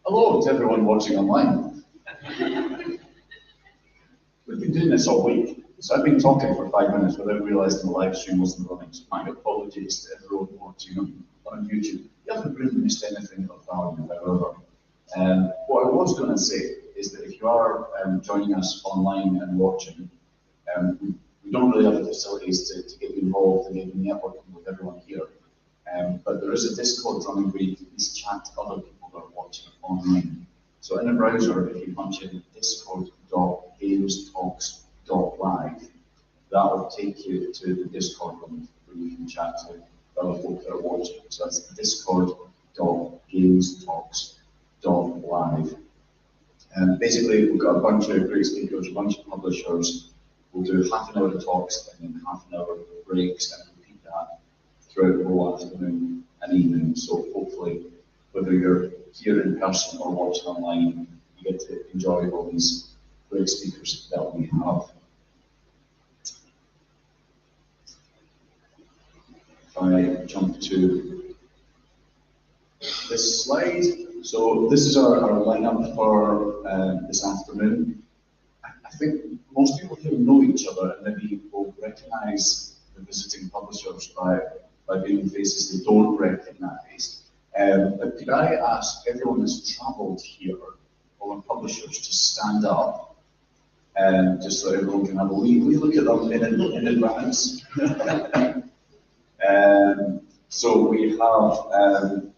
Hello to everyone watching online. We've been doing this all week, so I've been talking for 5 minutes without realising the live stream wasn't running, so my apologies to everyone watching on YouTube. You haven't really missed anything of value, however. What I was going to say is that if you are joining us online and watching, we don't really have the facilities to get you involved and get you networking with everyone here. But there is a Discord running where you can at least chat to other people that are watching online. So in a browser, if you punch in discord.gamestalks.live, that will take you to the Discord room where you can chat to other folk that are watching. So that's discord.gamestalks.live. And basically, we've got a bunch of great speakers, a bunch of publishers. We'll do half an hour of talks and then half an hour of breaks and repeat that throughout the whole afternoon and evening. So hopefully, whether you're here in person or watching online, you get to enjoy all these great speakers that we have. If I jump to this slide, so this is our lineup for this afternoon. I think most people here know each other and maybe will recognise the visiting publishers by being faces they don't recognise. But could I ask everyone that's travelled here, all our publishers, to stand up, just so everyone can have a wee look at them in advance. So we have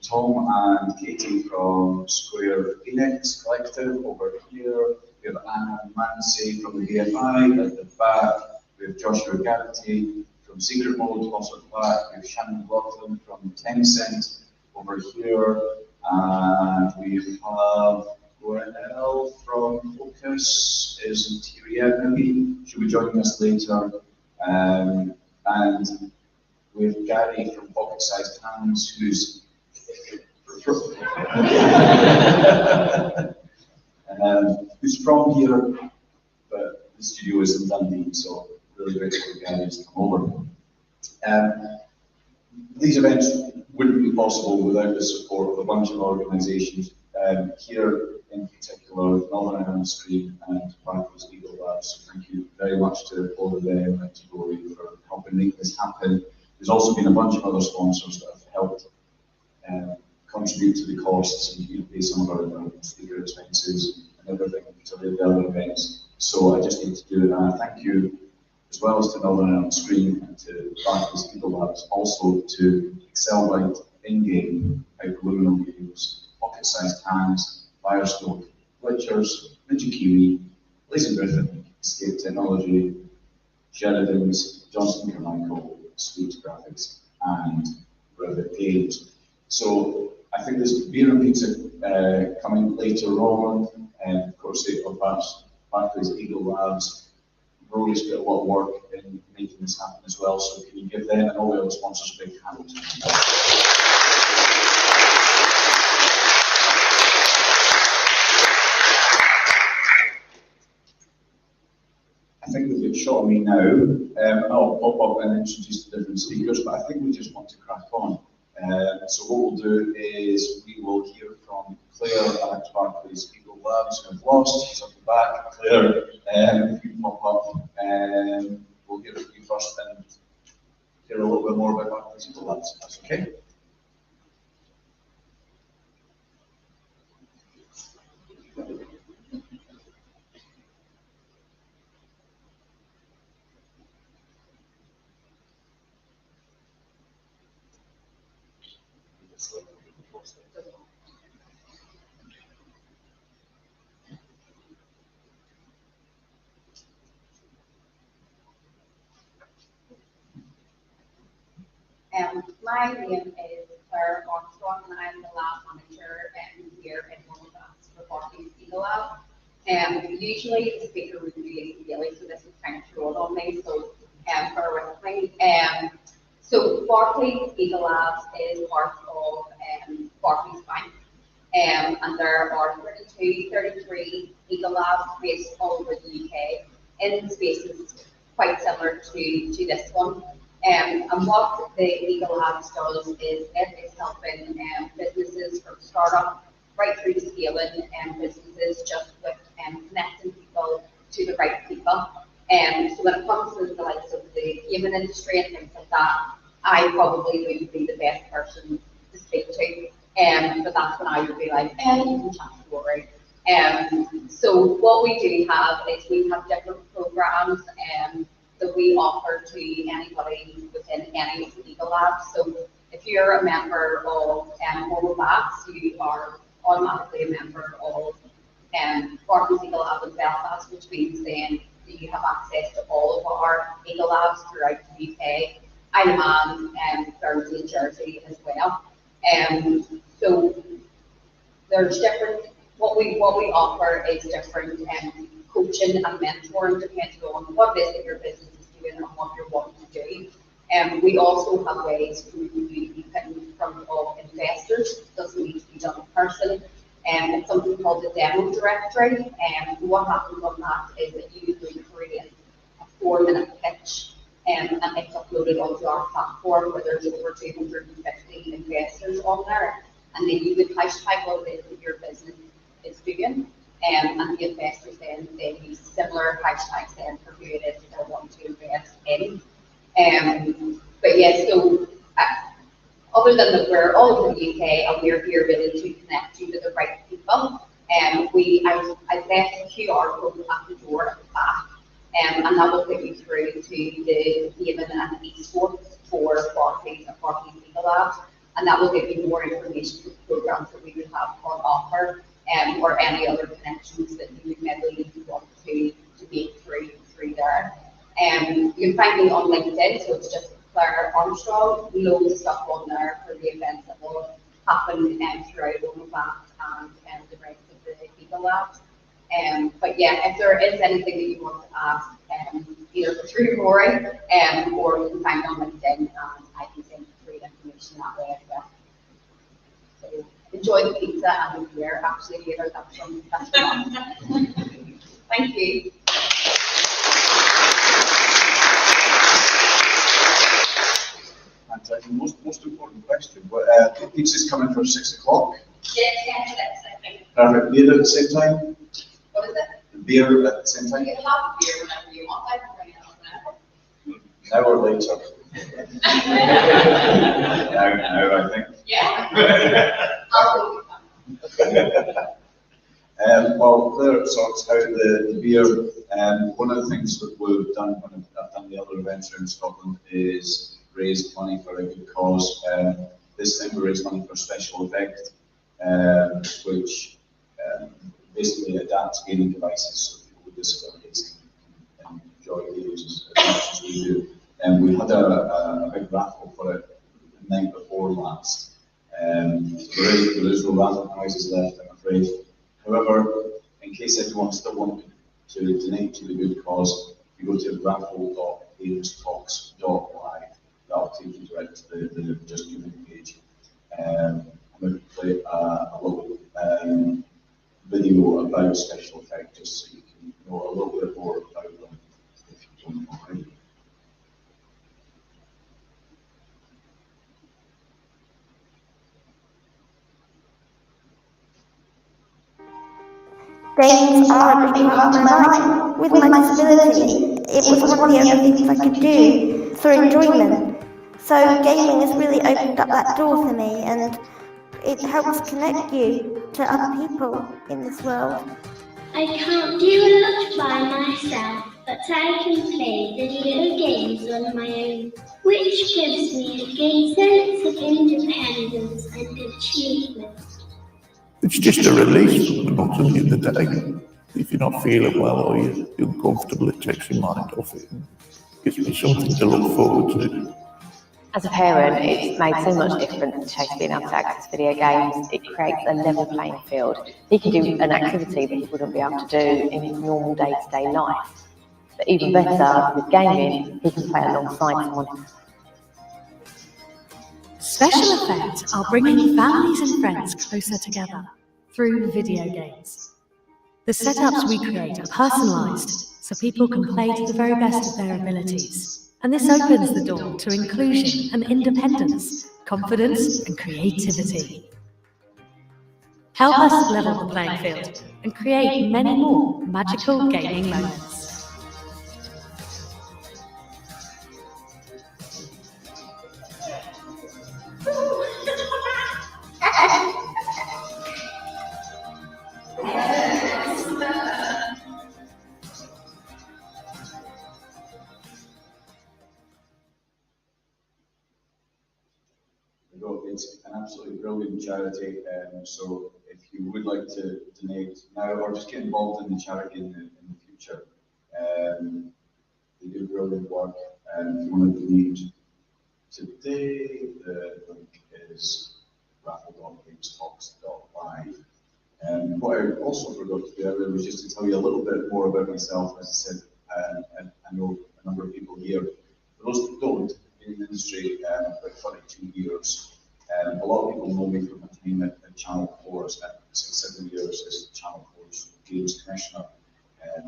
Tom and Katie from Square Enix Collective over here. We have Anna Mancy from the BFI at the back. We have Joshua Garrity from Secret Mode, also at the back. We have Shannon McLaughlin from Tencent over here. And we have Gwenelle from Focus, is in Tyria maybe. She'll be joining us later. And we have Gary from Pocket Sized Hands, who's from here, but the studio is in Dundee, so really grateful for Gary to come over. These events wouldn't be possible without the support of a bunch of organisations, here in particular, Northern Ireland Stream and Barclays Legal Labs. So thank you very much to all of them and to Rory for helping make this happen. There's also been a bunch of other sponsors that have helped contribute to the costs and pay some of our speaker expenses and everything to the other events. So I just need to do a thank you as well as to Northern Ireland Screen and to Barclays Legal Labs, also to Accelbyte, InGame, Hyperluminal Games, Pocket Sized Hands, Firestone, Glitchers, Ninja Kiwi, Lazy Griffin, Escape Technology, Sheridan's, Johnston Carmichael, Sweet Graphics, and Rivet Games. So I think there's beer and pizza coming later on, and of course they've got Barclays Eagle Labs. Rory's put a lot of work in making this happen as well, so can you give them and all the other sponsors a big hand? I think we've got shot of me now. I'll pop up and introduce the different speakers, but I think we just want to crack on. So what we'll do is we will hear from Claire at Barclays Legal Labs, who I've lost. She's up the back. Claire, if you pop up, we'll hear from you first and hear a little bit more about Barclays Legal Labs, if that's okay. My name is Claire Armstrong, and I'm the lab manager here in Belfast for Barclays Legal Lab. Usually the speaker review is daily, so this is kind of short on me, so bear with me. So Barclays Legal Labs is part of Barclays Bank, and there are 33 legal labs based all over the UK in spaces quite similar to this one. And what the Legal Labs does is it is helping businesses from startup right through to scaling businesses just with connecting people to the right people. So when it comes to the likes of the gaming industry and things like that, I probably wouldn't be the best person to speak to. But that's when I would be like, you can chat to Rory. So what we do have is we have different programs that we offer to anybody within any of the Eagle Labs. So if you're a member of Home Labs, you are automatically a member of Barclays Eagle Lab in Belfast, which means then that you have access to all of our Eagle Labs throughout the UK, Isle of Man, Guernsey and Jersey as well. So there's different, what we offer is different coaching and mentoring depending on what it is that your business is doing and what you're wanting to do. We also have ways for you to be put in front of investors. It doesn't need to be done in person. It's something called the demo directory. What happens on that is that you would create a 4-minute pitch and it's uploaded onto our platform where there's over 250 investors on there. And then you would hashtag what it is that your business is doing. And the investors then they use similar hashtags then for who it is that they want to invest in. But yeah, so other than that we're all over the UK and we're here really to connect you to the right people. I left a QR code at the door at the back, and that will put you through to the gaming and esports for Barclays and Barclays Eagle Labs, and that will give you more information for the programs that we would have on offer, or any other connections that you would maybe want to make through there. You can find me on LinkedIn, so it's just Claire Armstrong. Loads of stuff on there for the events that will happen throughout Home Labs and the rest of the Eagle Labs. But yeah, if there is anything that you want to ask, either through Rory, or you can find me on LinkedIn, and I can send you through the information that way as well. So enjoy the pizza and the beer. Actually, later that's from Thank you. And most important question, but pizza's coming for 6 o'clock. Yes, I think. Perfect. Beer at the same time? What is it? The beer at the same time? You can have beer whenever you want. I can bring it up whenever. Now or later? now, I think. Yeah. Well, Claire sorts out the beer. One of the things that we've done when I've done the other events here in Scotland is raise money for a good cause. This time we raised money for Special Effect, which basically adapts gaming devices so people with disabilities can enjoy games as much as we do. And we had a big raffle for it the night before last. So there is no raffle prizes left, I'm afraid. However, in case anyone still wanted to donate to the good cause, you go to raffle.gamestalks.live. That'll take you direct to the Just Giving page. I'm going to play a little video about Special Effect just so you can know a little bit more about them if you don't already. Games are a big part of my life. With my disability, it was one of the only things I could do for enjoyment. So gaming has really opened up that door for me, and it helps connect you to other people in this world. I can't do a lot by myself, but I can play video games on my own, which gives me a good sense of independence and achievement. It's just a release from the monotony of the day. If you're not feeling well or you're uncomfortable, it takes your mind off it and gives me something to look forward to. As a parent, it's made so much difference to Chase being able to access video games. It creates a level playing field. He can do an activity that he wouldn't be able to do in his normal day-to-day life. But even better, with gaming, he can play alongside someone. Special Effect are bringing families and friends closer together through video games. The setups we create are personalised, so people can play to the very best of their abilities. And this opens the door to inclusion and independence, confidence and creativity. Help us level the playing field and create many more magical gaming moments. It's an absolutely brilliant charity, so if you would like to donate now or just get involved in the charity in the future, they do brilliant work. If you want to donate today, the link is raffle.gamestalks.live. What I also forgot to do earlier was just to tell you a little bit more about myself. As I said, I know a number of people here. For those who don't, in the industry, about 42 years. A lot of people know me from my time at Channel 4. I spent 6-7 years as Channel 4's Games Commissioner.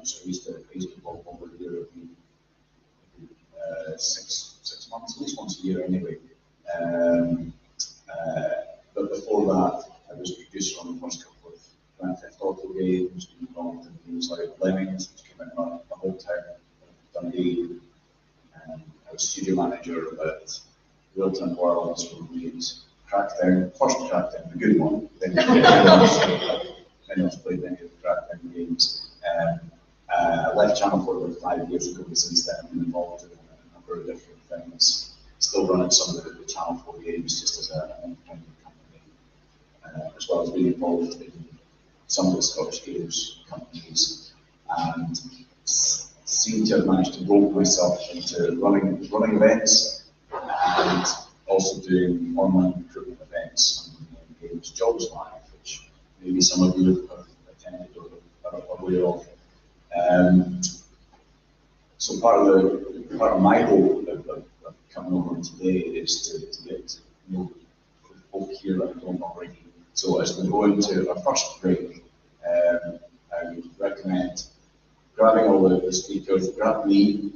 So I used to pop over here every 6 months, at least once a year anyway. But before that, I was producer on the first couple of Grand Theft Auto games, involved in games like Lemmings, which came out in my hometown of Dundee. I was studio manager at Wilton Worlds for games. Crackdown, first Crackdown, the good one. Then else played any of the Crackdown games. I left Channel 4 about 5 years ago, but since then I've been involved in a number of different things. Still running some of the Channel 4 games just as an independent company, as well as being involved in some of the Scottish Games companies, and seem to have managed to rope myself into running events and also doing online recruitment events on Games Jobs Live, which maybe some of you have attended or are aware of. So part of my hope of coming over today is to get to know the folk here that I don't already. So as we go into our first break, I would recommend grabbing all the speakers, grab me.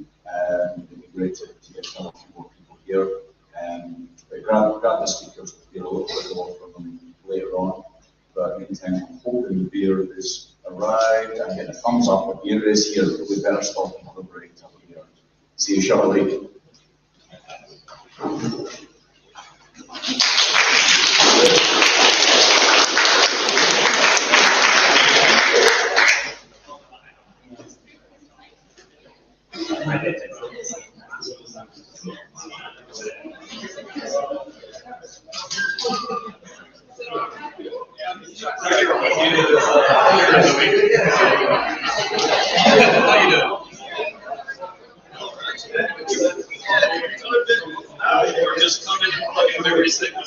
It'd be great to get to know a few more people here. Grab the speakers, we'll hear a little bit more from them later on. But in the meantime, I'm hoping the beer is arrived. I'm getting a thumbs up. The beer is here, but we better stop and have a break till we hear. See you shortly. We're just coming and plugging every single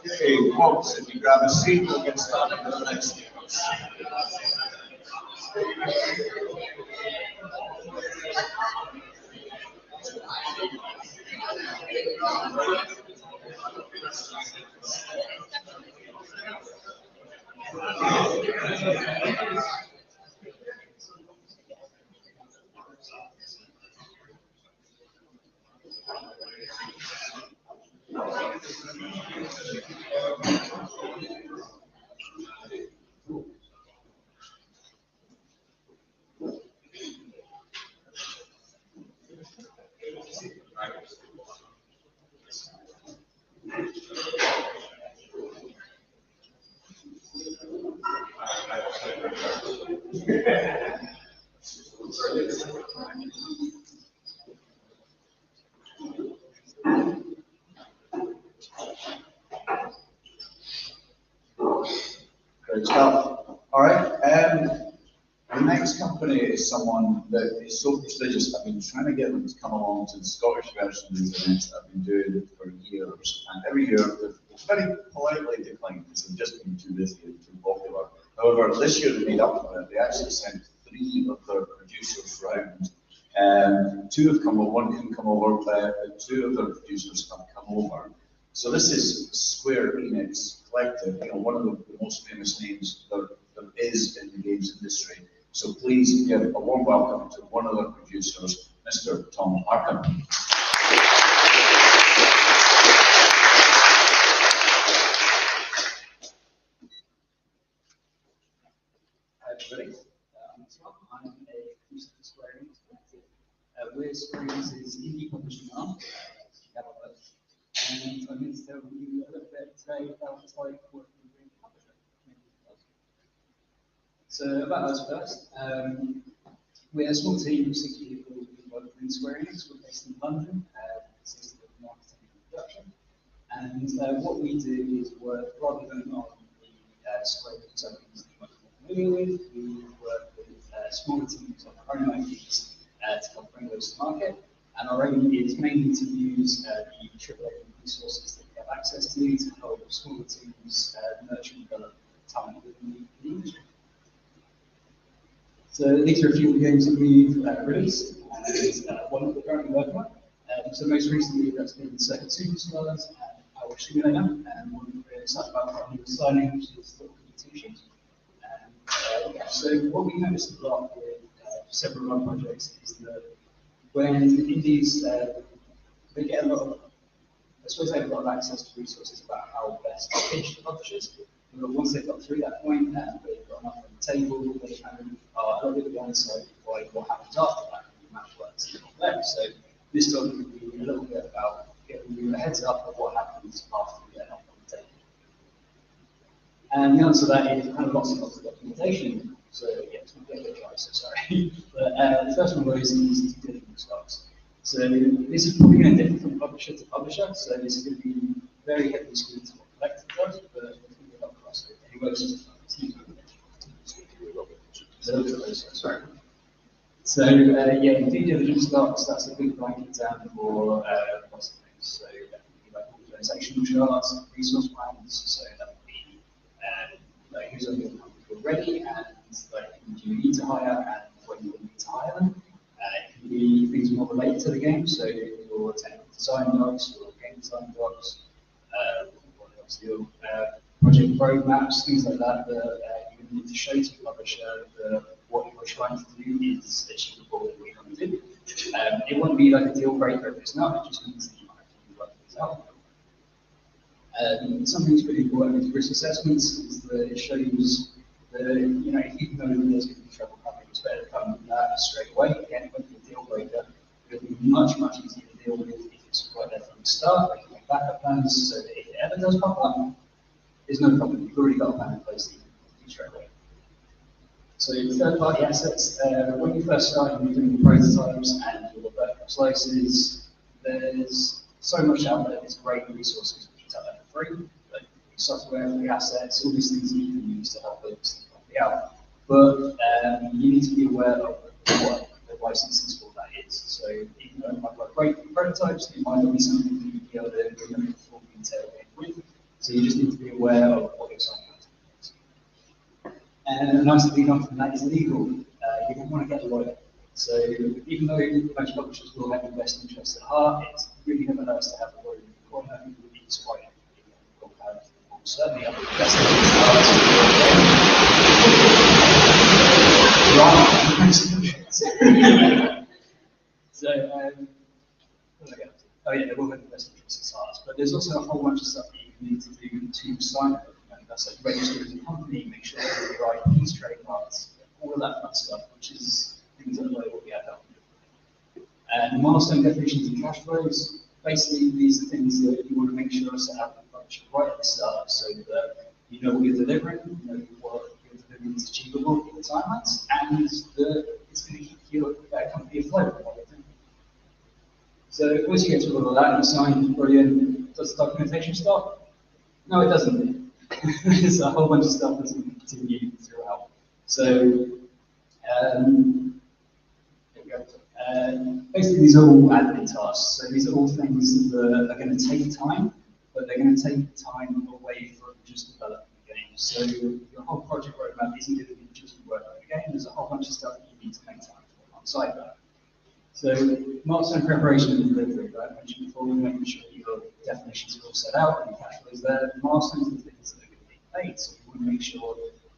Okay, folks, if you grab a seat, we'll get started with the next speakers. Good stuff. All right. The next company is someone that is so prestigious. I've been trying to get them to come along to the Scottish version of these events that I've been doing for years. And every year they've very politely declined because they've just been too busy and too popular. However, this year they made up for it. They actually sent 3 of their producers round. 2 have come over, 1 couldn't come over, but 2 of their producers have come over. So this is Square Enix Collective, one of the most famous names there is in the games industry. So please give a warm welcome to one of their producers, Mr. Tom Arkham. Hi everybody, I'm Tom. I'm a producer for Square Enix Collective. We're Square Enix's indie publishing arm, developer, and I'm going to tell you a little bit today about what it's like working with a publisher. So about us first, we're a small team of 6 people who work within Square Enix. We're based in London, consisting of marketing and production. And what we do is work rather than on the Square Enix tokens that you might be familiar with. We work with smaller teams on our own IPs to help bring those to market. And our aim is mainly to use the AAA resources that we have access to help smaller teams nurture and develop talent within the industry. So these are a few of the games that we've released, and one that we're currently working on. So most recently that's been Circuit Superstars and Power Simulator, and one that we're excited about our new signing, which is the competition. So what we noticed a lot with several of our projects is that when indies, they get a lot of, I suppose they have a lot of access to resources about how best to pitch to publishers. But once they've got through that point and they've got enough on the table, they kind of are a little bit blindsided by what happens after that and the match works there. So this topic would be a little bit about giving you a heads up of what happens after you get enough on the table. And the answer to that is kind of lots and lots of documentation. So yeah, it's going to get a bit dry, so sorry. But the first one of those is different stocks. So this is probably going to differ from publisher to publisher. So this is going to be very heavily skewed to what Collective does, but so yeah, in due diligence stocks, that's a big blanket term for lots of things. So that would be like organizational charts, resource plans. So that would be like who's on your company already, and like who do you need to hire, and when you need to hire them. It can be things more related to the game. So your technical design docs, your game design docs, your project roadmaps, things like that, that you need to show to the publisher that what you're trying to do is achievable and what you want to do. It wouldn't be like a deal breaker if it's not, it just means that you might have to work things out. Something that's pretty important with risk assessments is that it shows that, if you know that there's going to be trouble coming, it's better to come with that straight away. Again, it won't be a deal breaker. It'll be much, much easier to deal with if it's right there from the start, like you make backup plans so that if it ever does pop up, there's no problem. You've already got a plan in place that you can do straight away. So third-party assets, when you first start and you're doing the prototypes and your vertical slices, there's so much out there. There's great resources which is out there for free, like software, free assets, all these things that you can use to help those company out. But you need to be aware of what the licenses for that is. So even though it might work great for prototypes, it might not be something that you'd be able to implement full detail with. So you just need to be aware of what you're signing up to. And a nice lead on from that is legal. You don't want to get a lawyer. So even though most publishers will have your best interests at heart, it's really never hurts to have a lawyer in the corner who will be supporting you. Certainly have the best So, what did I get up to? Oh yeah, they will have the best interests at heart. But there's also a whole bunch of stuff that you need to do to sign up. That's like register as a company, make sure that your IPs, trademarks, all of that fun stuff, which is things that will be out there. And milestone definitions and cash flows, basically these are things that you want to make sure are set up right at the start so that you know what you're delivering, you know what you're delivering is achievable in the timelines, and that it's going to keep your company afloat while you're doing it. So once you get through all of that and you sign, brilliant, does the documentation stop? No, it doesn't. There's a whole bunch of stuff that's going to continue throughout. So, there we go. Basically, these are all admin tasks. So these are all things that are going to take time, but they're going to take time away from just developing the game. So your whole project roadmap isn't going to be just work on the game. There's a whole bunch of stuff that you need to make time for alongside that. So milestone preparation and delivery, that I mentioned before, making sure your definitions are all set out and your cash flow is there. Milestones are things that are going to be made, so you want to make sure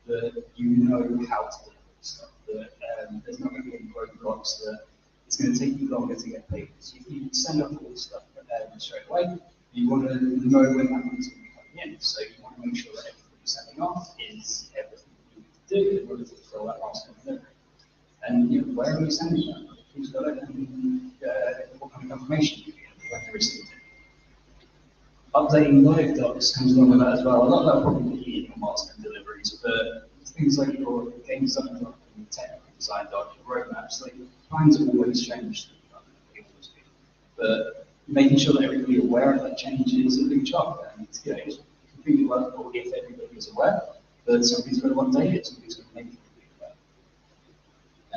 that you know how to deliver stuff, that there's not going to be any roadblocks, that it's going to take you longer to get paid. So if you send off all the stuff straight away, you want to know when that money's going to be coming in. So you want to make sure that everything you're sending off is everything you need to do in order to fulfill that milestone delivery. And where are you sending that? Who's got it, and what kind of confirmation you get when you receive it. Updating live docs comes along with that as well. A lot of that will probably be in your milestone deliveries, but things like your game design doc, your technical design doc, your roadmaps, like plans have always changed. But making sure that everybody's aware of that change is a big job, and it's completely workable if everybody is aware, but somebody's going to update it, somebody's going to make it.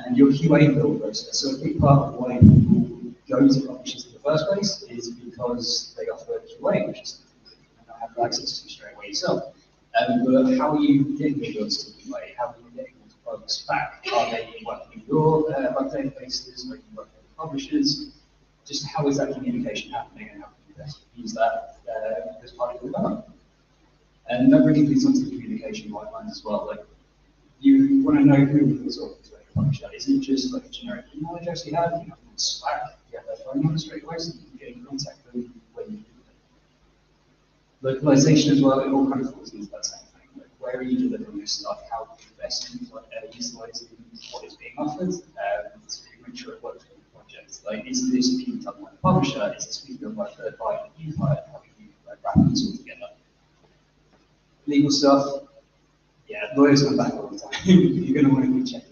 And your QA build process. So a big part of why people go to publishers in the first place is because they offer QA, which is something that you don't have access to straight away yourself. But how are you getting your builds to QA? How are you getting those bugs back? Are they working in your bug databases? Are you working with publishers? Just how is that communication happening, and how can you best use that as part of your development? And that really leads on to the communication guidelines as well. Like, you want to know who you're talking to. Isn't just like a generic email address you have, on Slack, you have their phone number straight away, so you can get in contact with them when you do that. Localization as well, it all kind of falls into that same thing. Like, where are you delivering this stuff? How can you best utilizing what is being offered to make sure it works for the project? Like, is this being done by the publisher? Is this being done by a third party that you've hired? How can you wrap this all together? Legal stuff, yeah, lawyers come back all the time. You're going to want to be checking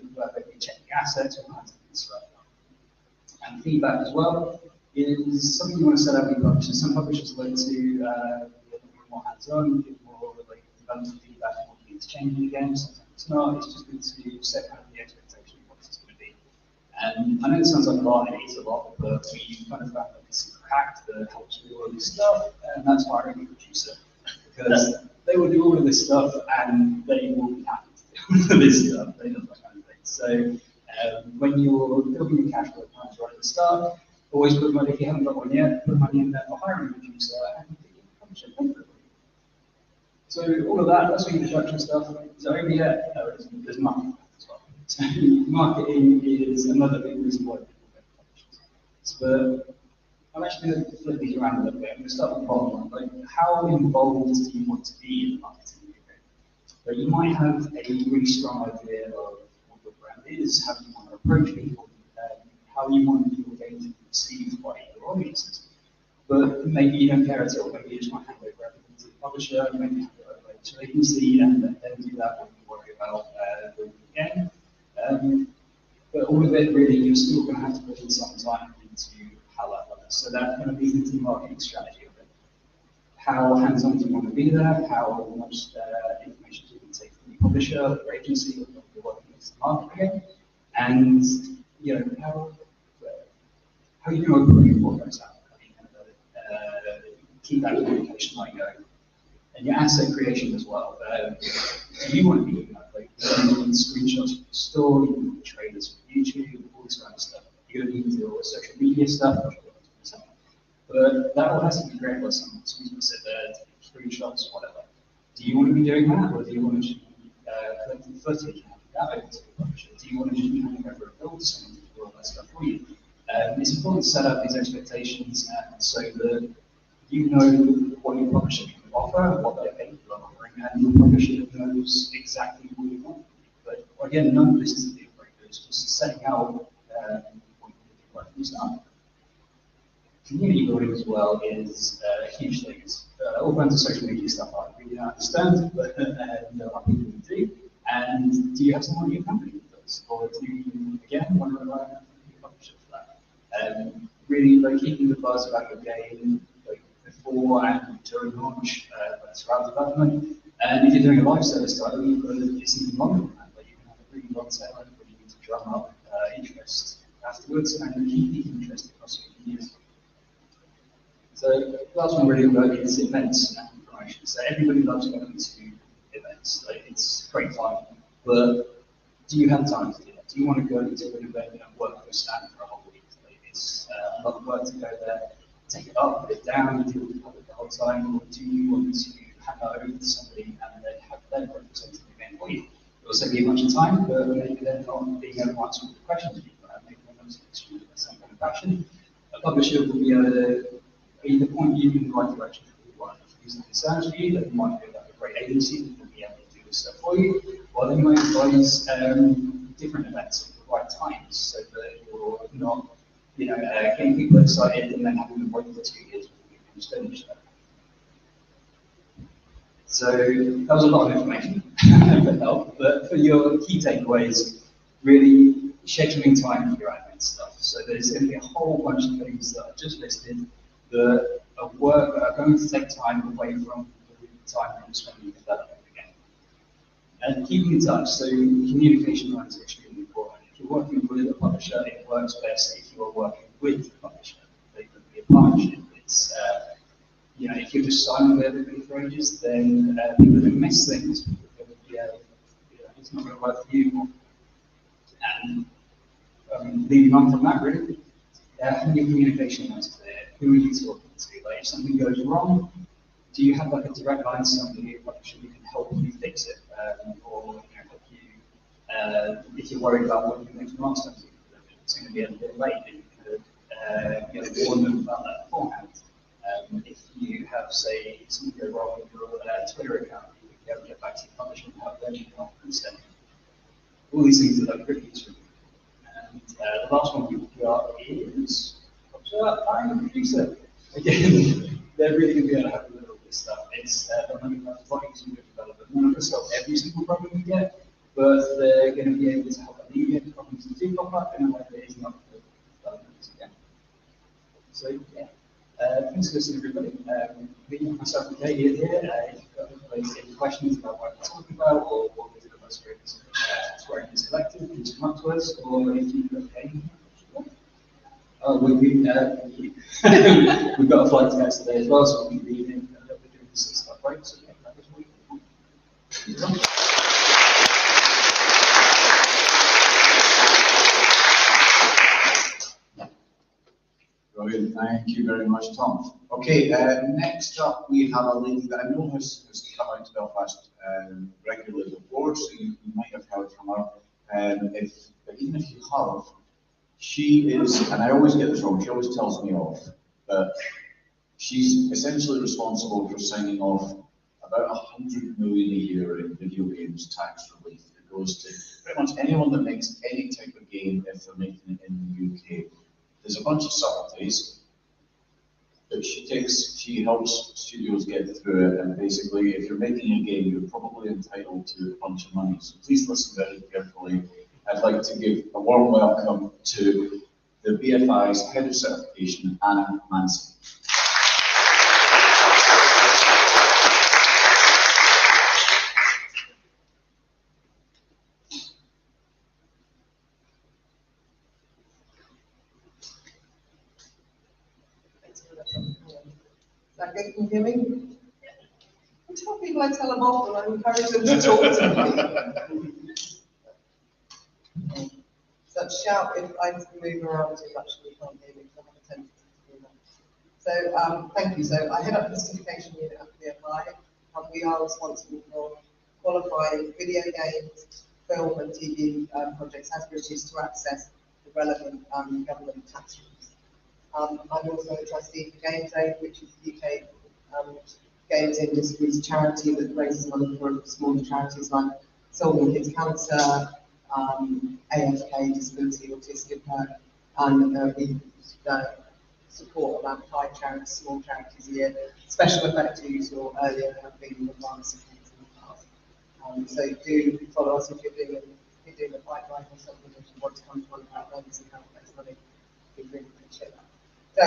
assets, all kinds of things like that. And feedback as well is something you want to set out with publishers. Some publishers like to be a little more hands-on, give more like development feedback on what you need to change in the game. Sometimes it's not. It's just good to set kind of the expectation of what it's going to be. And I know it sounds like a lot, and it is a lot, but we kind of found like a secret hack that helps with all of this stuff, and that's hiring a producer. Because they will do all of this stuff, and they will be happy to do all of this stuff. They love that kind of thing. So when you're building your cash flow plans right at the start, always put money, if you haven't got one yet, put money in there for hiring a producer and publish it later. So all of that, that's all your introduction stuff. Is it over yet? No, it isn't. There's marketing as well. So marketing is another big reason why people get publishers. But I'm actually going to flip these around a little bit. I'm going to start with the bottom one. Like, how involved do you want to be in the marketing? But you might have a really strong idea of what your brand is, how you want to approach people, how you want your game to be perceived by your audiences. But maybe you don't care at all. Maybe you just want to hand over everything to the publisher, maybe hand it over to an agency, and then do that when you worry about the game. But all of it, really, you're still going to have to put in some time into how that works. So that kind of leads into the marketing strategy of it. How hands-on do you want to be there? How much information do you take from the publisher or agency or you're working with the marketing? And how are you going to approve what goes out? How are you going to keep that communication line going? And your asset creation as well. Do you want to be doing that? Like, you need screenshots from the store, you need trailers from YouTube, all this kind of stuff. You're going to need to do all the social media stuff. But that all has to be created by someone. Someone's going to sit there, take screenshots, whatever. Do you want to be doing that, or do you want to just be collecting footage and having that over to the publisher? Do you want to just be handing over a build to someone to do all that stuff for you? It's important to set up these expectations so that you know what your publisher can offer, what they're capable of offering, and your publisher knows exactly what you want. But again, none of this is a deal breaker. It's just setting out what you want to do right from the start. Community building as well is a huge thing. It's all kinds of social media stuff I really don't understand, but there are people who do. And do you have someone in your company that does? Or do you, again, want to rely on your publisher for that? Really, like, keeping the buzz about your game, like, before and during launch, throughout development, And if you're doing a live service title, it's even longer than that, but you can have a really long tail end where you need to drum up interest afterwards and keep the interest across your years. So the last one really about is events and promotion. So everybody loves going to events. Like, it's great fun, but do you have time to do that? Do you want to go to an event and work for a stand for a whole week? Like, it's a lot of work to go there, take it up, put it down, deal with the public the whole time, or do you want to hand that over to somebody and then have them represent the event for you? It will save you a bunch of time, but maybe they're not being able to answer all the questions people have. Maybe they're not in some kind of fashion. A publisher will be able to either point you in the right direction for you want. If there's concerns for you, that might be like a great agency that will be able to do this stuff for you, or they might advise different events at the right times so that you're not, getting people excited and then having them wait for 2 years before you can finish that. So that was a lot of information for help, but for your key takeaways, really scheduling time for your admin stuff. So there's going to be a whole bunch of things that I've just listed that are going to take time away from the time that you're spending developing again. And keeping in touch, so communication lines are extremely important. If you're working with a publisher, it works best if you're working with a publisher. They could be a partnership. It's, if you're just signing with everybody for ages, then people are going to miss things. It's not going to work for you. And leading on from that, really, having your communication lines clear. Who are you talking to? Like, if something goes wrong, do you have like a direct line to somebody who can help you fix it, or help you if you're worried about what your next milestone is? It's going to be a bit late. You could warn them about that beforehand. If you have, say, something go wrong with your Twitter account, you can be able to get back to your publisher and help them help instead. All these things are like pretty useful. And the last one we've got is. I'm a producer. Again, they're really going to be able to help you with all this stuff. It's they're going to have plugins and development. They're not going to solve every single problem you get, but they're going to be able to help alleviate the problems that do pop up in a way that is not the development again. So yeah, thanks for listening, everybody. Me, myself, and Katie are here. If you've got any questions about what I'm talking about or what we did about swearing is collective, please come up to us, or if you've got any. We've got a flight to catch today as well, so we'll be leaving a little bit during the 6 o'clock break. So yeah, that was Brilliant, thank you very much, Tom. Okay, next up we have a lady that I know has come out to Belfast regularly before, so you might have heard from her. But even if you have, she is, and I always get this wrong, she always tells me off, but she's essentially responsible for signing off about 100 million a year in video games tax relief. It goes to pretty much anyone that makes any type of game if they're making it in the UK. There's a bunch of subtleties, but she helps studios get through it, and basically if you're making a game, you're probably entitled to a bunch of money. So please listen very carefully. I'd like to give a warm welcome to the BFI's Head of Certification, Anna Manson. Is that good? Can you hear me? I tell people I tell them off and I encourage them to talk to me. So shout if I move around too much and you can't hear me, because I have a tendency to do that. So thank you. So I head up the certification unit at BFI, and we are responsible for qualifying video games, film and TV projects as British to access the relevant government tax rules. I'm also a trustee for Games Aid, which is the UK games industry's charity that raises money for smaller charities like Solving Kids Cancer, AFK, Disability Autistic, and we support about 5 charities, small charities a year. Special Effects, who you saw earlier, have been in advance support in the past. So do follow us if you're doing a pipeline or something, if you want to come to one of our events and help raise money. We really appreciate that. So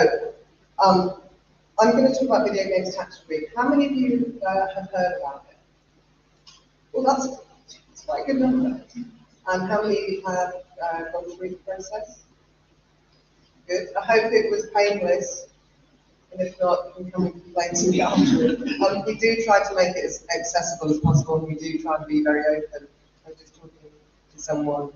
I'm going to talk about video games tax relief. How many of you have heard about it? Well, that's quite a good number. And how many have gone through the process? Good. I hope it was painless. And if not, you can come and complain to me afterwards. We do try to make it as accessible as possible, and we do try and be very open. I'm just talking to someone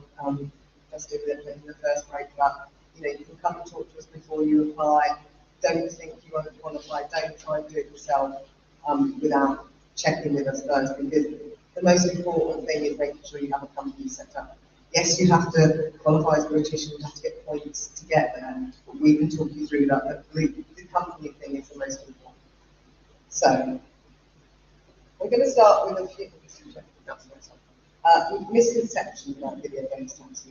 just in the first break about, you can come and talk to us before you apply. Don't think you won't qualify. Don't try and do it yourself without checking with us first, because the most important thing is making sure you have a company set up. Yes, you have to qualify as British and you have to get points to get there, but we can talk you through that. But the company thing is the most important. So, we're going to start with a few misconceptions about video games tax.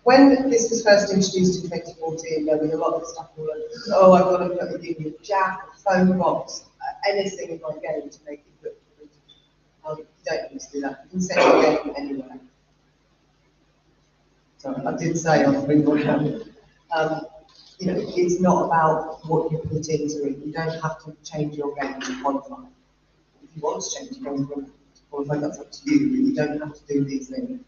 When this was first introduced in 2014, there was a lot of stuff all over, I've got to put a Union Jack, a phone box, anything in my game to make it look British. You don't need to do that. You can set your game anywhere. So I did say I'll bring more down. It's not about what you put into it. You don't have to change your game to qualify. If you want to change your game to qualify, that's up to you, but you don't have to do these things.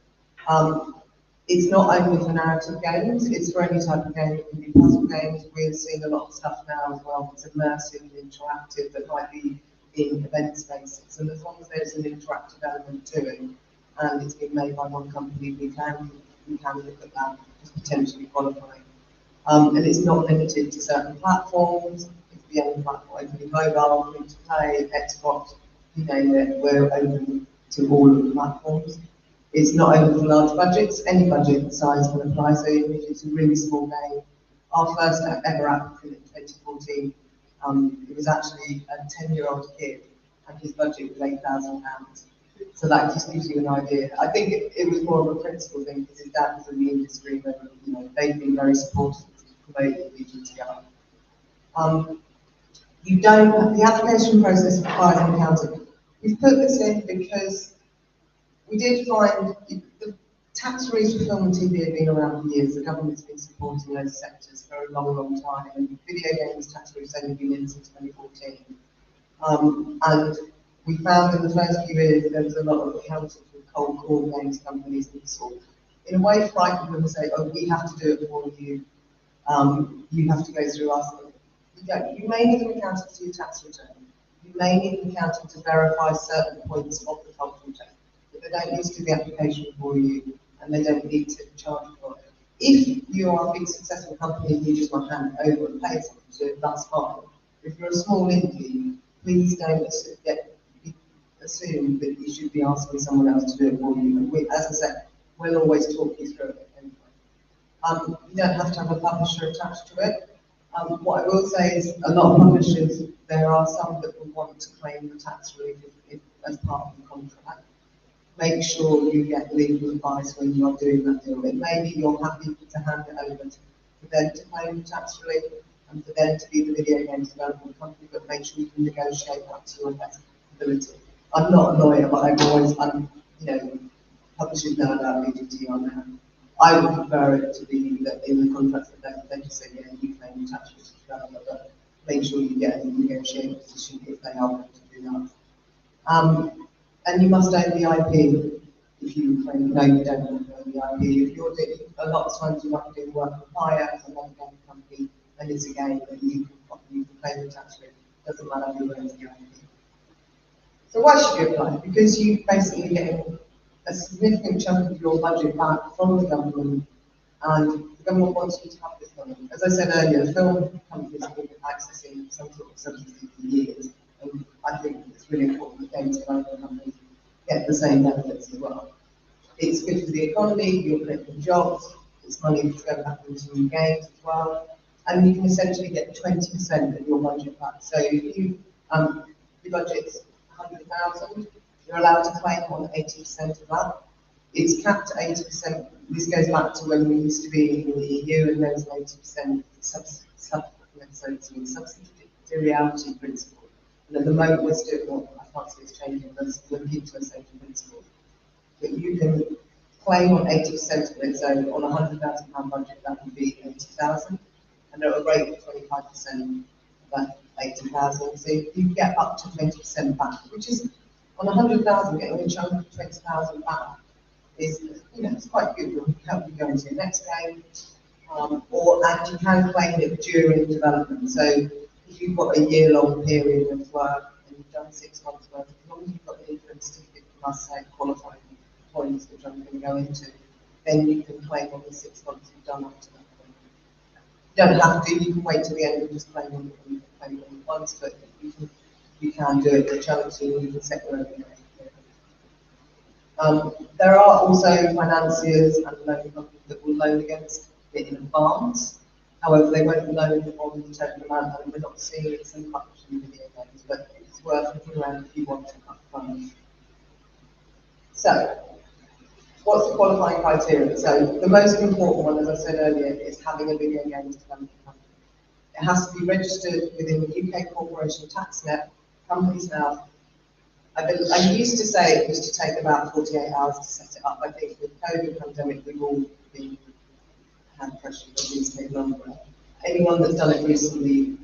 It's not only for narrative games, it's for any type of game. It can be puzzle games. We're seeing a lot of stuff now as well that's immersive and interactive that might be in event spaces. And as long as there's an interactive element to it, and it's been made by one company, we can look at that as potentially qualifying. And it's not limited to certain platforms. It can be any platform. It can be mobile, free to play, Xbox, you name it. We're open to all of the platforms. It's not only for large budgets. Any budget size can apply. So even if it's a really small game, our first ever applicant in 2014, it was actually a 10-year-old kid, and his budget was £8,000. So that just gives you an idea. I think it was more of a principle thing because his dad was in the industry, and they've been very supportive of promoting VGTR. The application process requires an accountant. We've put this in because we did find the tax rules for film and TV have been around for years. The government's been supporting those sectors for a long, long time, and video games tax rules have only been in since 2014. And we found in the first few years there was a lot of accountants with cold call games companies and sort of, in a way, frighten them and say, we have to do it for you. You have to go through us. You may need an accountant to do tax return. You may need an accountant to verify certain points of the cultural check. But they don't need to do the application for you, and they don't need to charge for it. If you are a big successful company and you just want to hand it over and pay someone to do it, that's fine. If you're a small indie, please don't assume that you should be asking someone else to do it for you. And as I said, we'll always talk you through it anyway. You don't have to have a publisher attached to it. What I will say is a lot of publishers, there are some that will want to claim the tax relief as part of the contract. Make sure you get legal advice when you're doing that deal. It may be you're happy to hand it over for them to claim the tax relief and for them to be the video games development company, but make sure you can negotiate that to your best ability. I'm not a lawyer, but I've always, publishers know about VGTR now. I would prefer it to be that in the contracts that they just say, yeah, you claim tax relief to developer, but make sure you get a negotiating position if they are going to do that. And you must own the IP if you claim, no, you don't own the IP. If you're doing, a lot of times you might be doing work for hire as a non-game company, and it's a game that you can claim the tax relief. Doesn't matter who owns the IP. So why should you apply? Because you basically get a significant chunk of your budget back from the government, and the government wants you to have this money. As I said earlier, film companies have been accessing some sort of subsidy for years, and I think it's really important that games development companies get the same benefits as well. It's good for the economy, you're creating jobs, it's money that's going back into new games as well, and you can essentially get 20% of your budget back. So if you, your budget's 100,000, you're allowed to claim on 80% of that. It's capped at 80%. This goes back to when we used to be in the EU, and there was an 80% subsidiarity principle. And at the moment we're still, I can't see it's changing, but it's looking to a safety principle. But you can claim on 80% of it, so on a £100,000 budget that would be 80,000, and at a rate of 25% of that 80,000. So you get up to 20% back, which is On 100,000, getting a chunk of 20,000 back is, it's quite good. It will help you go into your next game. And you can claim it during development. So if you've got a year-long period of work and you've done 6 months work, as long as you've got the interim certificate from us, say qualifying points, which I'm going to go into, then you can claim on the 6 months you've done up to that point. You don't have to, you can wait till the end and just claim on it once, but you can do it for charity and you can set your own rate. There are also financiers and loan companies that will loan against it in advance. However, they won't loan on the total amount, and we're not seeing it so much in video games, but it's worth looking around if you want to cut funds. So, what's the qualifying criteria? So, the most important one, as I said earlier, is having a video games development company. It has to be registered within the UK Corporation Tax Net. Companies now, I used to say it used to take about 48 hours to set it up. I think with the COVID pandemic, we've all been had pressure that these take longer. Anyone that's done it recently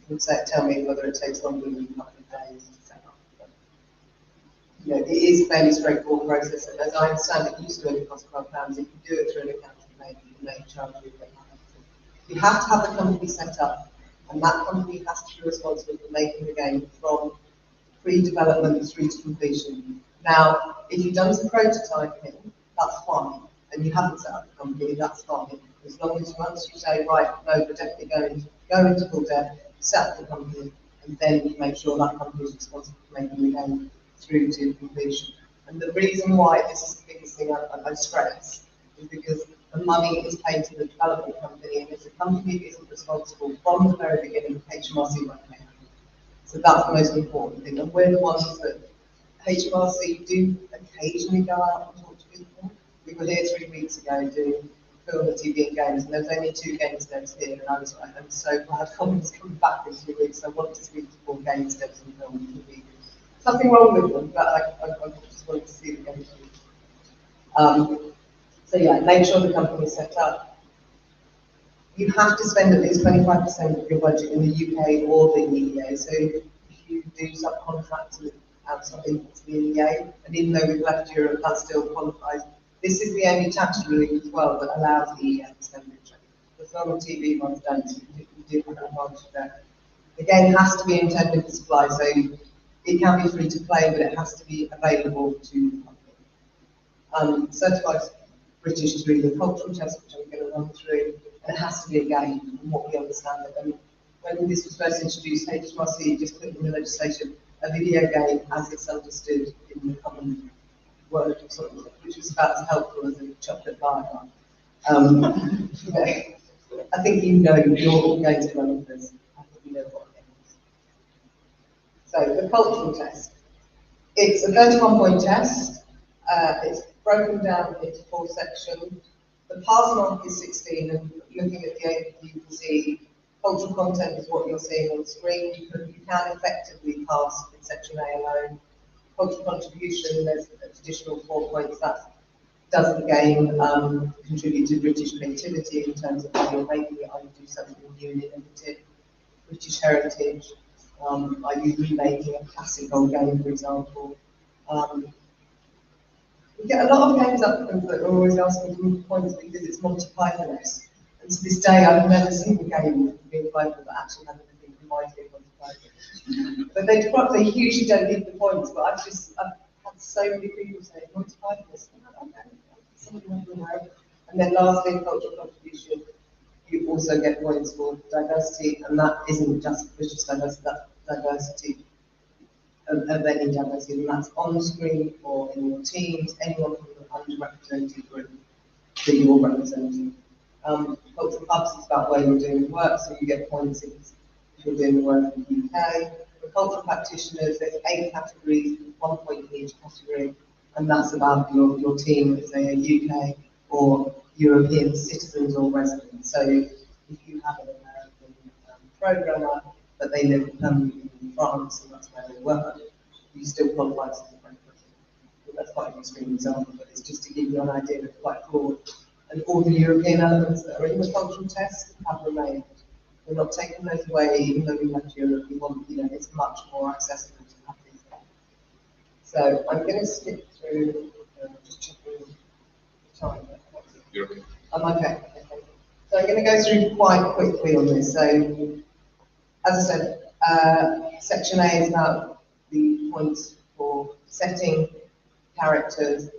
would tell me whether it takes longer than a couple of days to set up. But, it is a fairly straightforward process, and as I understand it, used to only cost £12. If you do it through an accountant, maybe you may charge you a bit higher. You have to have a company set up, and that company has to be responsible for making the game from pre-development through to completion. Now, if you've done some prototyping, that's fine, and you haven't set up a company, that's fine. As long as once you say, right, no, we're definitely going to go into full dev, set up the company, and then you make sure that company is responsible for making the game through to completion. And the reason why this is the biggest thing I stress is because the money is paid to the development company, and if the company isn't responsible from the very beginning, HMRC won't pay. So that's the most important thing. And we're the ones that HMRC do occasionally go out and talk to people. We were here 3 weeks ago doing film and TV and games, and there was only 2 games devs here, and I'm so glad Colin's coming back in 2 weeks. I want to speak to more games devs and film and TV. Nothing wrong with them, but I just wanted to see the games. So yeah, make sure the company is set up. You have to spend at least 25% of your budget in the UK or the EEA. So if you do subcontract outside the EEA, and even though we've left Europe, that still qualifies. This is the only tax ruling as well that allows the EEA expenditure. The film and TV ones don't, so you do have an advantage there. The game has to be intended for supply, so it can be free to play, but it has to be available to the public. Certified British through the cultural test, which I'm going to run through, and it has to be a game, from what we understand it. And when this was first introduced, HMRC just put in the legislation a video game as it's understood in the common word, sort of, which was about as helpful as a chocolate bar. I think you're all going to developers. I think you know what it is. So the cultural test. It's a 31-point test. It's broken down into 4 sections. The pass mark is 16, and looking at the overview, you can see cultural content is what you're seeing on the screen. You can effectively pass in section A alone. Cultural contribution, there's an additional 4 points. That does the game contribute to British creativity in terms of how you're making it? Are you do something new and innovative? British heritage, are you remaking a classic old game, for example? We get a lot of games applicants that are always asking for points because it's Monty Python-esque. And to this day, I've never seen a game being applied for that actually has anything reminding me of Monty Python. But they usually don't need the points, but I've had so many people say, Monty Python, okay, and then lastly, cultural contribution, you also get points for diversity, and that isn't just British diversity, that's diversity of any diversity, and that's on screen or in your teams, anyone from the underrepresented group that you're representing. Cultural hubs is about where you're doing work, so you get points if you're doing the work in the UK. For cultural practitioners, there's 8 categories, 1 point in each category, and that's about your team as a UK or European citizens or residents. So if you have an American programmer, but they live permanently in France and that's where they work, you still qualify as a French person. That's quite an extreme example, but it's just to give you an idea of quite broad. And all the European elements that are in the cultural test have remained. We're not taking those away, even though we left Europe. We want, it's much more accessible to have these. So I'm going to skip through, just checking the time. You're okay. I'm okay. So I'm going to go through quite quickly on this. So, as I said, section A is about the points for setting, characters,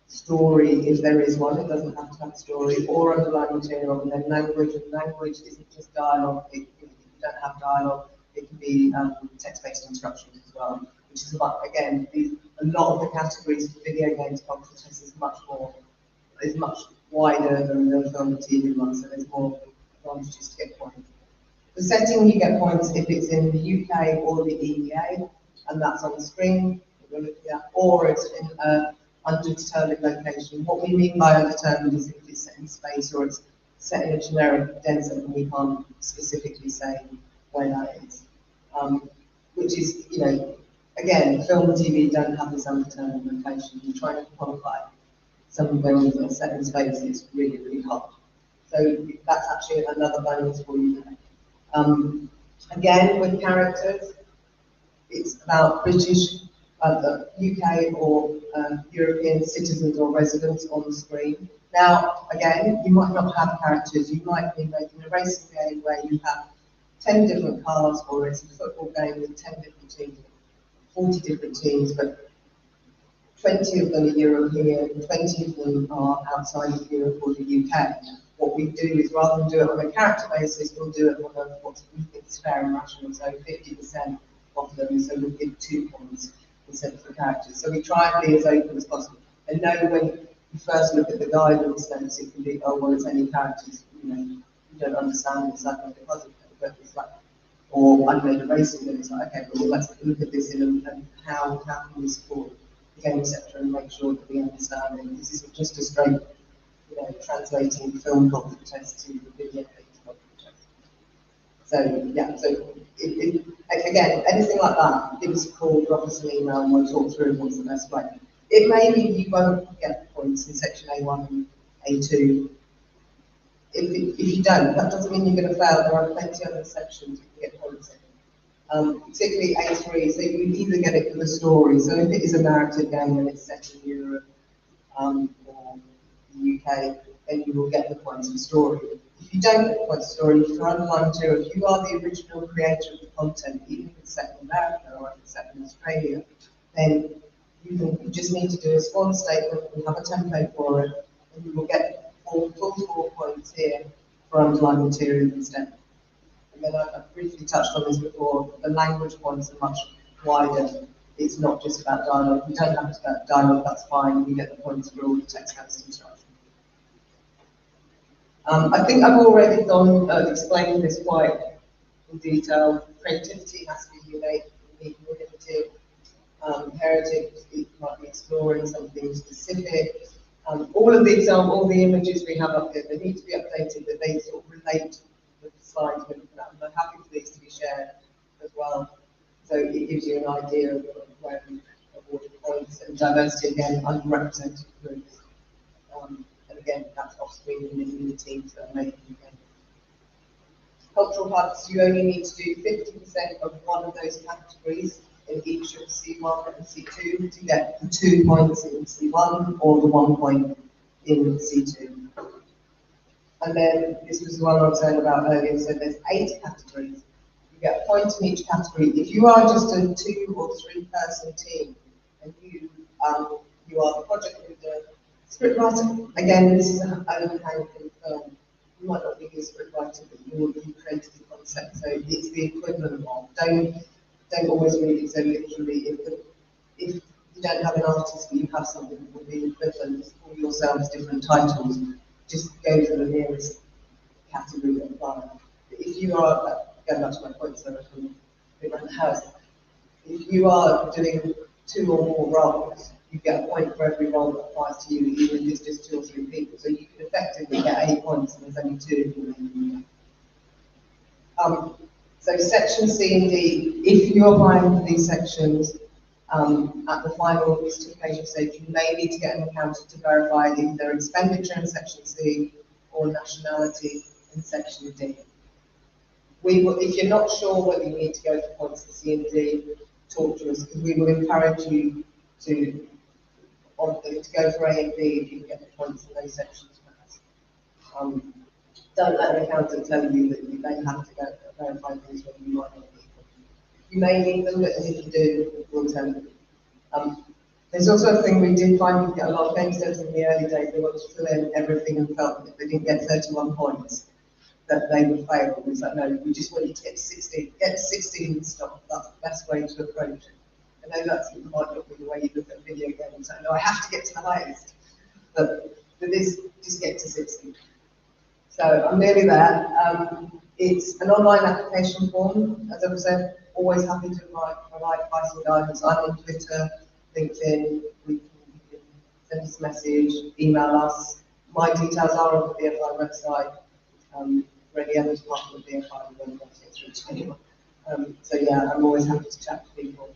story, if there is one, it doesn't have to have a story, or underlying material, and then language. And language isn't just dialogue, if you don't have dialogue, it can be text-based instructions as well, which is about, again, a lot of the categories for video games cultural test is much wider than the film and TV one, so there's more advantages to get points. The setting, you get points if it's in the UK or the EEA, and that's on the screen, we're looking at, or it's in undetermined location. What we mean by undetermined is if it's set in space or it's set in a generic desert and we can't specifically say where that is. Which is, you know, again, film and TV don't have this undetermined location. You're trying to qualify some films that are set in space, it's really, really hard. So that's actually another bonus for you there. Again, with characters, it's about British, UK or European citizens or residents on the screen. Now, again, you might not have characters, you might be making a racing game where you have 10 different cars, or it's a football game with 10 different teams, 40 different teams, but 20 of them are European, 20 of them are outside of Europe or the UK. What we do is, rather than do it on a character basis, we'll do it on what we think is fair and rational, so 50% of them, so we'll give 2 points instead of the characters. So we try and be as open as possible. And know when you first look at the guidance notes, it can be, oh, well, it's any characters, you know, you don't understand it's like a deposit, but it's like, or I've made a racing game, it's like, okay, well, let's look at this and how can we support the game sector and make sure that we understand it. This isn't just a straight, you know, translating film culture test to the video games culture test. So, yeah, so again, anything like that, give us a call, drop us an email, and we'll talk through what's the best way. It may be you won't get points in section A1 and A2. If you don't, that doesn't mean you're going to fail. There are plenty of other sections you can get points in. Particularly A3, so you either get it for the story. So if it is a narrative game and it's set in Europe or the UK, then you will get the points for story. If you don't get the points for story, if you're underlying material, if you are the original creator of the content, even if it's set in America or if it's set in Australia, then you just need to do a swan statement, we have a template for it, and you will get full 4 points here for underlying material instead. And then I briefly touched on this before, the language points are much wider. It's not just about dialogue. If you don't have dialogue, that's fine, you get the points for all the text-based instruction. I think I've already explained this quite in detail. Creativity has to be unique, innovative. Heritage, it might be exploring something specific. All of the examples, all the images we have up here, they need to be updated, that they sort of relate to the slides we're looking at. I'm happy for these to be shared as well. So it gives you an idea of where we awarded points, and diversity, again, underrepresented groups. And again, that's off screen in the teams that are making the game. Cultural hubs, you only need to do 50% of one of those categories in each of C1 and C2 to get the 2 points in C1 or the 1 point in C2. And then this was the one I was saying about earlier, so there's 8 categories. You get a point in each category. If you are just a 2 or 3 person team and you are the project leader, script writer, again, this is an overhanging film. You might not be a script writer, but you created the concept, so it's the equivalent of. Don't always read it so literally. If you don't have an artist, but you have something that will be equivalent, just call yourselves different titles. Just go for the nearest category that applies. If you are, going back to my point, so I can think around the house, if you are doing 2 or more roles, you get a point for every role that applies to you, even if it's just 2 or 3 people. So you can effectively get 8 points, and there's only 2 of you. So section C and D, if you're applying for these sections at the final certification stage, you may need to get an accountant to verify either expenditure in section C or nationality in section D. If you're not sure whether you need to go for points for C and D, talk to us, because we will encourage you to go for A and B if you can get the points in those sections first. Don't let an accountant tell you that you then have to go verify things when you might not need them. You may need them, but if you do, we'll tell you. There's also a thing we did find, we get a lot of gamesters in the early days, they wanted to fill in everything and felt that if they didn't get 31 points, that they would fail. It's like, no, we just want you to get 16. Get 16 and stop. That's the best way to approach it. I know that's might not be the way you look at video games and say, no, I have to get to the highest. But with this, just get to 16. So I'm nearly there. It's an online application form. As I said, always happy to provide advice and guidance. I'm on Twitter, LinkedIn, you can send us a message, email us. My details are on the BFI website. For any other department of BFI, we won't get through to anyone. So yeah, I'm always happy to chat to people.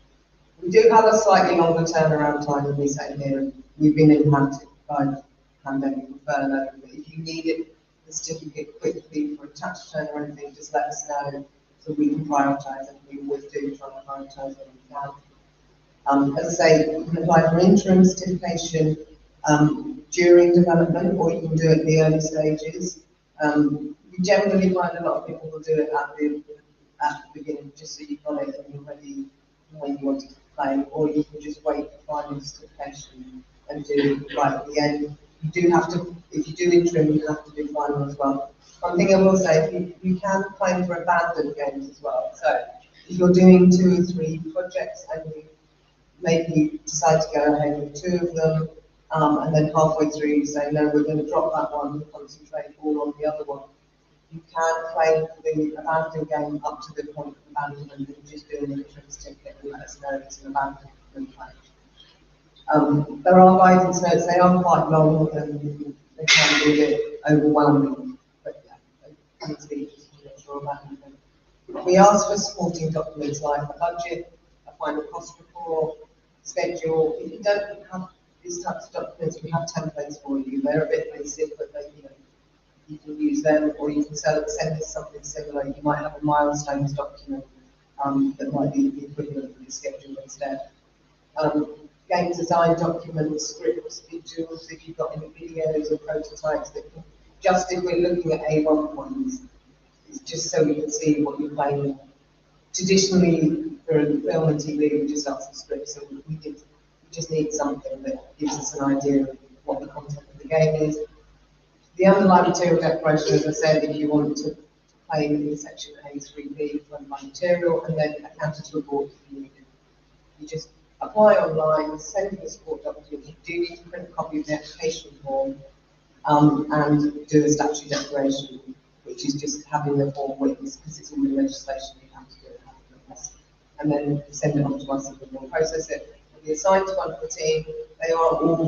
We do have a slightly longer turnaround time than we say here. We've been impacted by the pandemic and furlough, but if you need it, the certificate quickly for a tax return or anything, just let us know so we can prioritise, and we always do try to prioritise when we can. As I say, you can apply for interim certification during development, or you can do it at the early stages. We generally find a lot of people will do it at the beginning, just so you've got it and you're ready when you want to play, or you can just wait for final certification and do it right at the end. You do have to, if you do interim, you have to do final as well. One thing I will say, you can claim for abandoned games as well. So if you're doing 2 or 3 projects and you maybe decide to go ahead with 2 of them, and then halfway through you say, no, we're going to drop that one and concentrate all on the other one. You can claim for the abandoned game up to the point of abandonment, and just do an interim certificate and let us know it's an abandonment claim. There are guidance notes, they are quite long and they can be a bit overwhelming, but yeah, they can be just to make sure about anything. We ask for supporting documents like a budget, a final cost report, schedule. If you don't have these types of documents, we have templates for you. They're a bit basic, but they, you can use them, or you can send us something similar. You might have a milestones document that might be the equivalent of the schedule instead. Game design documents, scripts, visuals, if you've got any videos or prototypes that can, just if we're looking at A1 ones, it's just so we can see what you're playing. Traditionally, for film and TV, we just ask for scripts, so we just need something that gives us an idea of what the content of the game is. The underlying material declaration, as I said, if you want to play in section A3B for underlying material, and then accountant's report if you need it. You just apply online, send the support document. You do need to print a copy of the application form and do a statutory declaration, which is just having the form witnessed, because it's all the legislation you have to do it. And then send it on to us and we'll process it. We'll be assigned to one of the team. They are all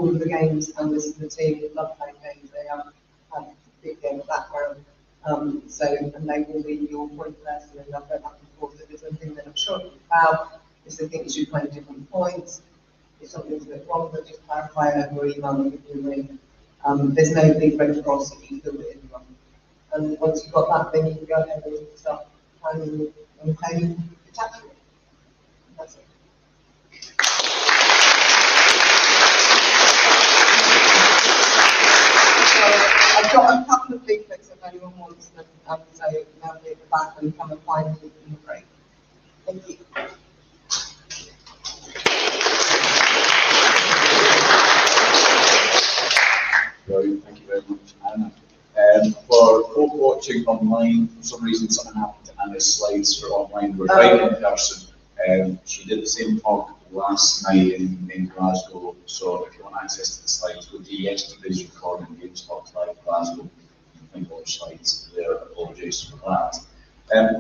of the games and this is the team that love playing games. They have a big game background. And they will be your point person, and they'll go back and forth. If there's anything that I'm sure about, if they think you should play different points, if something's a bit wrong, they'll just clarify over email and give you a ring. There's no big red cross if you fill it in wrong. And once you've got that, then you can go ahead and start planning and paying the tax rate. That's it. I've got a couple of leaflets if anyone wants them, so they'll be at the back and come and find them in the break. Thank you. Brilliant, thank you very much, Anna. For folk watching online, for some reason something happened to Anna's slides for online. We're right in person. She did the same talk last night in Glasgow, so if you want access to the slides, go to yesterday's recording, GameStop Live Glasgow. You can find more slides there. Apologies for that.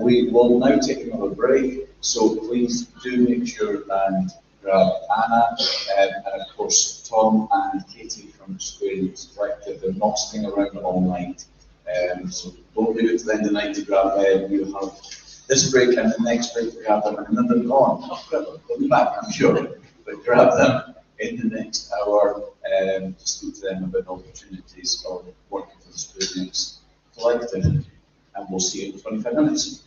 We will now take another break, so please do make sure and grab Anna and of course Tom and Katie from Squares Collective. They're not sitting around all night, so don't leave it to the end of the night to grab them. We'll have this break and the next break to grab them, and then they're gone. Not grab them, they'll be back, I'm sure, but grab them in the next hour to speak to them about opportunities of working for the Squares Collective, and we'll see you in 25 minutes.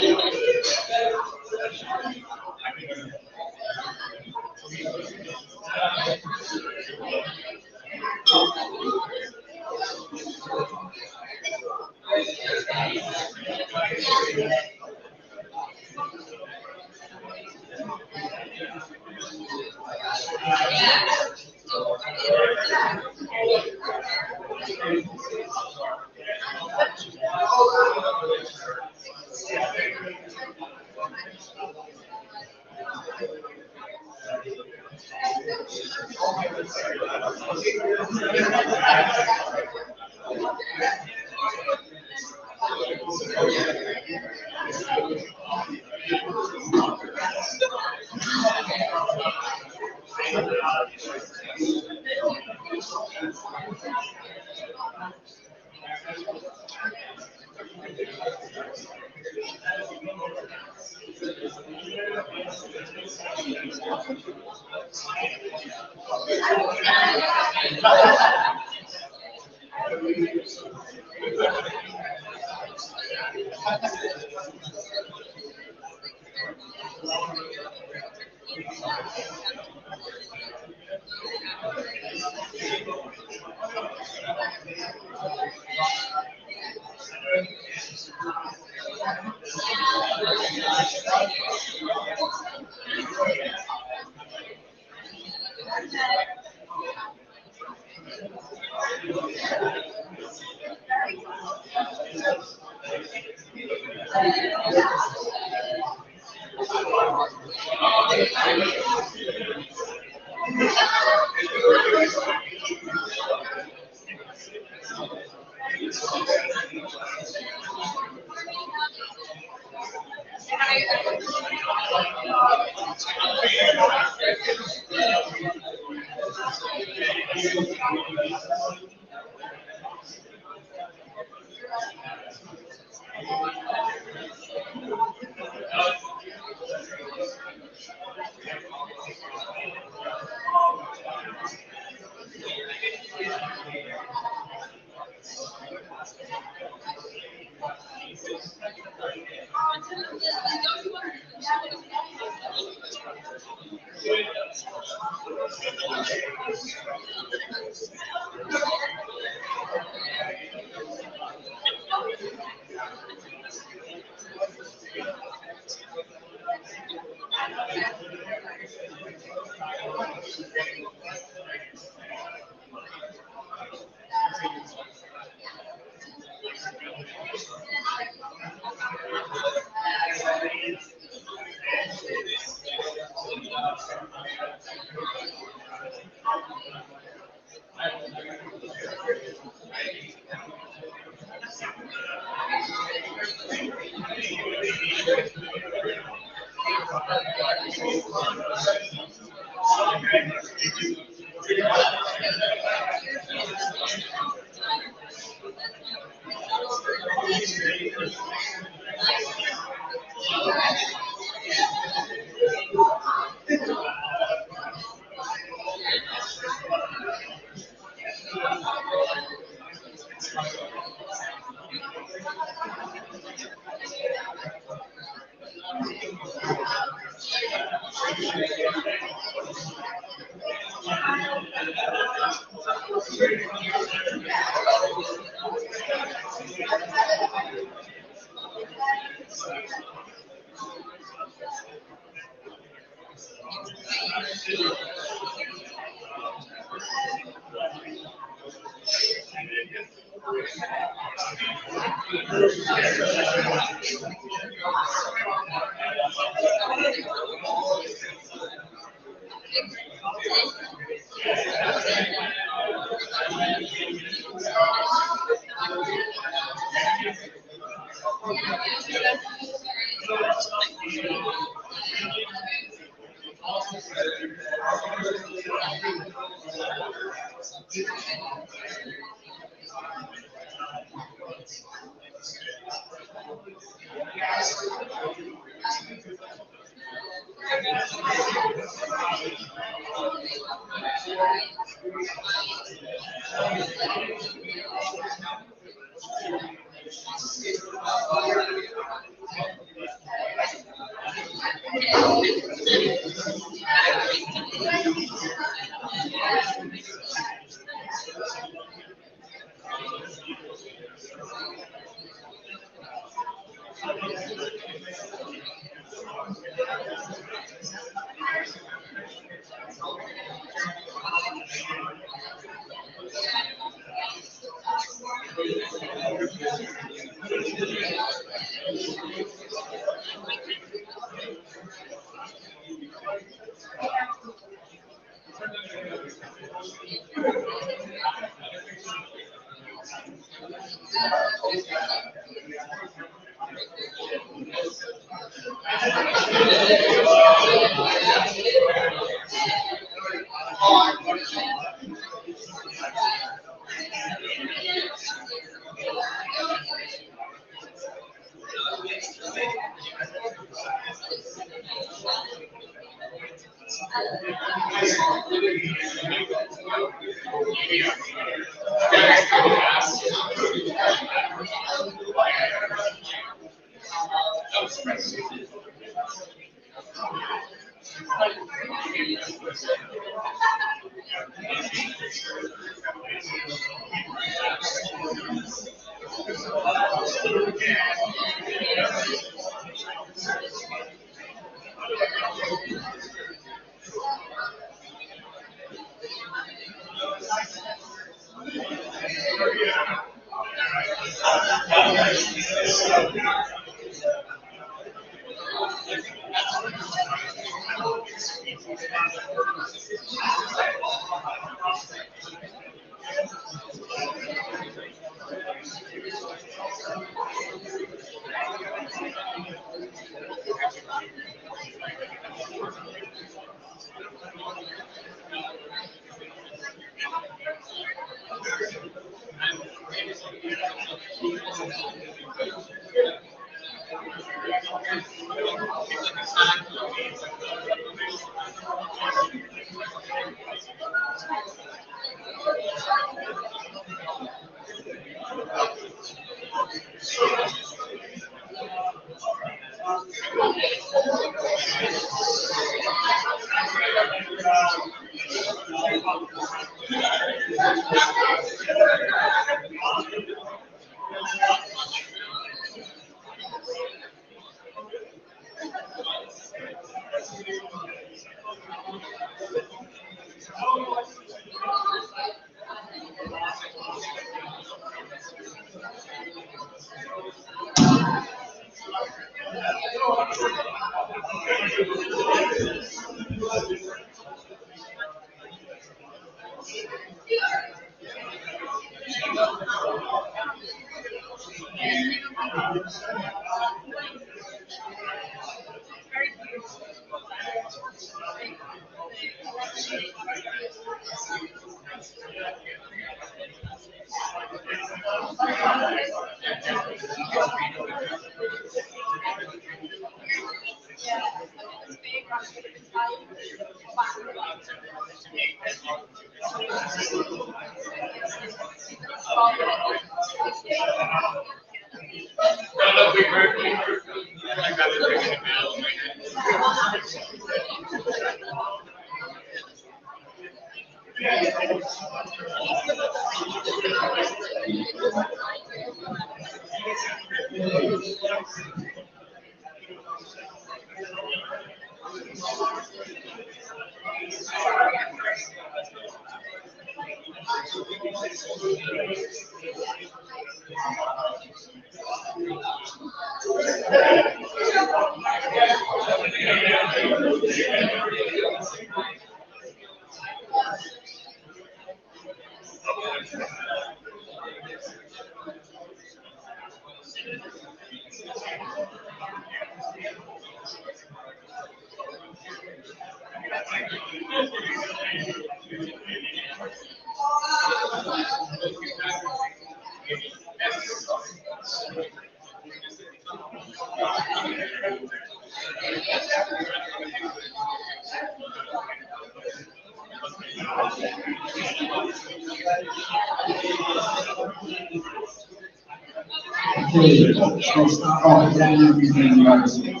Okay, so start off again with the magazine.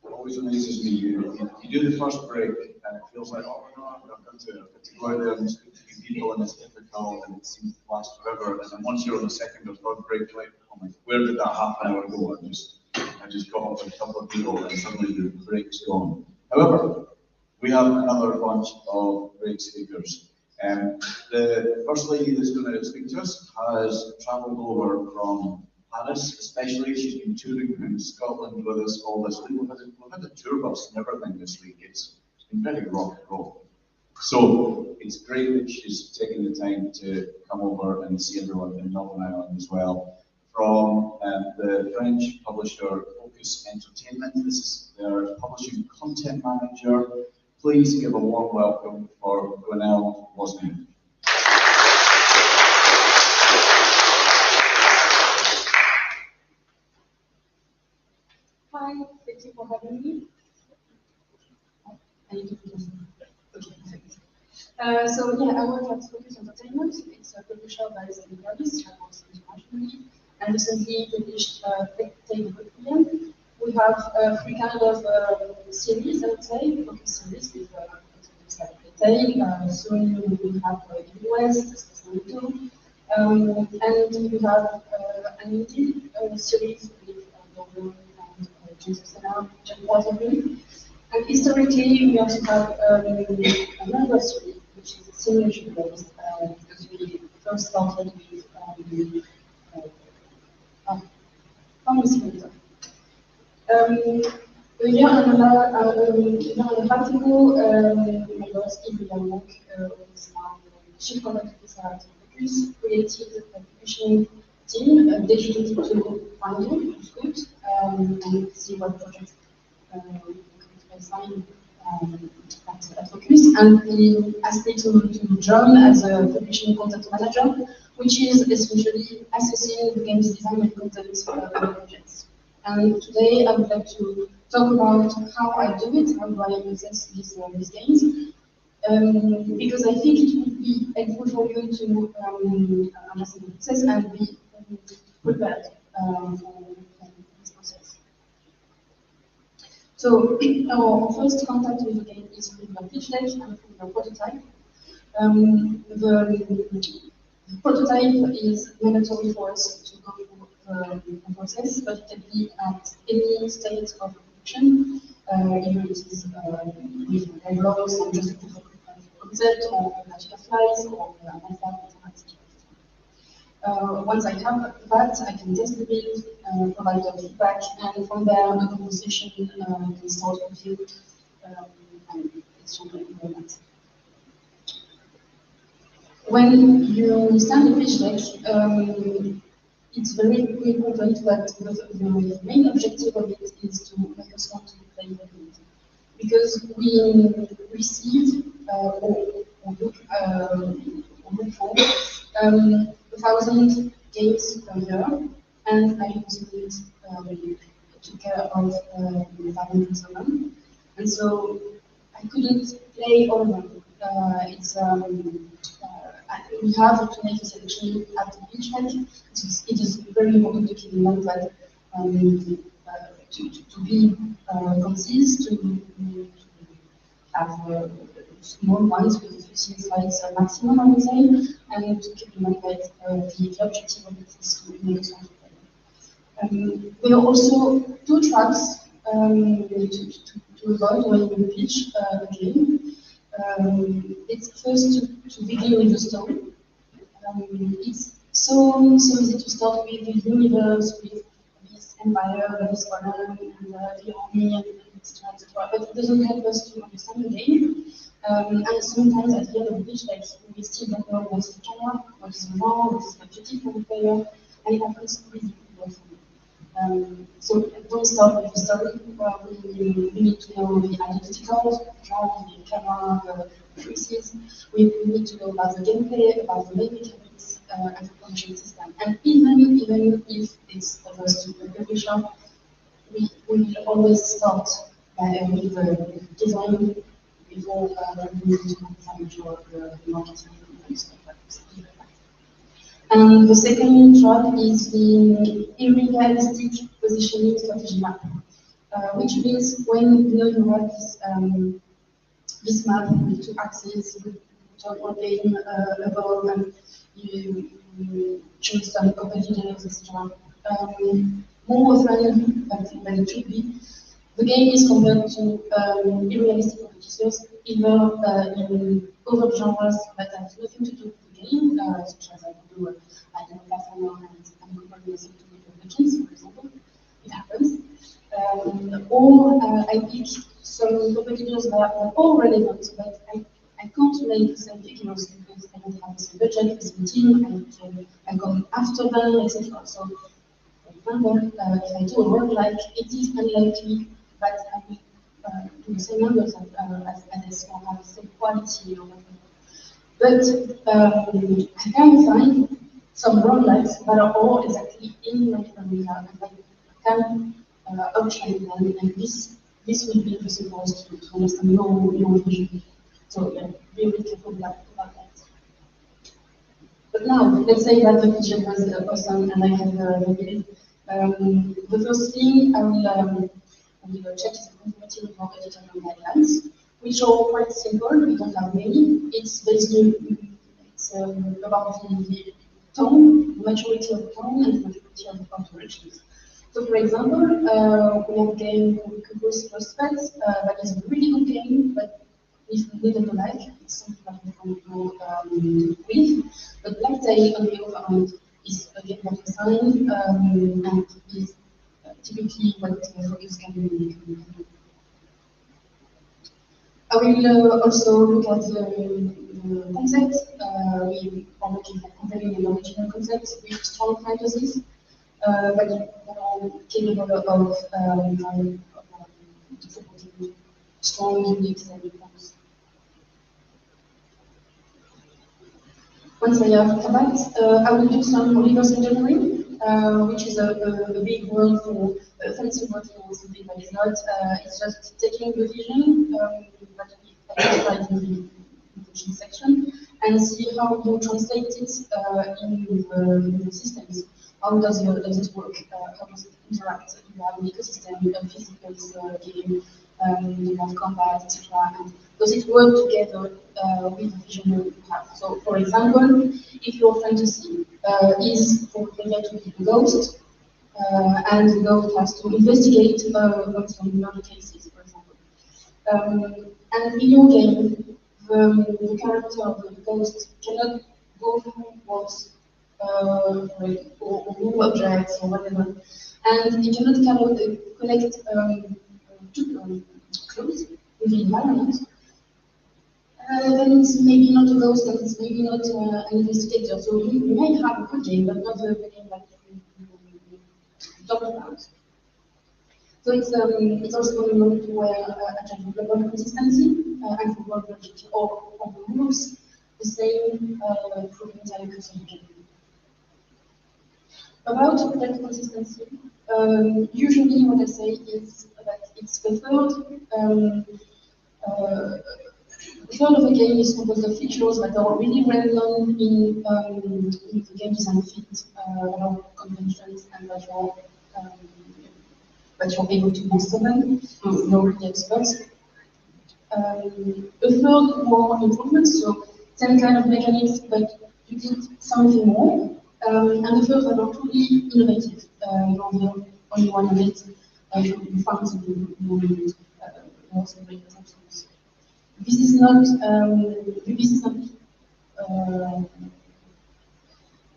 Always amazes me, you do the first break and it feels like, oh no, I've got to go out there and speak to new people and it's difficult and it seems to last forever. And then once you're on the second or third break, like, oh my, where did that half an hour go? I just got up with a couple of people and suddenly the break's gone. However, we have another bunch of great speakers. The first lady that's going to speak to us has travelled over from Paris, especially. She's been touring in Scotland with us all this week. We've had a tour bus and everything this week. It's been very rock and roll. So it's great that she's taking the time to come over and see everyone in Northern Ireland as well. From the French publisher Focus Entertainment, this is their publishing content manager. Please give a warm welcome for Gwenaëlle Wozniak. Hi, thank you for having me. So yeah, I work at Focus Entertainment. It's a publisher based in Paris, and works internationally, and recently published Tale Requiem. We have 3 kinds of series, I would say, focus series with Tale. Soon we will have US, Naruto, and we have an indie series with Dogo and Jesus and Jack Waterbury. And historically, we also have another series, which is simulation based, because we first started with pharmacy. A year and a half ago, my boss, Yves Lamonc, who is now the Chief Product Officer at Focus, created a publishing team dedicated to finding, to scout, and see what projects we could assign at Focus. And he asked me to join as a publishing content manager, which is essentially assessing the game's design and content projects. And today I would like to talk about how I do it, how do I assess these games, because I think it would be helpful for you to understand the process and be prepared for this process. So our first contact with the game is with the pitch deck and with the prototype. The prototype is mandatory for us to go through the process, but it can be at any state of production, either it is with envelopes and just a proof of concept, or magic flies, or mathematics. Once I have that, I can test the build, provide the feedback, and from there, the conversation can start with you, and exchange agreement. when you send a pitch deck, it's very important that the main objective of it is to make us want to play the game. Because we receive or look for 1,000 games per year, and I also need to care of thousands of them. And so I couldn't play all of them. We have to make a selection at the pitch deck. It is very important to keep in mind that to be concise, to have small ones with 15 slides maximum, I would say, and to keep in mind that the objective of it is to make us want to play. There are also two tracks to avoid when you pitch a game. It's first to begin with the story. It's so easy to start with the universe, with this empire, this column, and the army, and etc. But it doesn't help us to understand the game. And sometimes at the end of the pitch, like, we still don't know what's the camera, what is the genre, what is the objective for the player, and it happens really often. So don't start with the story. We need to know the identity cards, genre, the camera, the faces. We need to know about the gameplay, about the main mechanics, and the production system. And even if it's the first to the publisher, we will always start with the design before we move to manufacture the marketing and stuff like this. And the second track is the unrealistic positioning strategy map, which means when you have this map with two axes, you talk one game above, and you choose some competitors, etc. More often than it should be, the game is compared to unrealistic competitors, either in other genres that have nothing to do with the game, such as I could do platformer and comparing to Legends, for example. It happens. Or I pick some competitors that are all relevant, but I can't make the same figures because I don't have the same budget, the same team, I go after them, etc. So, for example, if I do a work like, it is unlikely that I will do the same numbers as this or have the same quality or whatever. But I can find some roguelikes that are all exactly in my formula, and I can outshine them, and this will be interesting for us to understand your vision. So yeah, be really careful about that. But now, let's say that the vision was awesome, and I have reviewed it. The first thing I will check is the conformity of editorial guidelines, which are quite simple. We don't have many. It's basically about the tone, the maturity of the tone, and the maturity of the alterations. So, for example, we have a game called Kubo's Prospects that is a really good game, but if we don't like, it's something that we can go with. But Blacktail, on the other hand, is a game that we signed and is typically what Focus can do. I will also look at the concept. We are looking at comparing an original concept with strong fantasies that are capable of supporting strong, unique selling points. Once I have that, I will do some reverse engineering, which is a big word for fancy working on something that is not. It's just taking the vision that we identified in the vision section and see how you translate it in the systems. How does it work? How does it interact? You have an ecosystem, a physical game, you have combat, etc. And does it work together with the vision you have? So, for example, if your fantasy is for the player to be a ghost, and the ghost has to investigate on some murder cases, for example. And in your game, the character of the ghost cannot go through walls or move objects or whatever, and it cannot collect clothes in the environment. then it's maybe not a ghost, and it's maybe not an investigator. So you may have a good game, but not the game that you talked about. So it's also known to achieve global consistency and for global logic or the rules the same for the entire customer journey. About that consistency, usually what I say is that it's preferred. The third of the game is composed of features that are really well known in the game design field, conventions, and that you're able to master them. You're really experts. A third more improvements, so same kind of mechanics, but you did something more. And the third that are truly innovative. You're the only one of it. You found some more great assumptions. This is not.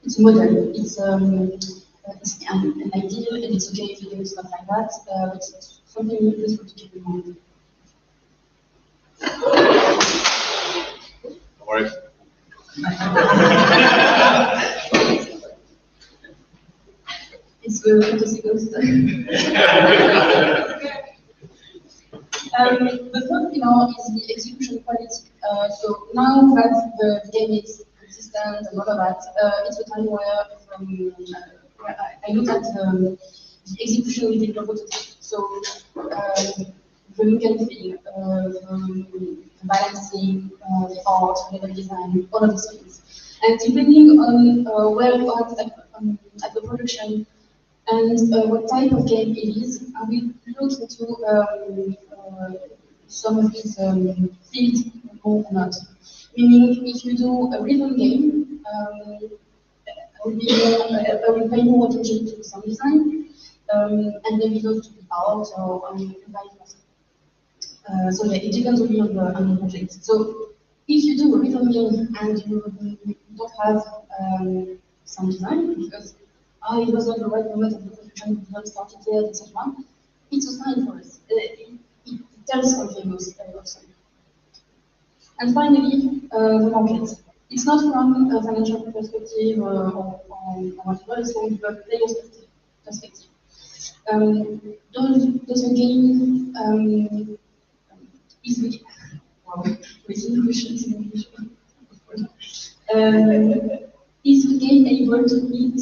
It's a model. It's an ideal, and it's okay if you do stuff like that. But it's something useful to keep in mind. All right. It's the fantasy ghost. The third pillar is the execution quality. So now that the game is consistent and all of that, it's a time where I look at the execution within the prototype. So the look and feel, the balancing, the art, level design, all of these things. And depending on where you are at the production and what type of game it is, I will look into some of these fields more or not. Meaning, if you do a rhythm game, I will pay more attention to sound design, and maybe not to the art or vice versa. So yeah, it depends really on the project. So if you do a rhythm game and you don't have sound design because it wasn't the right moment of the production, did not start it yet, etc., it's a sign for us. It tells something also. And finally, the market. It's not from a financial perspective or whatever, it's from the player's perspective. Does the game easily, with English, is the game able to meet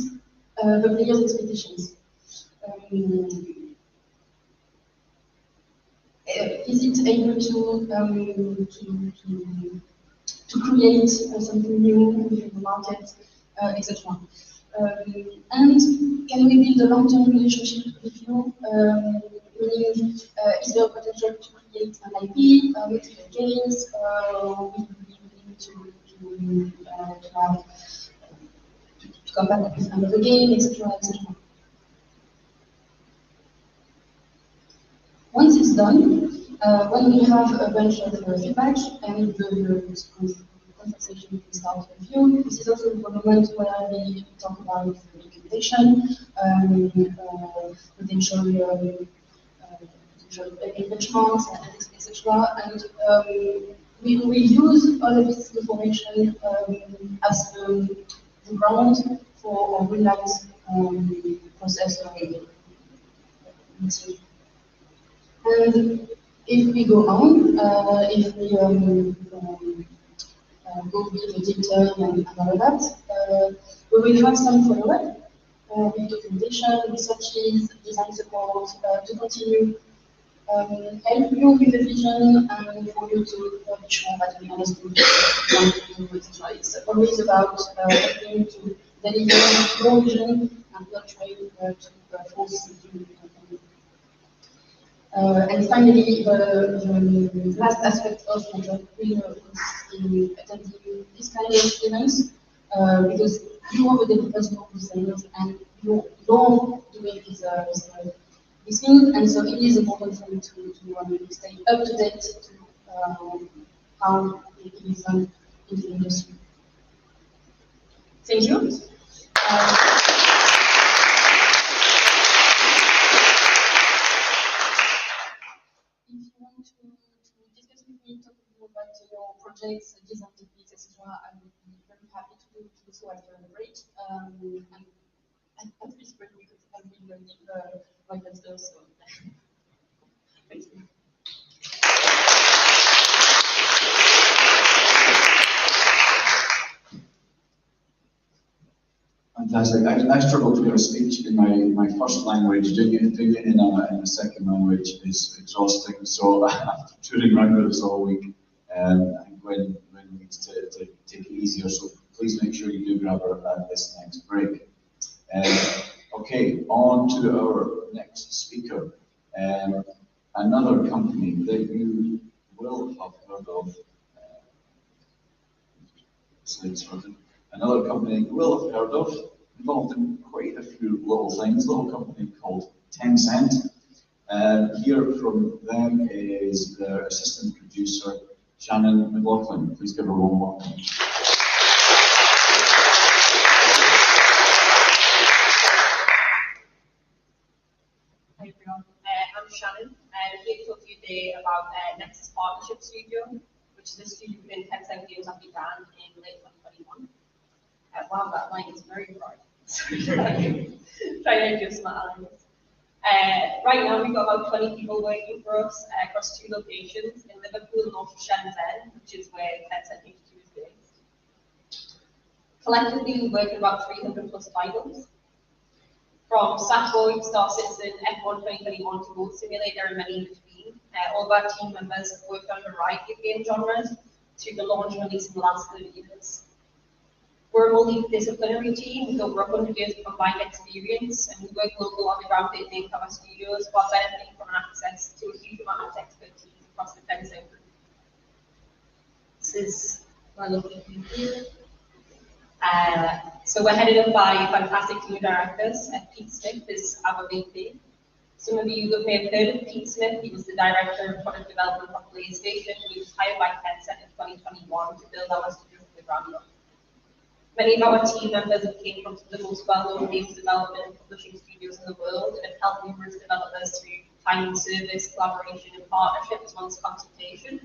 the player's expectations? Is it able to create something new within the market, etc. And can we build a long-term relationship with you? Meaning, is there a potential to create an IP with the games? Will you be willing to come back with another game, etc., etc. Once it's done, when we have a bunch of feedback and the conversation will start with you, this is also the moment where we talk about the documentation, potential benchmarks, etc. And we will use all of this information as the ground for a real-life process. And if we go on, if we go with the detail and all of that, we will have some follow-up with documentation, researches, design support to continue help you with the vision and for you to be sure that we understand what you want to do, etc. It's always about helping to deliver your vision and not trying to force it through. And finally, the last aspect of my job is in attending this kind of events, because you are the developers, you are the designers, and you're doing these things, and so it is important for you to stay up to date to how it is done in the industry. Thank you. If you want to discuss with me, talk about about your projects, design techniques, etc., I would be very happy to do so after the break. And at this break, because I've been learning my master, so thank you. Fantastic. I struggle to give a speech in my first language. Doing it in a second language is exhausting. So after touring around with us all week, and Gwen needs to take it easier. So please make sure you do grab her at this next break. Okay, on to our next speaker. Another company that you will have heard of. Another company you will have heard of, involved in quite a few little things, little company called Tencent. Here from them is their assistant producer, Shannon McLaughlin. Please give her a warm welcome. Hi everyone, I'm Shannon. I'm here to talk to you today about Nexus Partnership Studio, which is a studio within Tencent Games that began in late 2021. Wow, that line is very bright. Trying to adjust my eyes. Right now, we've got about 20 people working for us across 2 locations in Liverpool and also Shenzhen, which is where Tencent HQ is based. Collectively, we work on about 300 plus titles. From Sackboy, Star Citizen, F1 2021 to Goat Simulator and many in between. All of our team members have worked on a variety of game genres to the launch and release in the last 30 years. We're a multidisciplinary team with over 100 years of combined experience, and we work local on the ground in Newcomer Studios while benefiting from access to a huge amount of expertise across the Tencent group. This is my lovely team here. So we're headed up by a fantastic team of directors. Pete Smith is our VP. Some of you may have heard of Pete Smith. He was the director of product development for PlayStation. He was hired by Tencent in 2021 to build our studio from the ground up. Many of our team members have came from the most well-known games development and publishing studios in the world and have helped numerous developers through time and service, collaboration and partnership as well as consultation.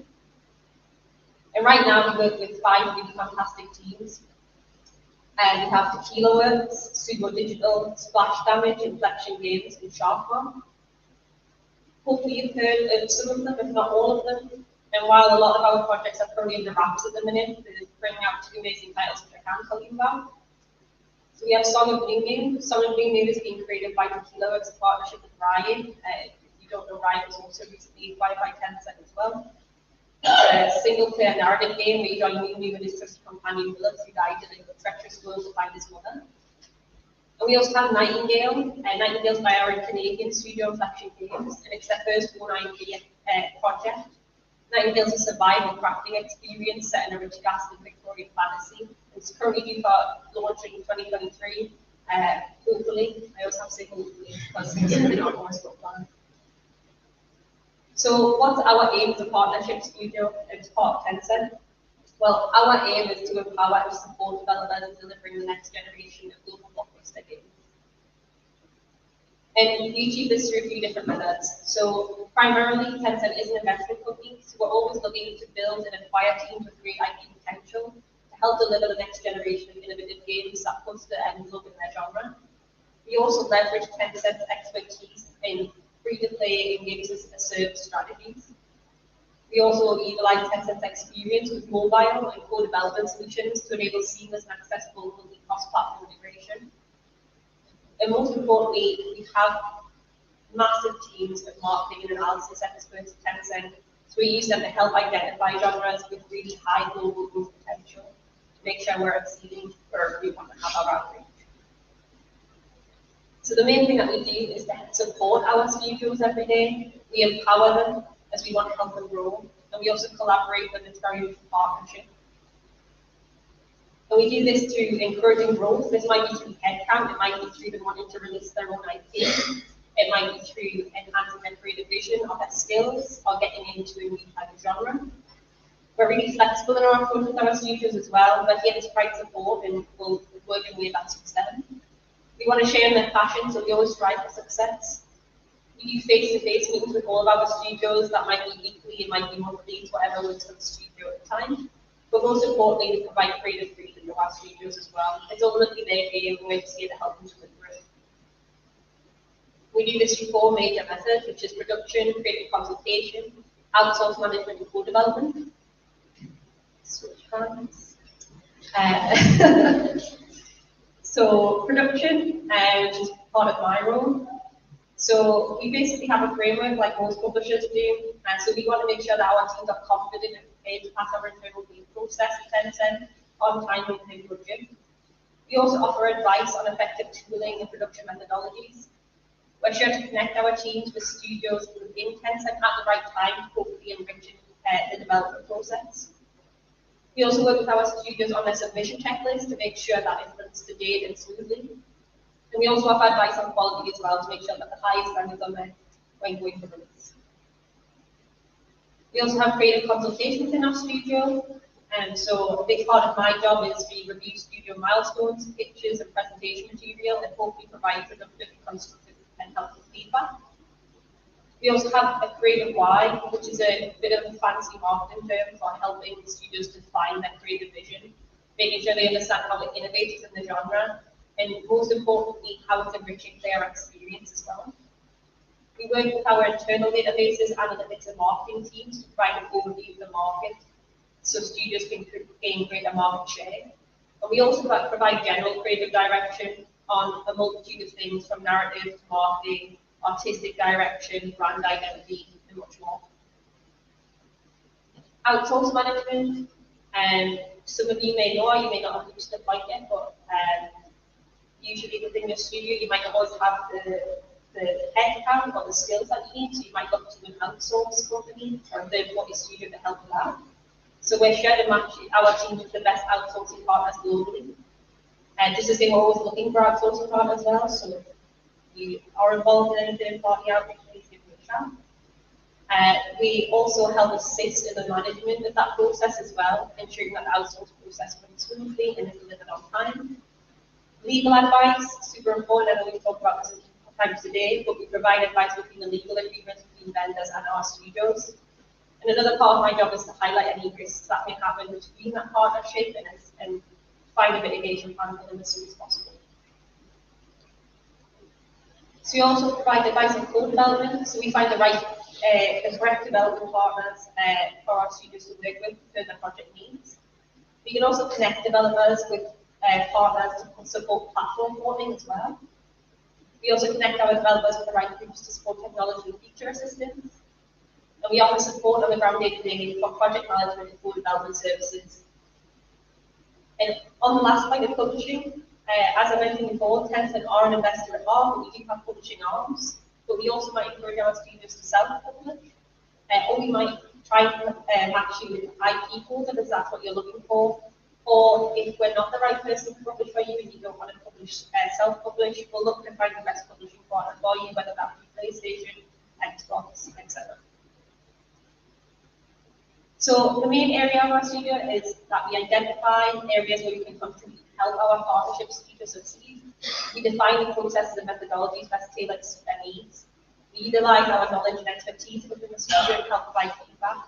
And right now we work with 5 really fantastic teams. And we have Tequila Works, Sumo Digital, Splash Damage, Inflection Games, and Sharpmore. Hopefully you've heard of some of them, if not all of them. And while a lot of our projects are currently in the wraps at the minute, we're bringing out 2 amazing titles which I can tell you about. So we have Song of New Moon. Song of New Moon is being created by Tequila Works in partnership with Ryan. If you don't know, Ryan was also recently acquired by Tencent as well. It's a single-player narrative game where you join New Moon and his trusted companion Willis, who died in a treacherous world to find his mother. And we also have Nightingale. Nightingale's by our Canadian studio Inflection Games, and it's their first 490 project. Nightingale's a survival crafting experience set in a rich ghastly Victorian fantasy. It's currently due for launch in 2023. Hopefully, I also have to say hopefully because it's not always got planned. So what's our aim as a partnership studio as part of Tencent? Well, our aim is to empower and support developers in delivering the next generation of global blockbuster games. And we achieve this through a few different methods. So primarily, Tencent is an investment company, so we're always looking to build and acquire teams with great IP potential to help deliver the next generation of innovative games that push the envelope in their genre. We also leverage Tencent's expertise in free-to-play and games-as-a-service strategies. We also utilize Tencent's experience with mobile and co-development solutions to enable seamless and accessible multi-cross-platform integration. And most importantly, we have massive teams of marketing and analysis experts at Tencent, so we use them to help identify genres with really high global growth potential to make sure we're exceeding where we want to have our outreach. So the main thing that we do is to support our studios every day. We empower them as we want to help them grow, and we also collaborate with them in very much partnership. And we do this through encouraging growth. This might be through headcount, it might be through them wanting to release their own IP, it might be through enhancing their creative vision or their skills, or getting into a new type of genre. We're really flexible in our approach with our studios as well, but here to provide support and we'll work in a way that suits them. We want to share in their passion, so we always strive for success. We do face-to-face meetings with all of our studios. That might be weekly, it might be monthly, it's whatever works for the studio at the time. But most importantly, we provide creative freedom to our studios as well. It's ultimately their game, and we're just here to help them deliver it. We do this through 4 major methods, which is production, creative consultation, outsource management, and co-development. Switch hands. So production, which is part of my role. So we basically have a framework like most publishers do, and so we want to make sure that our teams are confident and prepared to pass our internal review process at 10% on time and within budget. We also offer advice on effective tooling and production methodologies. We're sure to connect our teams with studios within Tencent at the right time to hopefully enrich the development process. We also work with our studios on their submission checklist to make sure that it runs to date and smoothly. And we also offer advice on quality as well to make sure that the highest standards are met when going for release. We also have creative consultation within our studio. And so a big part of my job is we review studio milestones, pictures, and presentation material, and hopefully provide productive, constructive, and helpful feedback. We also have a creative why, which is a bit of a fancy marketing term for helping studios define their creative vision, making sure they understand how it innovates in the genre, and most importantly, how it's enriching their experience as well. We work with our internal databases, analytics, and marketing teams to provide an overview of the market so studios can gain greater market share. And we also provide general creative direction on a multitude of things from narrative to marketing, artistic direction, brand identity, and much more. Outsource management, some of you may know, or you may not have used it like it, but usually within your studio, you might not always have the headcount or the skills that you need, so you might look to an outsource company or a third-party studio to help you out. So we're sure to match our team with the best outsourcing partners globally. And just as they were always looking for outsourcing partners as well, so if you are involved in any third-party outreach, please give me a shout. We also help assist in the management of that process as well, ensuring that the outsource process runs smoothly and is delivered on time. Legal advice, super important. I know we've talked about this a few times today, but we provide advice between the legal agreements between vendors and our studios. And another part of my job is to highlight any risks that may happen between that partnership and find a mitigation plan for them as soon as possible. So we also provide advice on co-development, so we find the correct development partners for our studios to work with for their project needs. We can also connect developers with partners to support platform porting as well. We also connect our developers with the right groups to support technology and feature assistance. And we offer support on the ground day-to-day for project management and co-development services. And on the last point of publishing, as I mentioned before, Tencent are an investor at heart, but we do have publishing arms. But we also might encourage our studios to self-publish, or we might try to match you with IP holders if that's what you're looking for. Or if we're not the right person to publish for you and you don't want to publish, self-publish, we'll look to find the best publishing partner for you, whether that be PlayStation, Xbox, etc. So the main area of our studio is that we identify areas where we can contribute to help our partnership studios succeed. We define the processes and methodologies best tailored to their needs. We utilize our knowledge and expertise within the studio to help provide feedback.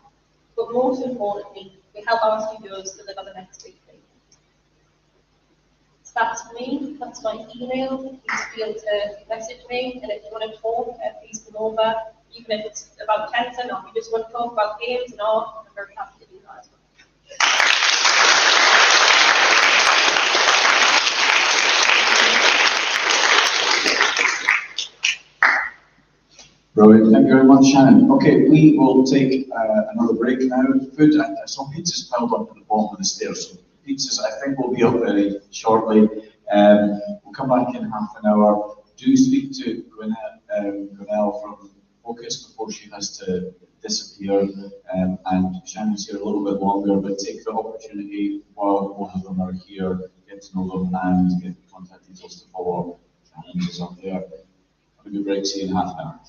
But most importantly, we help our studios deliver the next big thing. So that's me, that's my email. Please feel to message me, and if you want to talk, please come over. Even if it's about Tencent, or if you just want to talk about games and art, I'm very happy to do that as well. Brilliant, thank you very much, Shannon. Okay, we will take another break now. Food, some pizzas piled up at the bottom of the stairs. So pizzas, I think, will be up very shortly. We'll come back in half an hour. Do speak to Gwenelle from Focus before she has to disappear. And Shannon's here a little bit longer, but take the opportunity while both of them are here, get to know them and get the contact details to follow up. Challenges up there. Have a good break, see you in half an hour.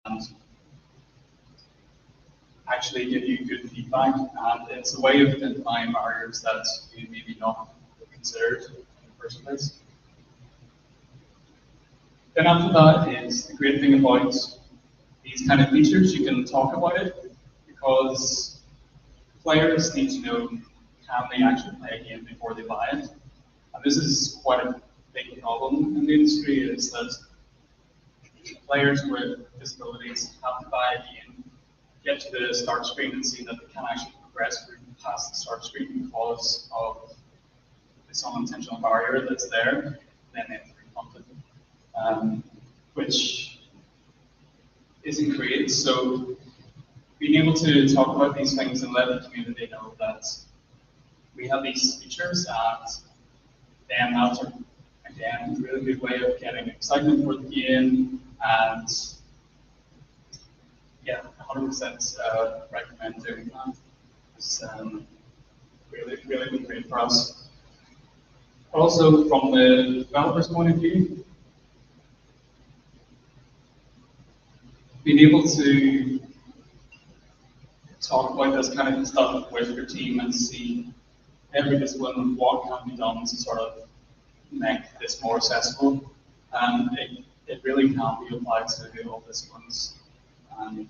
and actually give you good feedback. And it's a way of identifying barriers that you maybe not considered in the first place. Then after that is the great thing about these kind of features, you can talk about it because players need to know, can they actually play a game before they buy it? And this is quite a big problem in the industry, is that players with disabilities have to buy a game, get to the start screen and see that they can actually progress through past the start screen because of some intentional barrier that's there, then they have to refund it, which isn't great. So being able to talk about these things and let the community know that we have these features, and then that's again a really good way of getting excitement for the game. And yeah, 100% recommend doing that. It's really been great for us. Also, from the developer's point of view, being able to talk about this kind of stuff with your team and see every discipline what can be done to sort of make this more accessible. And it really can be applied to all disciplines. And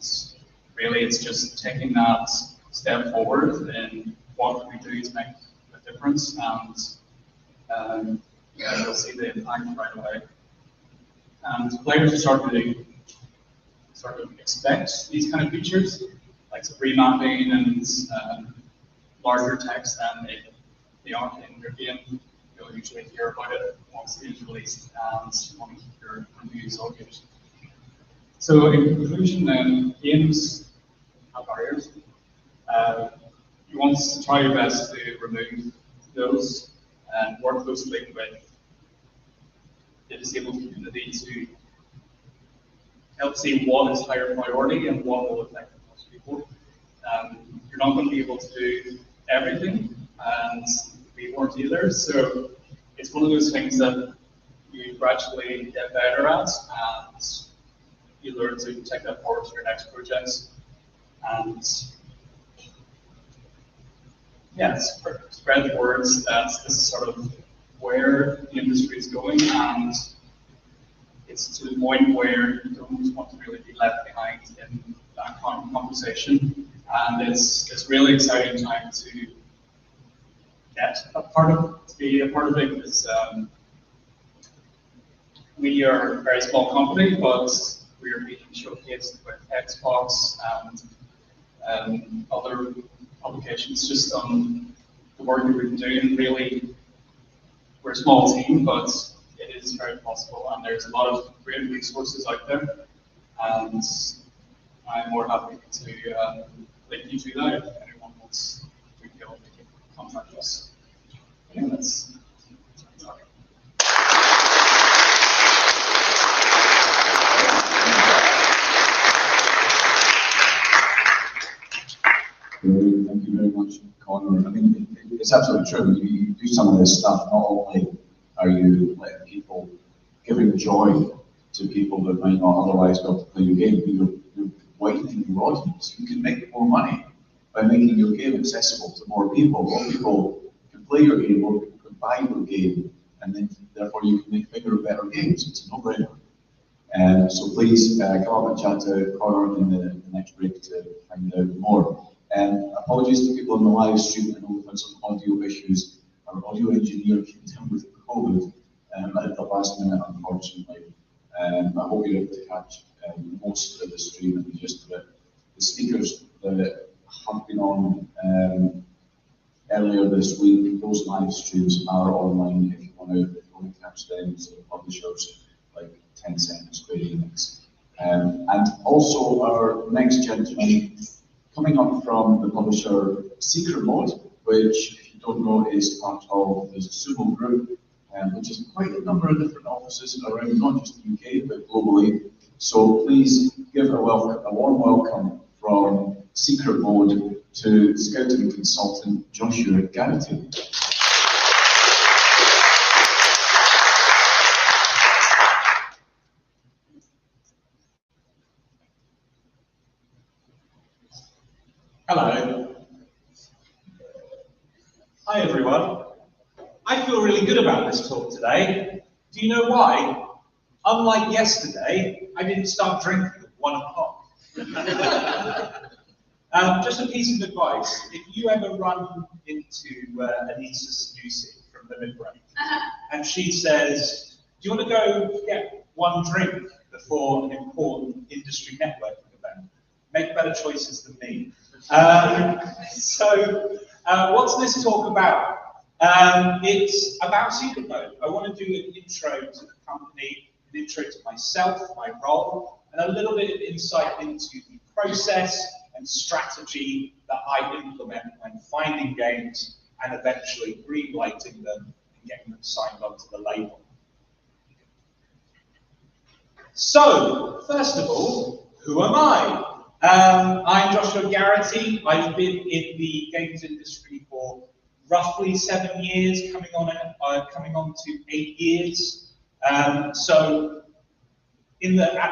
really it's just taking that step forward in what can we do to make a difference. And yeah, you'll see the impact right away. And players are starting to expect these kind of features, like remapping and larger text than they are in your game. You'll usually hear about it once it is released and want to keep your reviews all good. So in conclusion then, games have barriers. You want to try your best to remove those and work closely with the disabled community to help see what is higher priority and what will affect most people. You're not going to be able to do everything, and we weren't either. So it's one of those things that you gradually get better at, and you learn to take that forward to your next projects. And yeah, spread the words that this is sort of where the industry is going, and it's to the point where you don't want to really be left behind in that kind of conversation. And it's really exciting time to get to be a part of it, because we are a very small company, but we are being showcased with Xbox and other publications just on the work that we've been doing. Really, we're a small team, but it is very possible, and there's a lot of great resources out there, and I'm more happy to link you to that if anyone wants to go contact us. Okay, that's sorry. Thank you very much, Connor. I mean, it's absolutely true. You do some of this stuff, not only are you letting people, giving joy to people that might not otherwise be able to play your game, but you're widening your audience. You can make more money by making your game accessible to more people. More people can play your game, more people can buy your game, and then therefore you can make bigger and better games. It's a no-brainer. So please come up and chat to Connor in the next break to find out more. Apologies to people on the live stream. I know we've had some audio issues. Our audio engineer came down with COVID at the last minute, unfortunately. I hope you're able to catch most of the stream and just the speakers that have been on earlier this week. Those live streams are online if you want to catch them. So the publishers like Tencent, Square Enix. And also our next gentleman coming up from the publisher Secret Mode, which, if you don't know, is part of the Sumo Group, which has quite a number of different offices around not just the UK, but globally. So please give a warm welcome from Secret Mode to scouting consultant Joshua Garrity. Hello. Hi everyone. I feel really good about this talk today. Do you know why? Unlike yesterday, I didn't start drinking at 1 o'clock. Just a piece of advice. If you ever run into Anissa Sanusi from Limit Break, and she says, do you want to go get one drink before an important industry networking event? Make better choices than me. What's this talk about? It's about Secret Mode. I want to do an intro to the company, an intro to myself, my role, and a little bit of insight into the process and strategy that I implement when finding games and eventually greenlighting them and getting them signed onto the label. So, first of all, who am I? I'm Joshua Garrity. I've been in the games industry for roughly 7 years, coming on to 8 years. At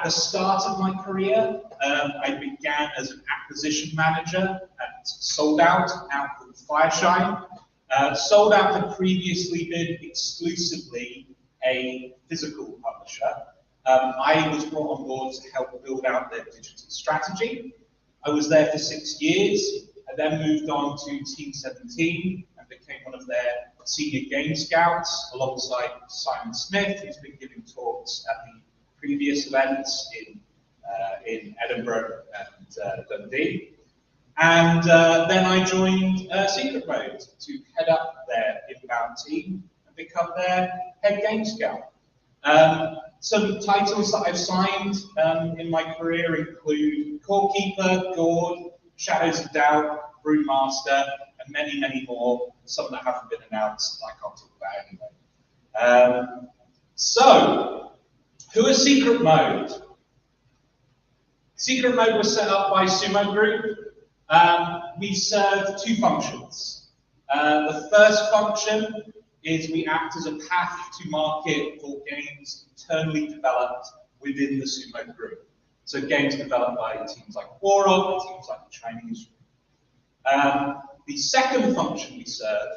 the start of my career, I began as an acquisition manager at Sold Out called Fireshine. Sold Out had previously been exclusively a physical publisher. I was brought on board to help build out their digital strategy. I was there for 6 years. I then moved on to Team 17 and became one of their senior game scouts alongside Simon Smith, who's been giving talks at the previous events in Edinburgh and Dundee. And then I joined Secret Mode to head up their inbound team and become their head game scout. Some titles that I've signed in my career include Core Keeper, Gord, Shadows of Doubt, Brewmaster, and many, many more. Some that haven't been announced, I can't talk about anyway. So, who is Secret Mode? Secret Mode was set up by Sumo Group. We serve two functions. The first function is we act as a path to market for games internally developed within the Sumo Group. So games developed by teams like Auroch, teams like the Chinese. The second function we serve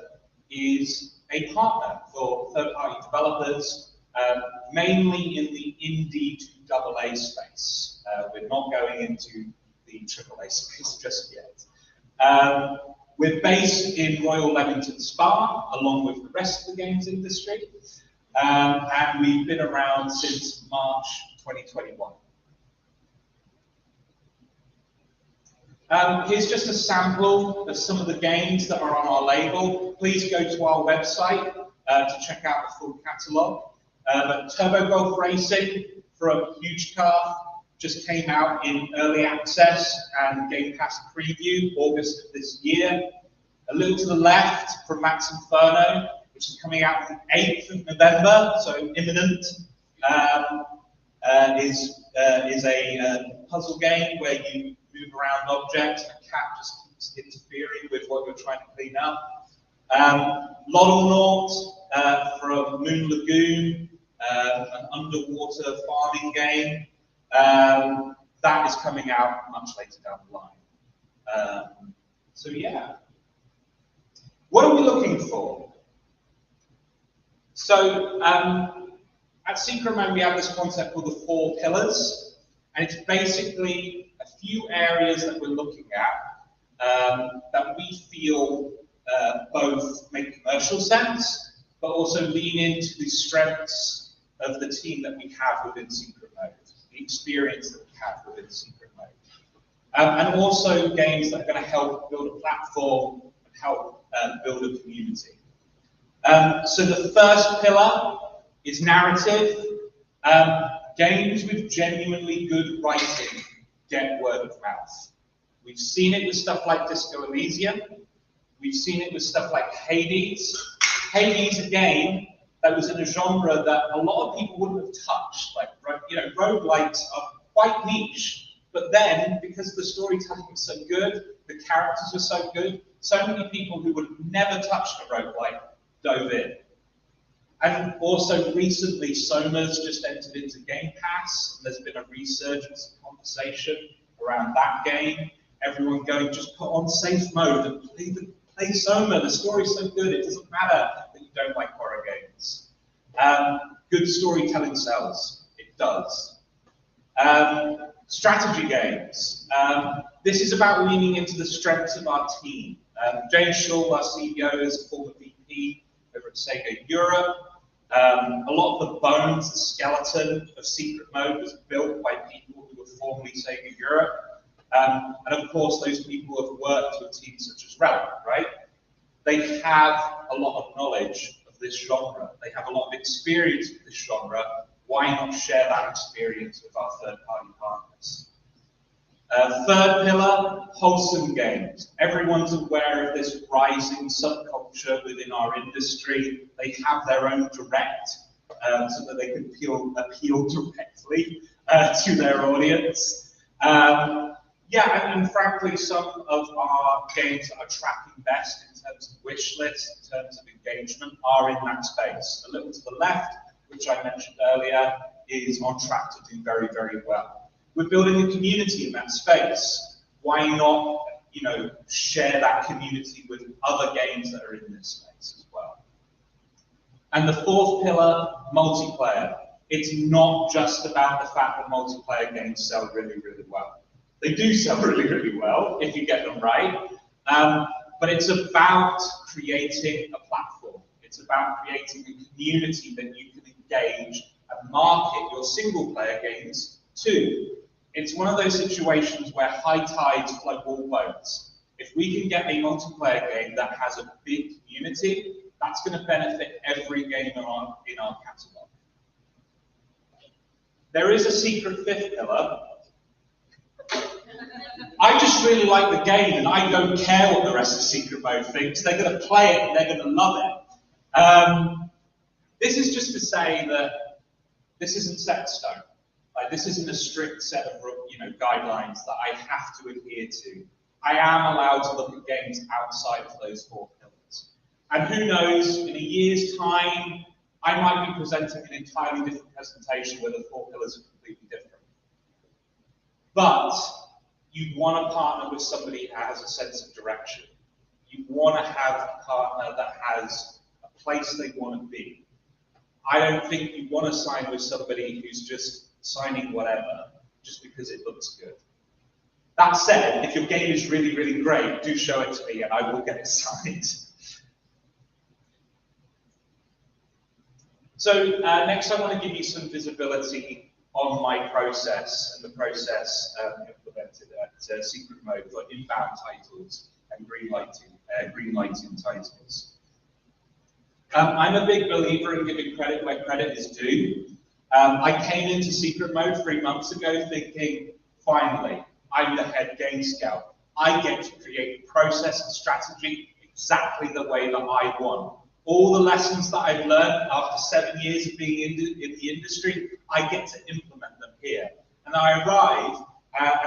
is a partner for third-party developers, mainly in the indie to AA space. We're not going into the AAA space just yet. We're based in Royal Leamington Spa, along with the rest of the games industry, and we've been around since March 2021. Here's just a sample of some of the games that are on our label. Please go to our website to check out the full catalogue. Turbo Golf Racing from Huge Car just came out in early access and Game Pass preview August of this year. A little to the left from Max Inferno, which is coming out on the 8th of November, so imminent, is a puzzle game where you move around objects and a cat just keeps interfering with what you're trying to clean up. Lottlnaut from Moon Lagoon, an underwater farming game. That is coming out much later down the line. So yeah. What are we looking for? So at Secret Mode we have this concept called the 4 pillars, and it's basically a few areas that we're looking at that we feel both make commercial sense, but also lean into the strengths of the team that we have within Secret Mode, the experience that we have within Secret Mode. And also games that are going to help build a platform and help build a community. So the first pillar is narrative. Games with genuinely good writing get word of mouth. We've seen it with stuff like Disco Elysium. We've seen it with stuff like Hades. Hades, a game that was in a genre that a lot of people wouldn't have touched. Like, you know, roguelikes are quite niche, but then because the storytelling was so good, the characters were so good, so many people who would have never touched a roguelike dove in. And also recently, Soma's just entered into Game Pass, and there's been a resurgence of conversation around that game. everyone going, just put on safe mode and play Soma. The story's so good, it doesn't matter that you don't like horror games. Good storytelling sells. It does. Strategy games. This is about leaning into the strengths of our team. James Shaw, our CEO, is a former VP over at Sega Europe. A lot of the bones, the skeleton of Secret Mode was built by people who were formerly Sega Europe. And of course, those people have worked with teams such as Relic, right? They have a lot of knowledge of this genre. They have a lot of experience with this genre. Why not share that experience with our third-party partners? Third pillar, wholesome games. Everyone's aware of this rising subculture within our industry. They have their own direct, so that they can appeal directly to their audience. And frankly, some of our games that are tracking best in terms of wish lists, in terms of engagement, are in that space. A little to the left, which I mentioned earlier, is on track to do very, very well. We're building a community in that space. Why not, share that community with other games that are in this space as well? And the fourth pillar, multiplayer. It's not just about the fact that multiplayer games sell really, really well. They do sell really, really well if you get them right. But it's about creating a platform. It's about creating a community that you can engage and market your single player games to. It's one of those situations where high tides float all boats. If we can get a multiplayer game that has a big community, that's going to benefit every game in our catalogue. There is a secret fifth pillar. I just really like the game and I don't care what the rest of Secret Mode thinks. They're going to play it and they're going to love it. This is just to say that this isn't set in stone. Like, this isn't a strict set of guidelines that I have to adhere to. I am allowed to look at games outside of those four pillars. And who knows, in a year's time, I might be presenting an entirely different presentation where the four pillars are completely different. But you want to partner with somebody who has a sense of direction. You want to have a partner that has a place they want to be. I don't think you want to sign with somebody who's just signing whatever, just because it looks good. That said, if your game is really, really great, do show it to me and I will get it signed. So next I want to give you some visibility on my process and the process implemented at Secret Mode for inbound titles and greenlighting titles. I'm a big believer in giving credit where credit is due. I came into Secret Mode 3 months ago thinking, finally, I'm the head game scout. I get to create process and strategy exactly the way that I want. All the lessons that I've learned after 7 years of being in the industry, I get to implement them here. And I arrive,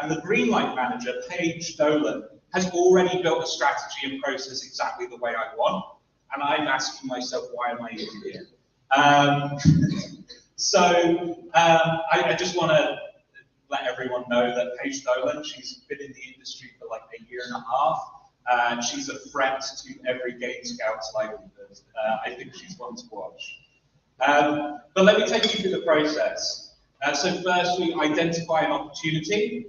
and the Greenlight manager, Paige Dolan, has already built a strategy and process exactly the way I want. And I'm asking myself, why am I even here? I just want to let everyone know that Paige Dolan, she's been in the industry for like a year and a half, and she's a threat to every Game Scout's livelihood. I think she's one to watch. But let me take you through the process. So first, we identify an opportunity.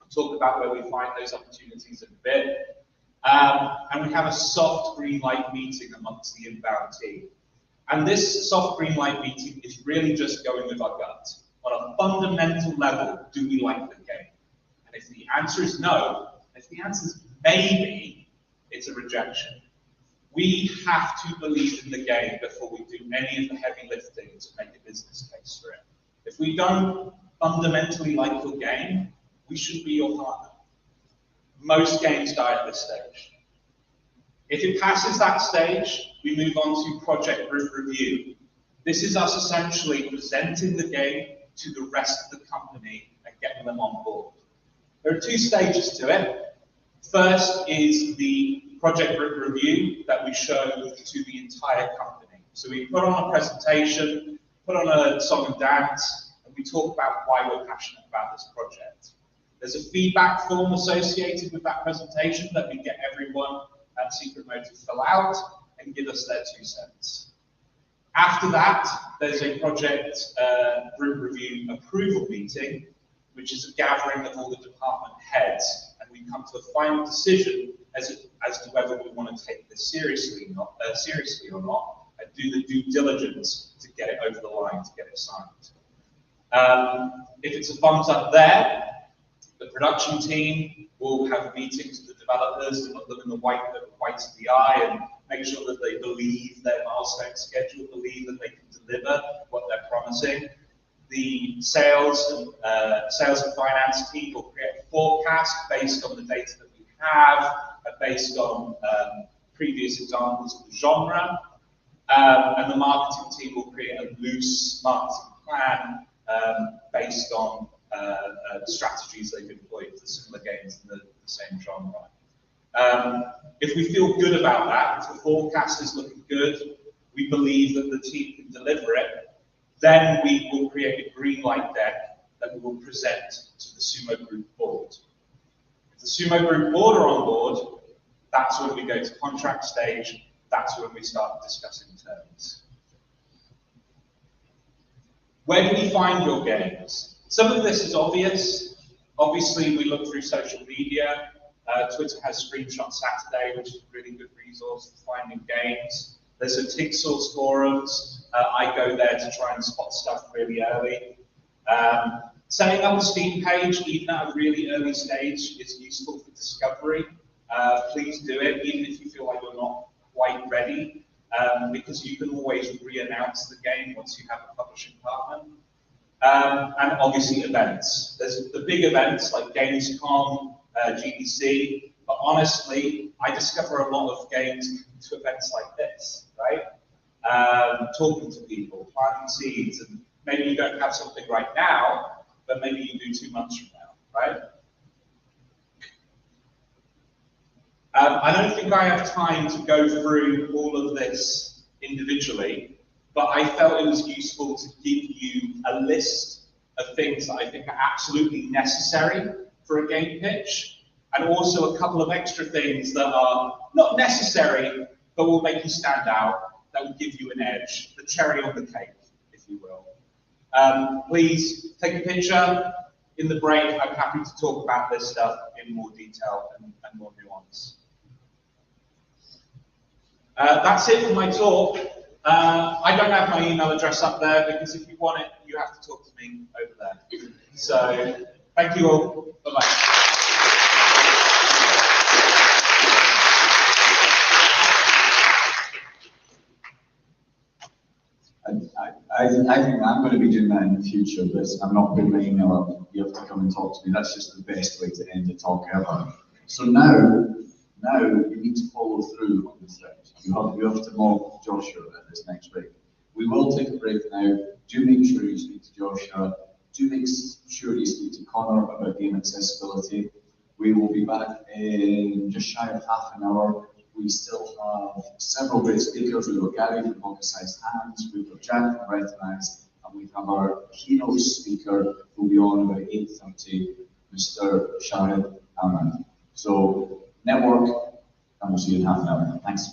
We'll talk about where we find those opportunities in a bit. And we have a soft green light meeting amongst the inbound team. And this soft green light meeting is really just going with our gut. On a fundamental level, do we like the game? And if the answer is no, if the answer is maybe, it's a rejection. We have to believe in the game before we do any of the heavy lifting to make a business case for it. If we don't fundamentally like your game, we shouldn't be your partner. Most games die at this stage. If it passes that stage, we move on to project group review. This is us essentially presenting the game to the rest of the company and getting them on board. There are 2 stages to it. First is the project group review that we show to the entire company. So we put on a presentation, put on a song and dance, and we talk about why we're passionate about this project. There's a feedback form associated with that presentation that we get everyone at Secret Motive fill out and give us their 2 cents. After that, there's a project group review approval meeting, which is a gathering of all the department heads, and we come to a final decision as to whether we want to take this seriously or not, and do the due diligence to get it over the line, to get it signed. If it's a thumbs up there, the production team will have meetings with the developers to look them in the whites of the eye and make sure that they believe their milestone schedule, believe that they can deliver what they're promising. The sales and finance team will create a forecast based on the data that we have, based on previous examples of the genre, and the marketing team will create a loose marketing plan based on strategies they've employed for similar games in the same genre. If we feel good about that, if the forecast is looking good, we believe that the team can deliver it, then we will create a green light deck that we will present to the Sumo Group board. If the Sumo Group board are on board, that's when we go to contract stage, that's when we start discussing terms. Where do we find your games? Some of this is obvious. Obviously, we look through social media. Twitter has Screenshot Saturday, which is a really good resource for finding games. There's a TigSource forums. I go there to try and spot stuff really early. Setting up a Steam page, even at a really early stage, is useful for discovery. Please do it, even if you feel like you're not quite ready, because you can always re-announce the game once you have a publishing partner. And obviously events. There's the big events like Gamescom, GDC, but honestly, I discover a lot of games to events like this, right? Talking to people, planting seeds, and maybe you don't have something right now, but maybe you do 2 months from now, right? I don't think I have time to go through all of this individually, but I felt it was useful to give you a list of things that I think are absolutely necessary for a game pitch, and also a couple of extra things that are not necessary, but will make you stand out, that will give you an edge, the cherry on the cake, if you will. Please take a picture. In the break, I'm happy to talk about this stuff in more detail and more nuance. That's it for my talk. I don't have my email address up there because if you want it, you have to talk to me over there. So, thank you all. Bye-bye. I think I'm going to be doing that in the future, but I'm not putting my email up. You have to come and talk to me. That's just the best way to end a talk ever. So now you need to follow through on the thread. You have to mob Joshua at this next break. We will take a break now. Do make sure you speak to Joshua. Do make sure you speak to Connor about game accessibility. We will be back in just shy of half an hour. We still have several great speakers. We've got Gary from Pocket-Sized Hands, we've got Jack from Recognize, and we have our keynote speaker who will be on about 8:30, Mr. Shahid Ahmed. So, network, and we'll see you in half an hour. Thanks.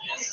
Yes.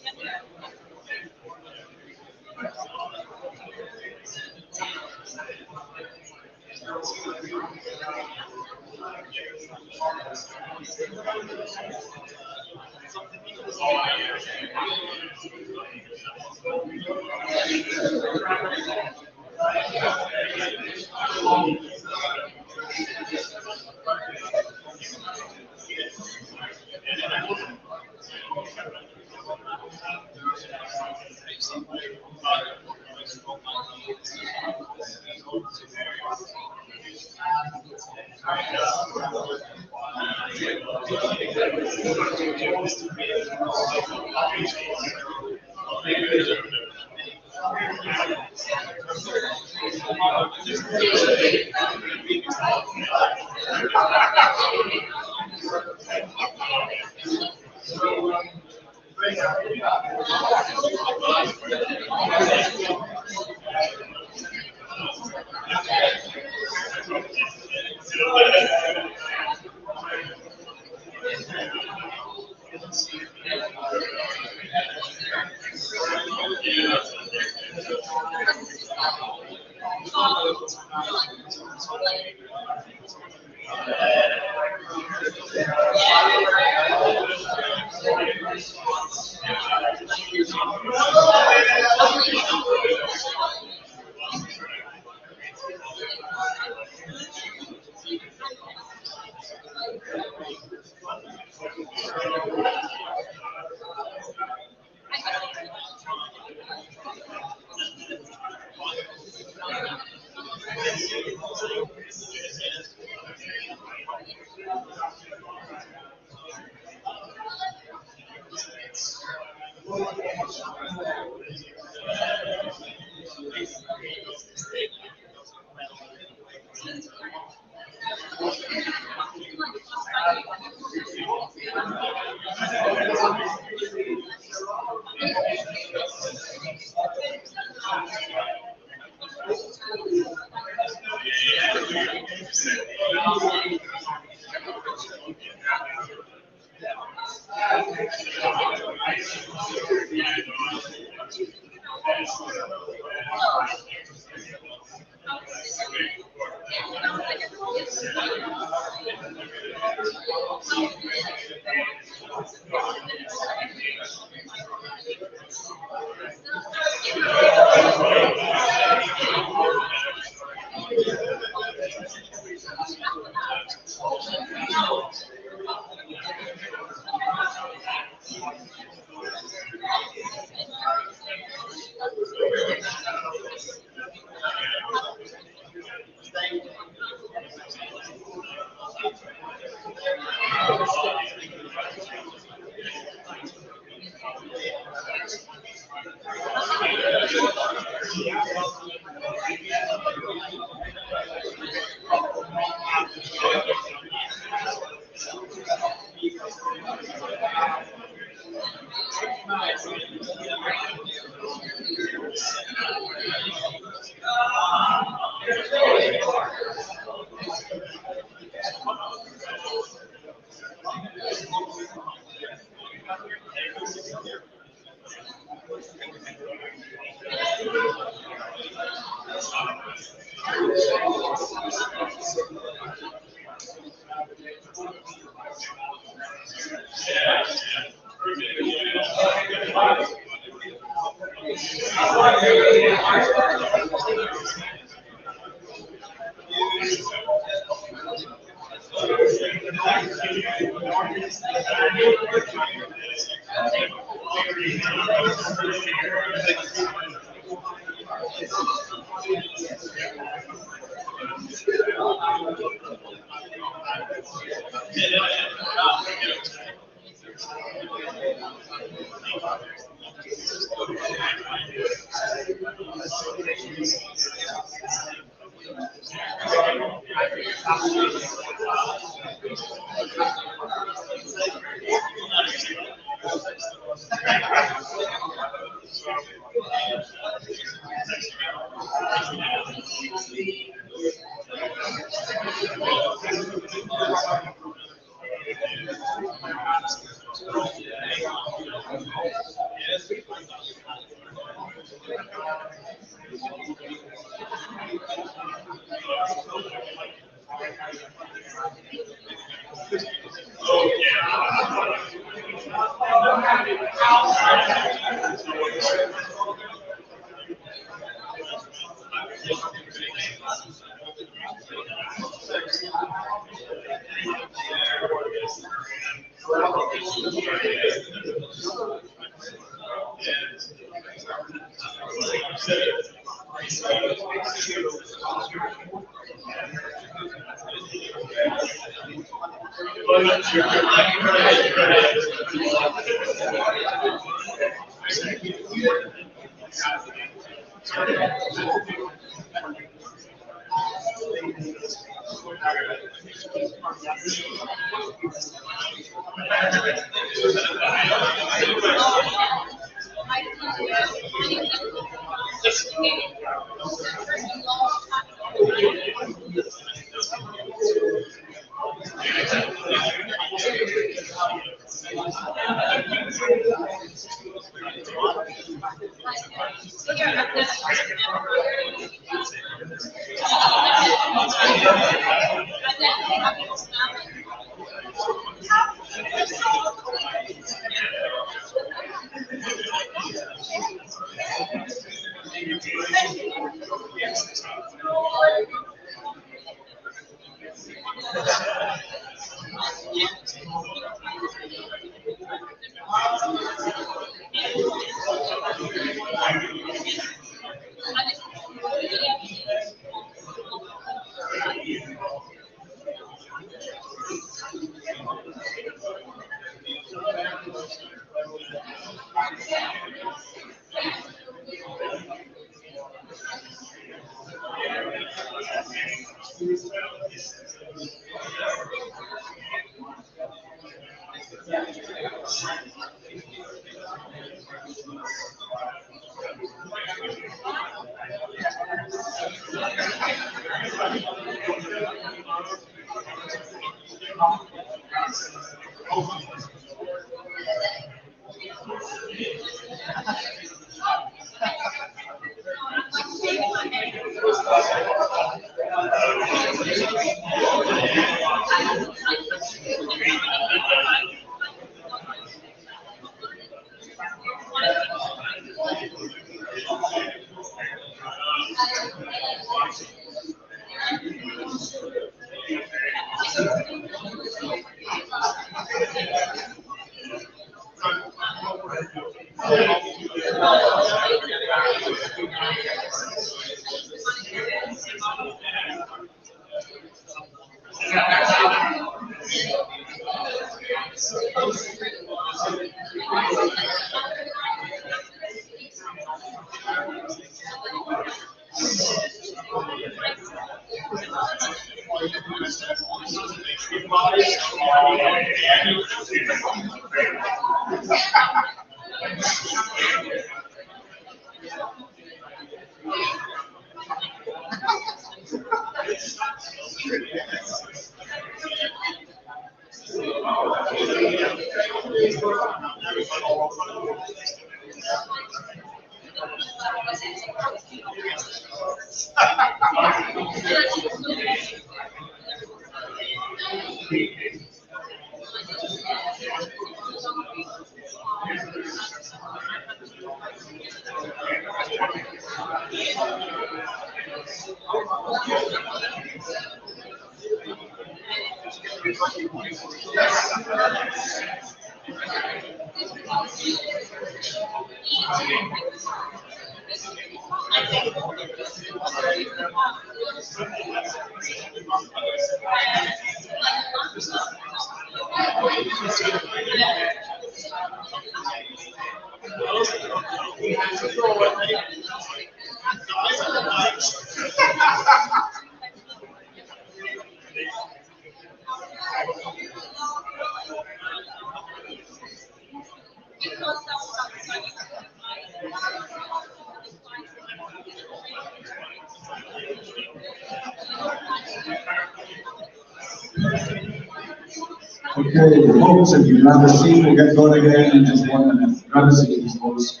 Okay, folks, if you grab a seat, we'll get going again in just 1 minute. Grab a seat, please, folks.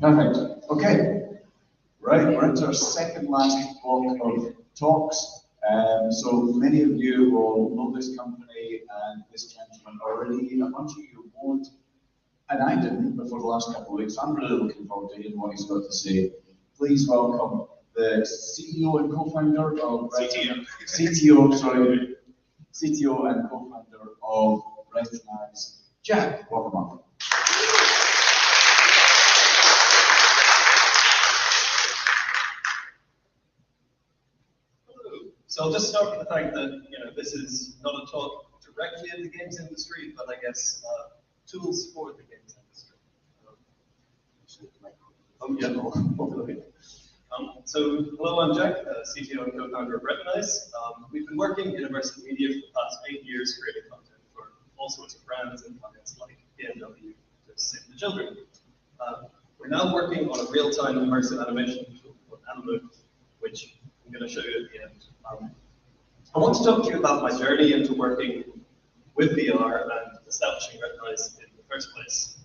Perfect. Okay. Right, we're into our second last block of talks. So many of you will know this company and this gentleman already. A bunch of you won't, and I didn't before the last couple of weeks. I'm really looking forward to hearing what he's got to say. Please welcome the CEO and co-founder of CTO and co-founder of Recognize, Jack. Welcome up. So I'll just start with the fact that, this is not a talk directly in the games industry, but I guess tools for the games industry. So hello, I'm Jack, CTO and co-founder of Recognize. We've been working in immersive media for the past 8 years, creating content for all sorts of brands and clients like BMW, to Save the Children. We're now working on a real-time immersive animation tool called Animate, which I'm going to show you at the end. I want to talk to you about my journey into working with VR and establishing Recognize in the first place.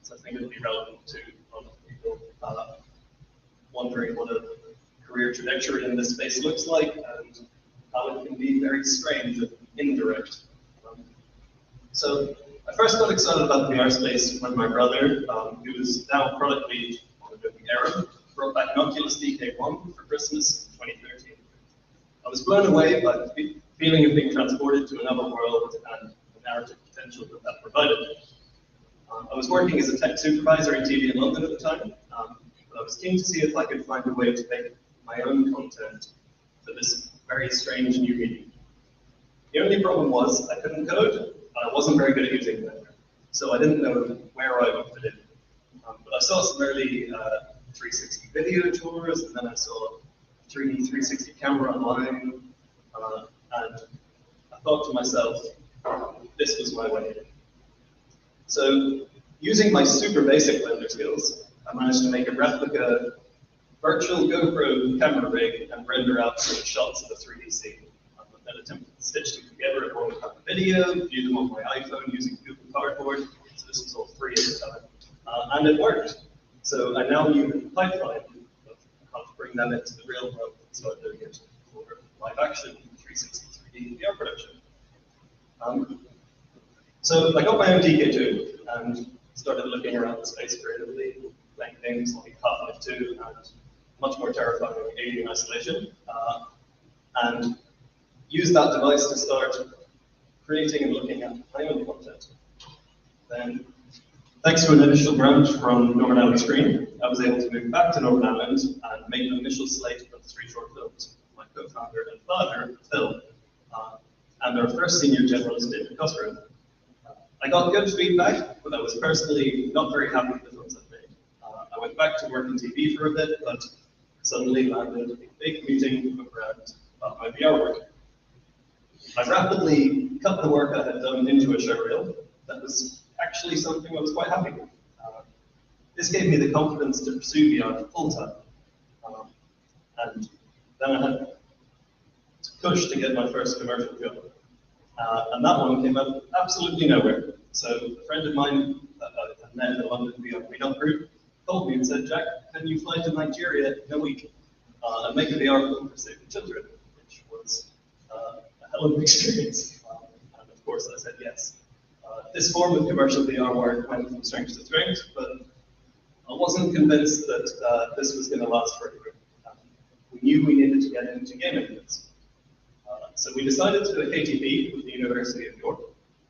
So I think it'll be relevant to a lot of people wondering what a career trajectory in this space looks like and how it can be very strange and indirect. So I first got excited about the VR space when my brother, who is now product lead on Adobe Aero, brought back an Oculus DK1 for Christmas in 2013. I was blown away by the feeling of being transported to another world and the narrative potential that that provided. I was working as a tech supervisor in TV in London at the time, but I was keen to see if I could find a way to make my own content for this very strange new medium. The only problem was I couldn't code, and I wasn't very good at using Blender, so I didn't know where I would fit in. But I saw some early 360 video tours, and then I saw 3D 360 camera online, and I thought to myself, this was my way in. So, using my super basic Blender skills, I managed to make a replica virtual GoPro camera rig and render out some shots of a 3D scene. Then attempted to stitch them together in one type of video, view them on my iPhone using Google Cardboard. So this was all free at the time, and it worked. So I now knew the pipeline of how to bring them into the real world and start doing it for live action 360 3D VR production. So I got my own TK2 and started looking around the space creatively, playing games like Half-Life 2 and much more terrifying Alien Isolation, and used that device to start creating and looking at my own content. Then, thanks to an initial grant from Northern Ireland Screen, I was able to move back to Northern Ireland and make an initial slate of 3 short films. My co-founder and father, Phil, and our first senior generalist, David Cosgrove. I got good feedback, but I was personally not very happy with the films I made. I went back to work in TV for a bit, but suddenly landed a big meeting around my VR work. I rapidly cut the work I had done into a showreel that was actually something I was quite happy with. This gave me the confidence to pursue VR full time. And then I had to push to get my first commercial job. And that one came out absolutely nowhere. So a friend of mine that I met in the London VR meetup group called me and said, Jack, can you fly to Nigeria in a week and make a VR film for Save the Children, which was a hell of an experience. And of course I said yes. This form of commercial VR work went from strength to strength, but I wasn't convinced that this was going to last forever. We knew we needed to get into gaming. So we decided to do a KTP with the University of York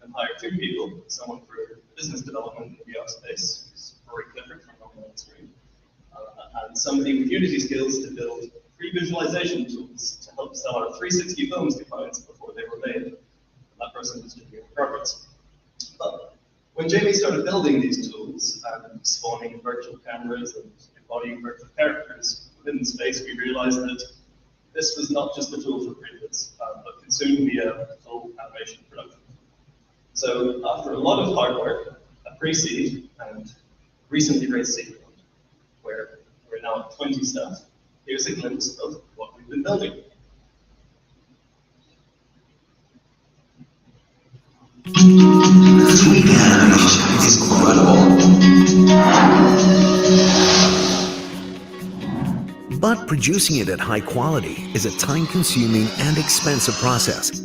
and hire 2 people, someone for business development in the VR space, who's Rory Clifford from Northern Ireland Screen, and somebody with Unity skills to build pre-visualization tools to help sell our 360 films to clients before they were made. And that person was doing progress. But when Jamie started building these tools and spawning virtual cameras and embodying virtual characters within the space, we realized that this was not just a tool for creators, but could soon be a full animation production. So after a lot of hard work, a pre-seed and recently raised seed fund, where we're now at 20 staff, here's a glimpse of what we've been building. It's incredible. But producing it at high quality is a time-consuming and expensive process.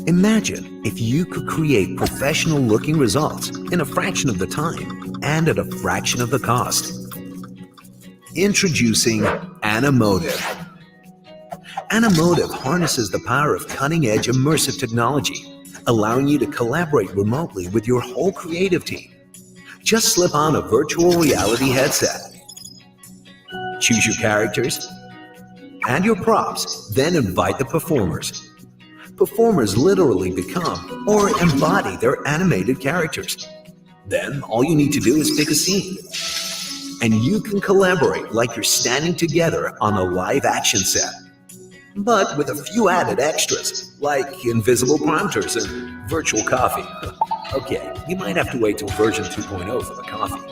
Imagine if you could create professional-looking results in a fraction of the time and at a fraction of the cost. Introducing Animotive. Animotive harnesses the power of cutting-edge immersive technology, allowing you to collaborate remotely with your whole creative team. Just slip on a virtual reality headset. Choose your characters and your props, then invite the performers. Performers literally become or embody their animated characters. Then all you need to do is pick a scene. And you can collaborate like you're standing together on a live action set. But with a few added extras, like invisible prompters and virtual coffee. Okay, you might have to wait till version 2.0 for the coffee.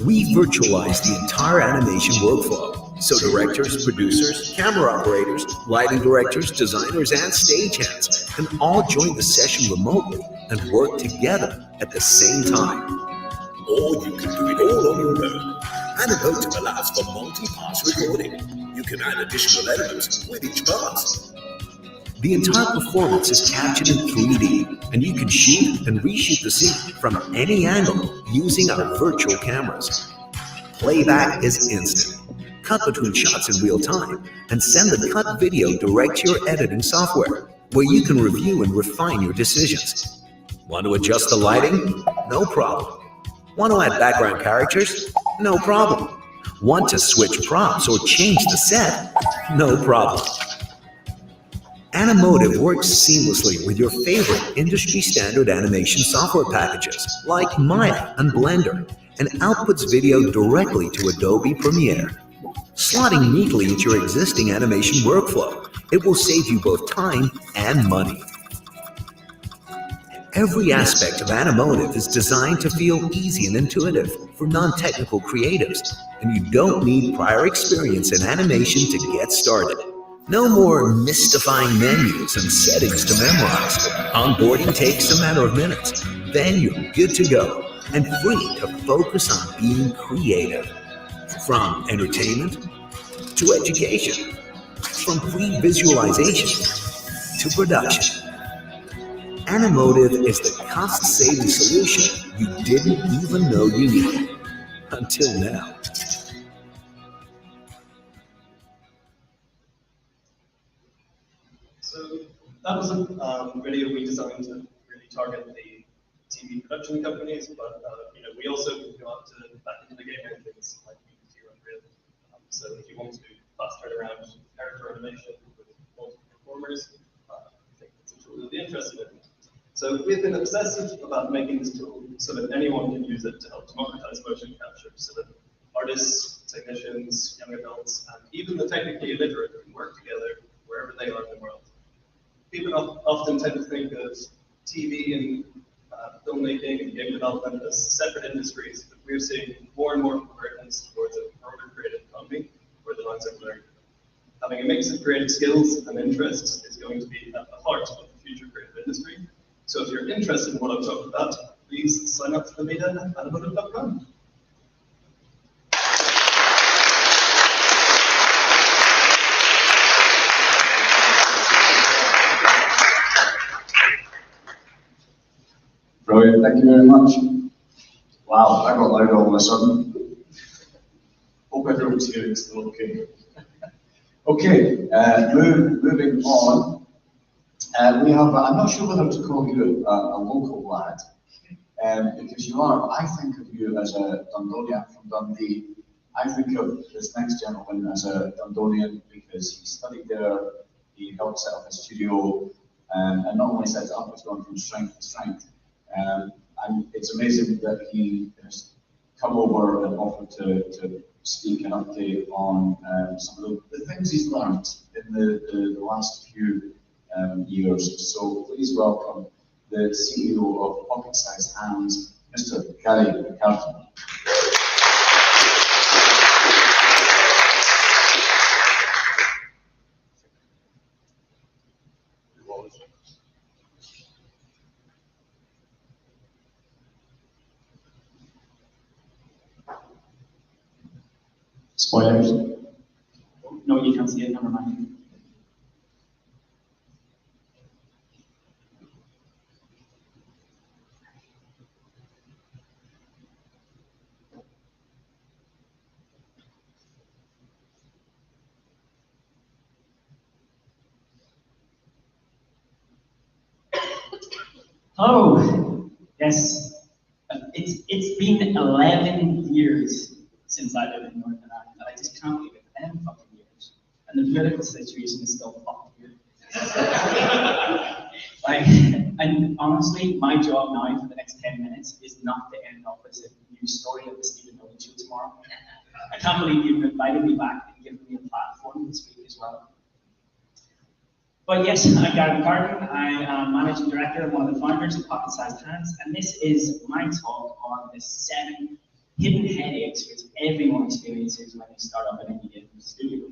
We virtualize the entire animation workflow, so directors, producers, camera operators, lighting directors, designers, and stagehands can all join the session remotely and work together at the same time. Or you can do it all on your own. Animotive allows for multi-pass recording. You can add additional elements with each pass. The entire performance is captured in 3D, and you can shoot and reshoot the scene from any angle using our virtual cameras. Playback is instant. cut between shots in real time, and send the cut video direct to your editing software, where you can review and refine your decisions. Want to adjust the lighting? No problem. Want to add background characters? No problem. Want to switch props or change the set? No problem. Animotive works seamlessly with your favorite industry-standard animation software packages like Maya and Blender, and outputs video directly to Adobe Premiere. Slotting neatly into your existing animation workflow, it will save you both time and money. Every aspect of Animotive is designed to feel easy and intuitive for non-technical creatives, and you don't need prior experience in animation to get started. No more mystifying menus and settings to memorize. Onboarding takes a matter of minutes. Then you're good to go and free to focus on being creative. From entertainment to education, from pre-visualization to production. Animotive is the cost-saving solution you didn't even know you needed until now. So that was a video we designed to really target the TV production companies, but we also go out to back into the game and things like Unity or Unreal. So if you want to do fast turnaround character animation with multiple performers, I think it's a tool you'll be interested in. So we've been obsessive about making this tool so that anyone can use it to help democratize motion capture, so that artists, technicians, young adults, and even the technically illiterate can work together wherever they are in the world. People often tend to think of TV and filmmaking and game development as separate industries, but we're seeing more and more convergence towards a broader creative economy where the lines are blurred. Having a mix of creative skills and interests is going to be at the heart of the future creative industry. So if you're interested in what I'm talking about, please sign up for the beta at animotive.com. Brilliant, thank you very much. Wow, I got loud all of a sudden. Hope everyone's hearing still okay. Okay, moving on. We have, I'm not sure whether to call you a local lad, because you are, I think of you as a Dundonian from Dundee. I think of this next gentleman as a Dundonian because he studied there, he helped set up a studio, and not only set it up, it's gone from strength to strength. And it's amazing that he has come over and offered to speak and update on some of the things he's learned in the last few years. So please welcome the CEO of Pocket Sized Hands, Mr. Gary McCarthy. Spoilers. No, you can't see it, never mind. Hello. Yes, it's been 11 years since I lived in Northern Ireland, and I just can't believe it. 11 fucking years, and the political situation is still fucking weird. And honestly, my job now for the next 10 minutes is not to end up as a news story of the Stephen Nolan show tomorrow. I can't believe you've invited me back and given me a platform to speak as well. But yes, I'm Gary McCarthy. I am Managing Director and one of the founders of Pocket Sized Hands, and this is my talk on the 7 hidden headaches which everyone experiences when they start up an indie game studio.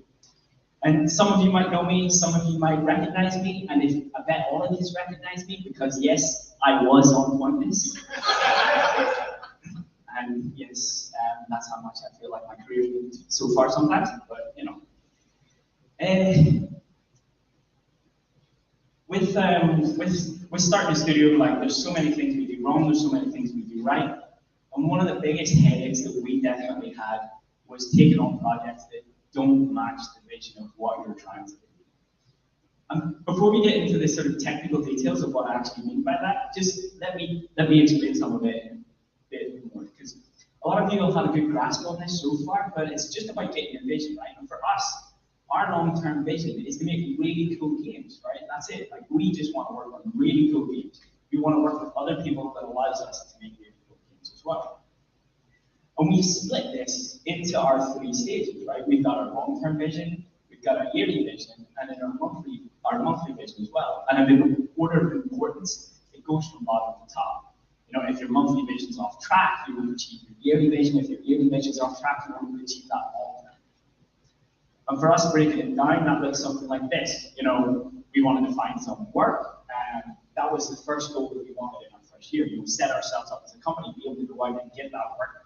And some of you might know me, some of you might recognize me, and I bet all of you recognize me because yes, I was on Pointless. And yes, that's how much I feel like my career moved so far sometimes, but you know. With starting a studio, like there's so many things we do wrong, there's so many things we do right. And one of the biggest headaches that we definitely had was taking on projects that don't match the vision of what you're trying to do. Before we get into the sort of technical details of what I actually mean by that, just let me explain some of it a bit more, because a lot of people have a good grasp on this so far, but it's just about getting your vision right. And for us, our long-term vision is to make really cool games, right? That's it. Like, we just want to work on really cool games. We want to work with other people that allows us to make really cool games as well. And we split this into our 3 stages, right? We've got our long-term vision, we've got our yearly vision, and then our monthly vision as well. And in the order of importance, it goes from bottom to top. You know, if your monthly vision's off track, you will achieve your yearly vision. If your yearly vision's off track, you won't achieve that long term. And for us, breaking it down, that looks something like this. You know, we wanted to find some work, and that was the first goal that we wanted in our first year. We set ourselves up as a company to be able to go out and get that work.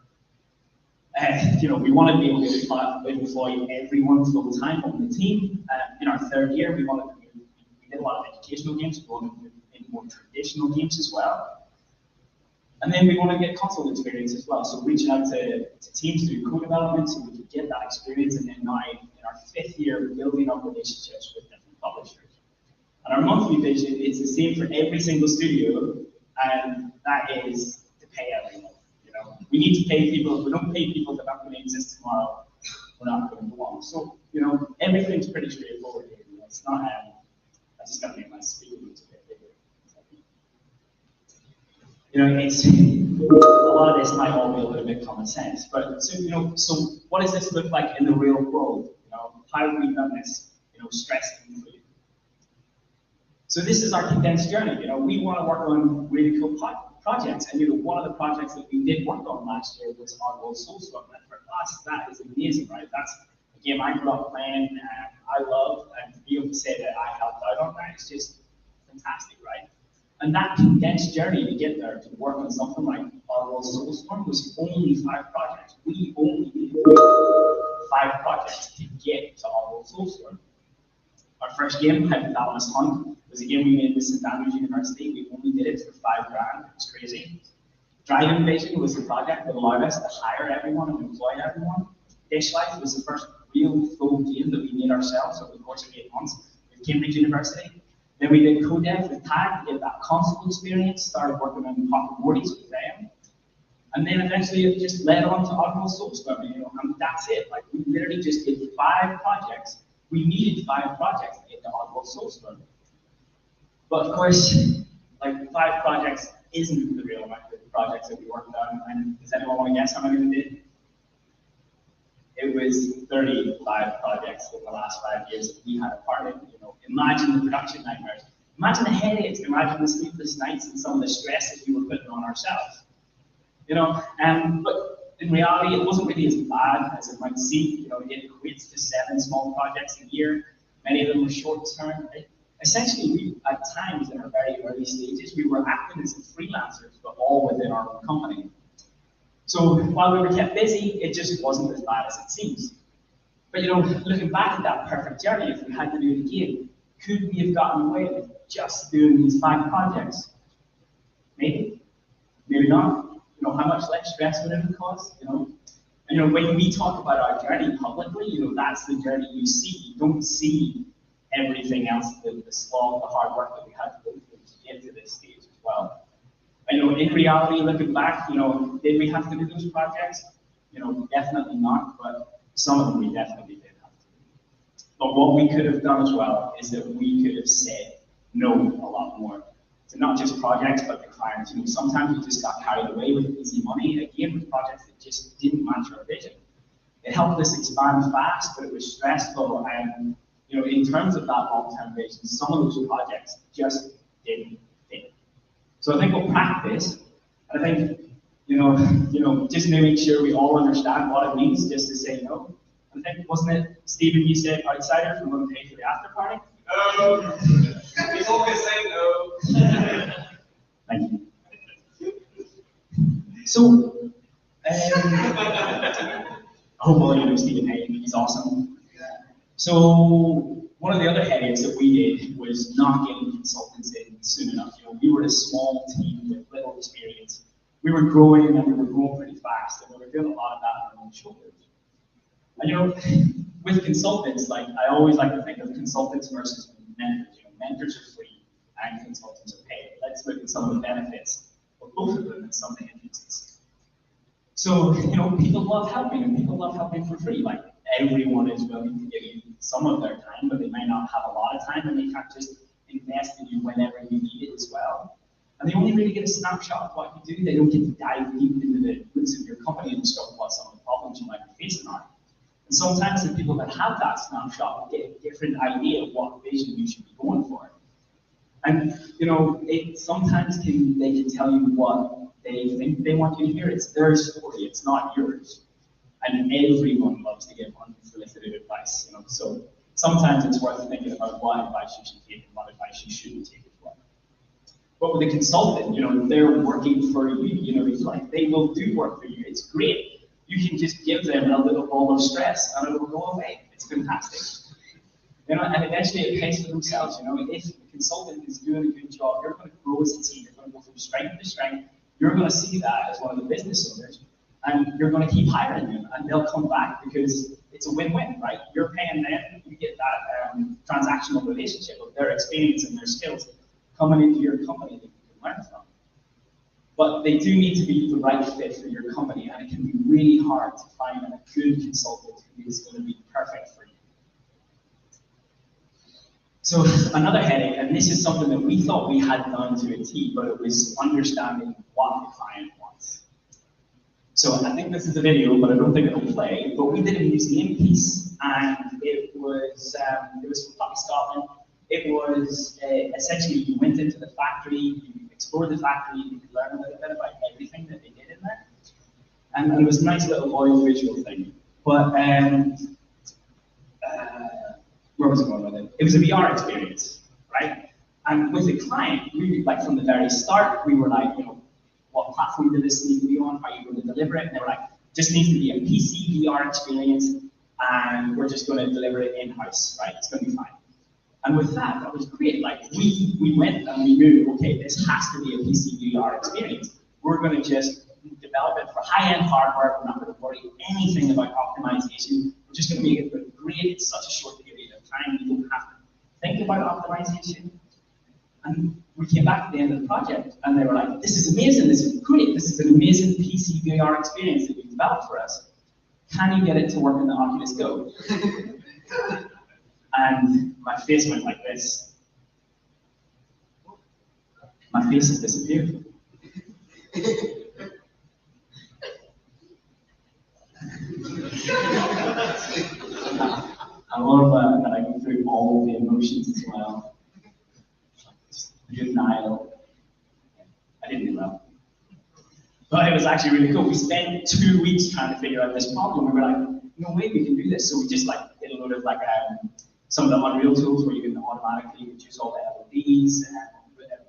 You know, we wanted to be able to employ everyone full time on the team. In our 3rd year, we did a lot of educational games, we wanted to move into more traditional games as well. And then we want to get console experience as well. So reaching out to teams to do co-development so we could get that experience. And then now in our 5th year, building up relationships with different publishers. And our monthly vision is the same for every single studio, and that is to pay everyone. You know, we need to pay people. If we don't pay people, they're not going to exist tomorrow. We're not going to go on. So, you know, everything's pretty straightforward here. You know, it's not. I just got to make my speaker a bit bigger. You know, it's a lot of this might all be a little bit common sense, but so, you know, so what does this look like in the real world? You know, how have we done this? You know, stress-free. So this is our condensed journey. You know, we want to work on really cool projects, and you know, one of the projects that we did work on last year was Oddworld Soulstorm, and for us, that is amazing, right? That's a game I grew up playing, and I love, and to be able to say that I helped out on that, it's just fantastic, right? And that condensed journey to get there, to work on something like Oddworld Soulstorm, was only 5 projects. We only did 5 projects to get to Oddworld Soulstorm. Our first game, Hypothalamus Hunt, was a game we made with St Andrews University. We only did it for $5 grand. It was crazy. Drive Invasion was the project that allowed us to hire everyone and employ everyone. Dish Life was the first real full game that we made ourselves over the course of 8 months with Cambridge University. Then we did co-dev with Tag to get that console experience, started working on Pocket Mortys with them. And then eventually it just led on to Oddworld Soulstorm, you know, and that's it. Like, we literally just did 5 projects. We needed 5 projects to get to Oddworld Soulstorm. But of course, like, 5 projects isn't the real amount of projects that we worked on. And does anyone want to guess how many we did? It was 35 projects in the last 5 years that we had a part in. You know, imagine the production nightmares. Imagine the headaches. Imagine the sleepless nights and some of the stress that we were putting on ourselves. You know, but in reality, it wasn't really as bad as it might seem. You know, it equates to 7 small projects a year. Many of them were short term. Essentially, we, at times in our very early stages, we were acting as freelancers, but all within our own company. So while we were kept busy, it just wasn't as bad as it seems. But you know, looking back at that perfect journey, if we had to do it again, could we have gotten away with just doing these 5 projects? Maybe, maybe not. You know, how much less stress would it have caused? You know, and you know, when we talk about our journey publicly, you know, that's the journey you see. You don't see everything else, the slog, the hard work that we had to go through to get to this stage as well. And you know, in reality, looking back, you know, did we have to do those projects? You know, definitely not, but some of them we definitely did have to do. But what we could have done as well is that we could have said no a lot more. To not just projects, but the clients. You know, sometimes we just got carried away with easy money, again, with projects that just didn't match our vision. It helped us expand fast, but it was stressful, and you know, in terms of that long-term vision, some of those projects just didn't fit. So I think we'll practice, and I think, you know, just to make sure we all understand what it means just to say no. I think, wasn't it, Stephen, you said outsiders were going to pay for the after party? He's always saying no. Thank you. So, well, you know Stephen Hayden, he's awesome. So, one of the other headaches that we did was not getting consultants in soon enough. You know, we were a small team with little experience. We were growing, and we were growing pretty fast, and we were doing a lot of that on our own shoulders. And you know, with consultants, like I always like to think of consultants versus mentors. You know, mentors are free and consultants are paid. Let's look at some of the benefits of both of them and some of the hindrances. So, you know, people love helping and people love helping for free. Like everyone is willing to give you some of their time, but they might not have a lot of time and they can't just invest in you whenever you need it as well. And they only really get a snapshot of what you do. They don't get to dive deep into the roots of your company and discover what some of the problems you might be facing are. And sometimes the people that have that snapshot will get a different idea of what vision you should be going for. And you know, sometimes they can tell you what they think they want you to hear. It's their story, it's not yours. And everyone loves to give unsolicited advice, you know. So sometimes it's worth thinking about what advice you should take and what advice you shouldn't take as well. But with a consultant, you know, they're working for you. You know, it's like they will do work for you. It's great. You can just give them a little ball of stress and it will go away. It's fantastic. You know, and eventually it pays for themselves. You know, if the consultant is doing a good job, you're going to grow as a team. You're going to go from strength to strength. You're going to see that as one of the business owners, and you're going to keep hiring them, and they'll come back because it's a win-win, right? You're paying them, you get that transactional relationship of their experience and their skills coming into your company that you can learn from. But they do need to be the right fit for your company, and it can be really hard to find a good consultant who is going to be perfect for you. So another headache, and this is something that we thought we had done to a T, but it was understanding what the client wants. So I think this is a video, but I don't think it'll play. But we did a museum piece, and it was from Puppy Scotland. It was essentially you went into the factory, you explored the factory, you could learn a little bit about everything that they did in there, and it was a nice little audio-visual thing. But where was I going with it? It was a VR experience, right? And with the client, we, like from the very start, we were like, you know, what platform did this need to be on? How are you going to deliver it? And they were like, just needs to be a PC VR experience, and we're just going to deliver it in-house, right? It's going to be fine. And with that was great. Like we went and we knew, okay, this has to be a PC VR experience. We're going to just develop it for high-end hardware. We're not going to worry anything about optimization. We're just going to make it look great. It's such a short period of time. You don't have to think about optimization. And we came back at the end of the project, and they were like, this is amazing. This is great. This is an amazing PC VR experience that you've developed for us. Can you get it to work in the Oculus Go? And my face went like this. My face has disappeared. I love that I go through all the emotions as well. Denial. I didn't do well. But it was actually really cool. We spent 2 weeks trying to figure out this problem. We were like, no way we can do this. So we just like did a load of like some of the Unreal tools where you can automatically reduce all the LEDs and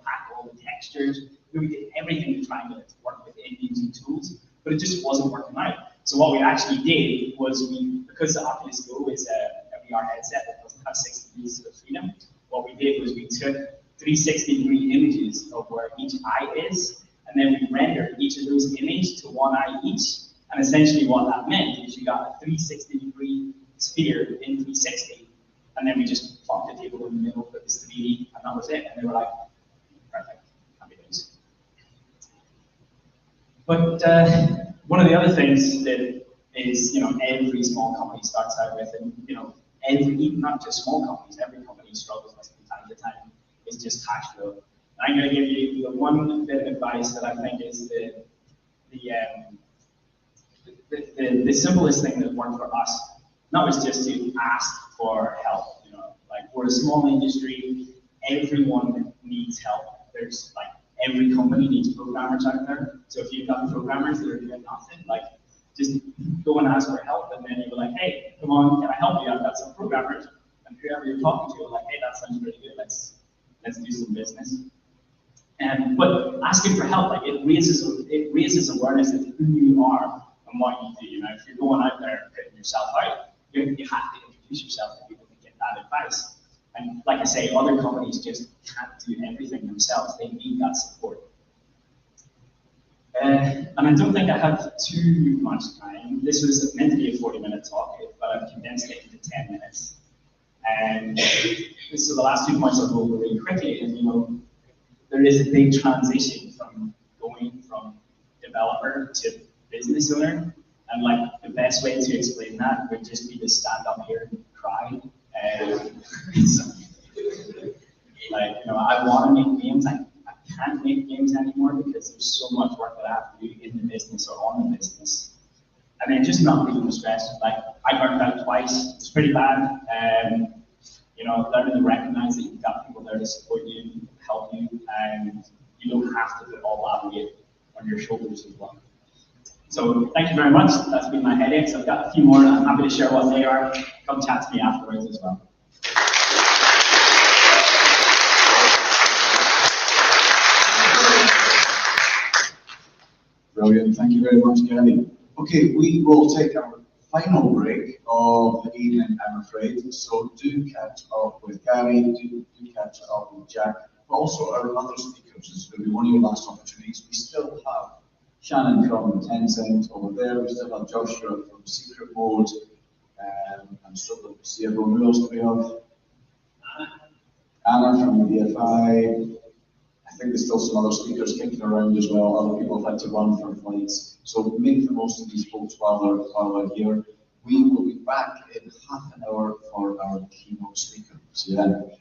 pack all the textures. We did everything to try and get it to work within using tools, but it just wasn't working out. So what we actually did was because the Oculus Go is a VR headset that doesn't have 6 degrees of freedom, what we did was we took 360-degree images of where each eye is, and then we rendered each of those images to one eye each. And essentially what that meant is you got a 360-degree sphere in 360, and then we just plopped a table in the middle that was 3D, and that was it. And they were like, perfect, happy days. But one of the other things that is, you know, every small company starts out with, and you know, not just small companies, every company struggles with from time to time, is just cash flow. And I'm going to give you the one bit of advice that I think is the simplest thing that worked for us. That was just to ask for help. You know, like we're a small industry, everyone needs help. There's like every company needs programmers out there. So if you've got programmers that are doing nothing, like just go and ask for help, and then you're like, hey, come on, can I help you? I've got some programmers, and whoever you're talking to, are like, hey, that sounds really good. Let's do some business. But asking for help, like it raises awareness of who you are and what you do. You know, if you're going out there and putting yourself out, you have to introduce yourself to people to get that advice. And like I say, other companies just can't do everything themselves. They need that support. And I don't think I have too much time. This was meant to be a 40-minute talk, but I've condensed it into 10 minutes. And so the last 2 points I'll go over really quickly. And there is a big transition from going from developer to business owner. And like the best way to explain that would just be to stand up here and cry. I want to make games. I can't make games anymore because there's so much work that I have to do in the business or on the business. And then just not feeling stressed. Like I burnt out twice. It's pretty bad. Learning to recognize that you've got people there to support you, help you, and you don't have to put all that weight on your shoulders as well. So thank you very much. That's been my headaches. I've got a few more and I'm happy to share what they are. Come chat to me afterwards as well. Brilliant. Thank you very much, Gary. Okay, we will take our final break of the evening, I'm afraid. So do catch up with Gary, do catch up with Jack, but also our other speakers. This is going to be one of your last opportunities. We still have Shannon from Tencent over there. We still have Joshua from Secret Mode. I'm struggling to see everyone. Who else do we have? Anna from BFI. I think there's still some other speakers kicking around as well. Other people have had to run for flights. So make the most of these folks while they're here. We will be back in half an hour for our keynote speaker. See you then.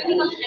What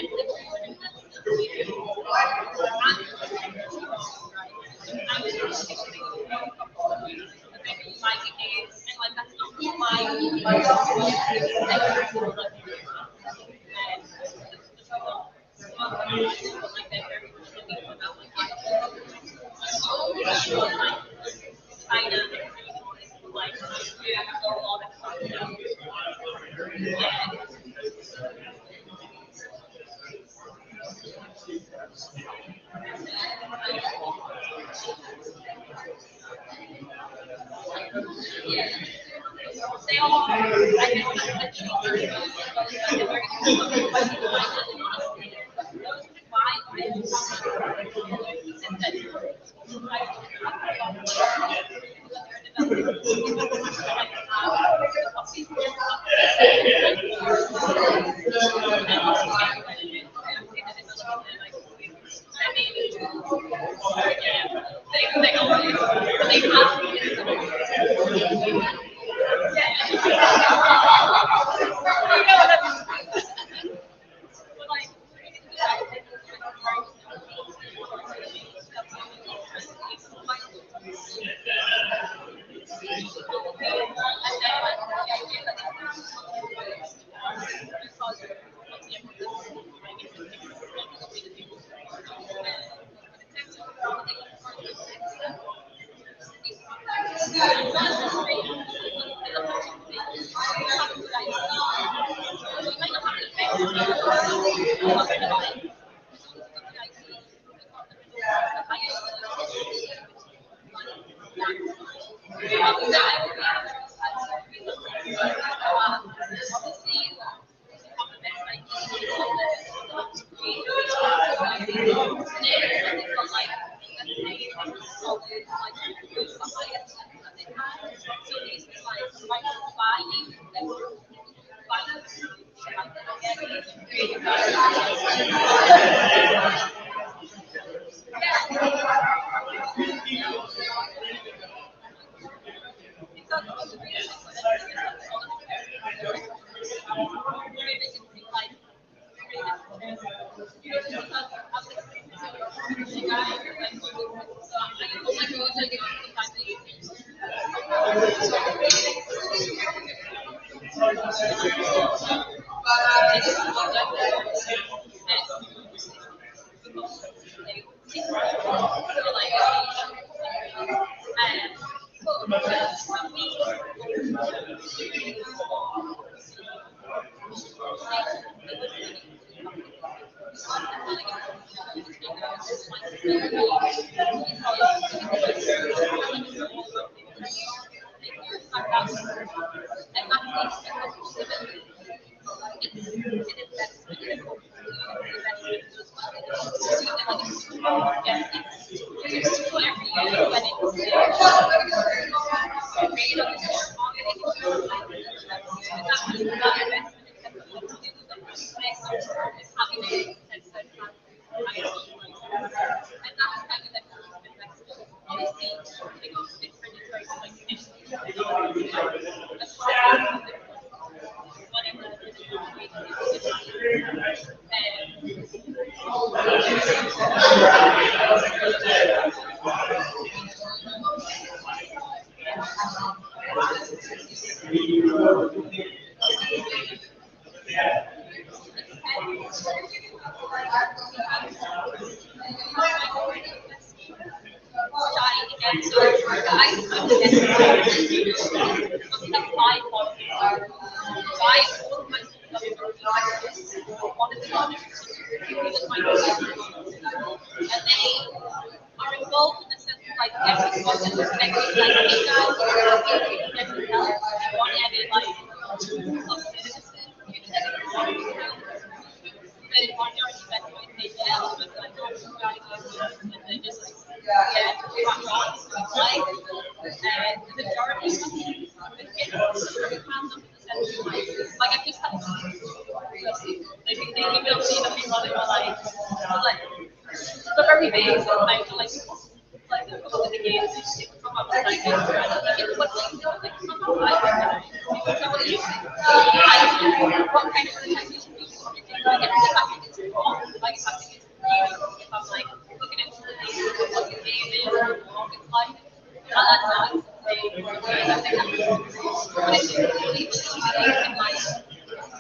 kind of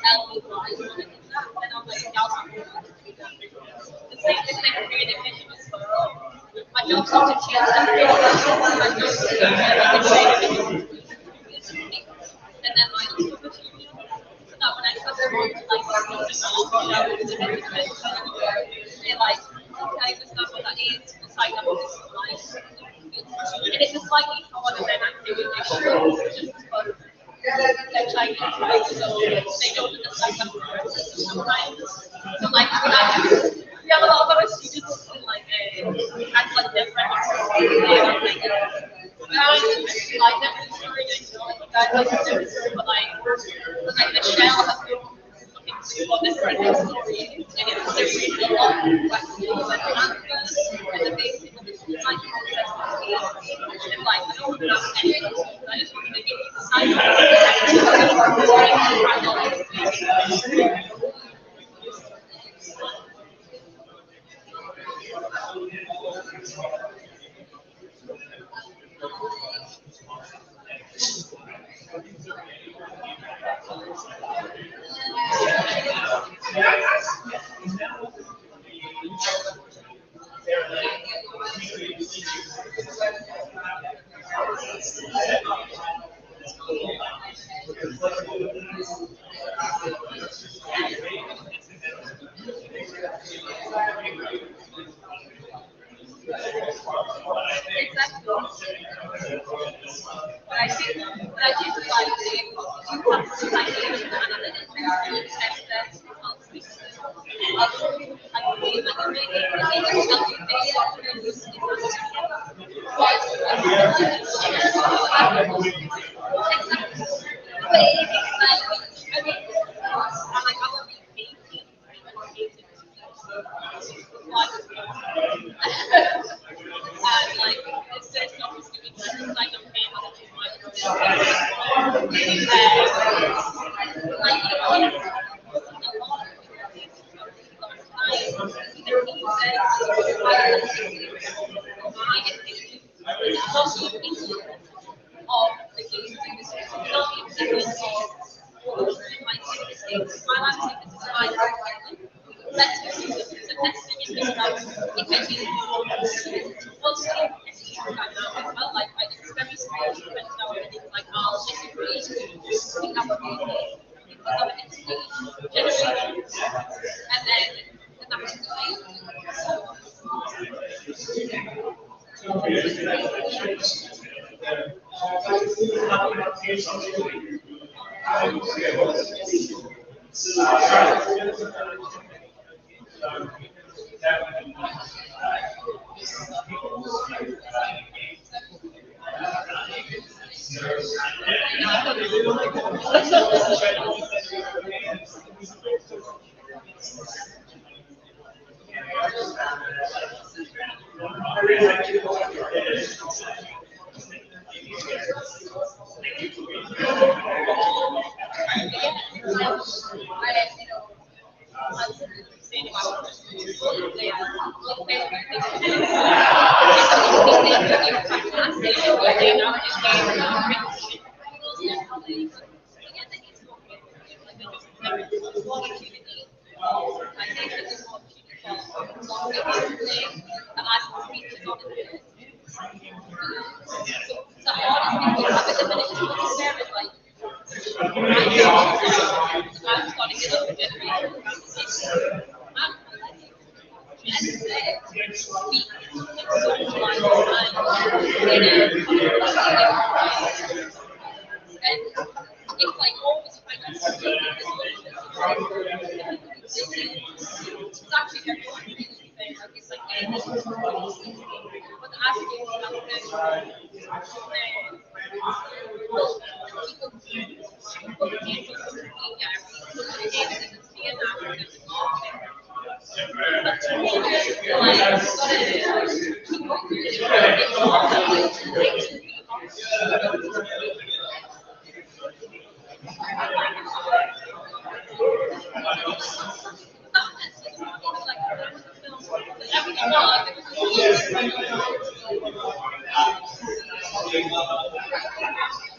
help me drive on it and that. And I'm like, y'all don't do that. The same thing with creative vision as well. My job's not to change the creative vision, my job's to change the creative vision. And then like, so that when I come to like, they're like, okay, that's not what that is. It's like, I'm just like, and it's a slightly harder than activity just because they're trying to try, so they don't understand the process sometimes. So like, we have a lot of our students in like act like they're friends. And I just like them encouraging, you know, like guys like to but like Michelle has been looking to what this friendly story is, and it's really a lot of questions and answers, and the basic of the like process and like I don't know anything, I just want to give you the sign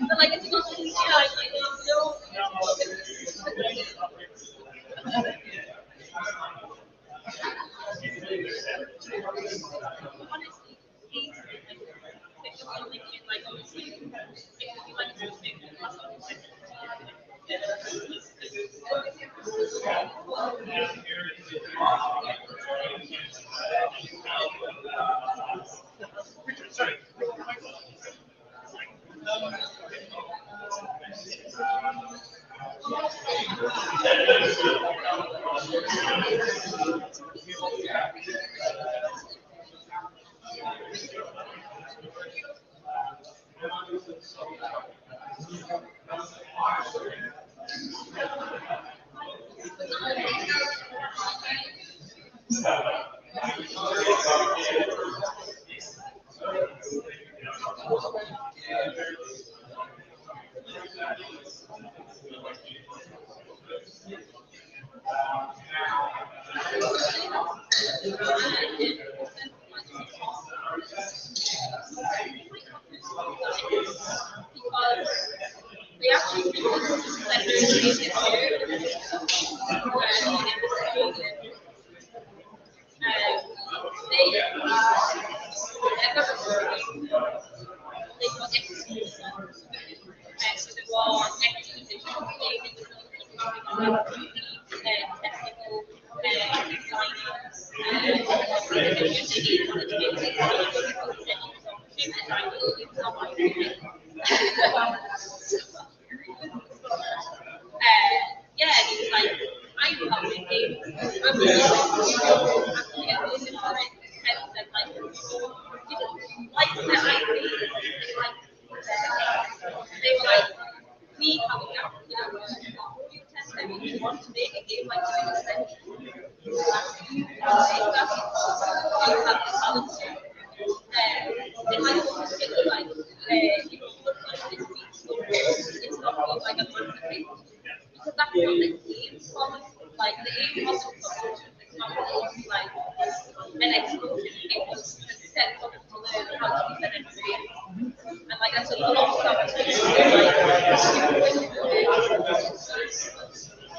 But like it's not just, yeah, Yeah, it's like I love the game. They were like, we have a gap, you know, test them. We want to make a game like doing extension. You have the talent to. It might almost feel like, you know, it's not really like a massive thing. Because that's not the aim from it. Like, the aim wasn't so much, it's not really like an explosion. It was a set up to learn how to use an experience. And like, I took a lot of stuff to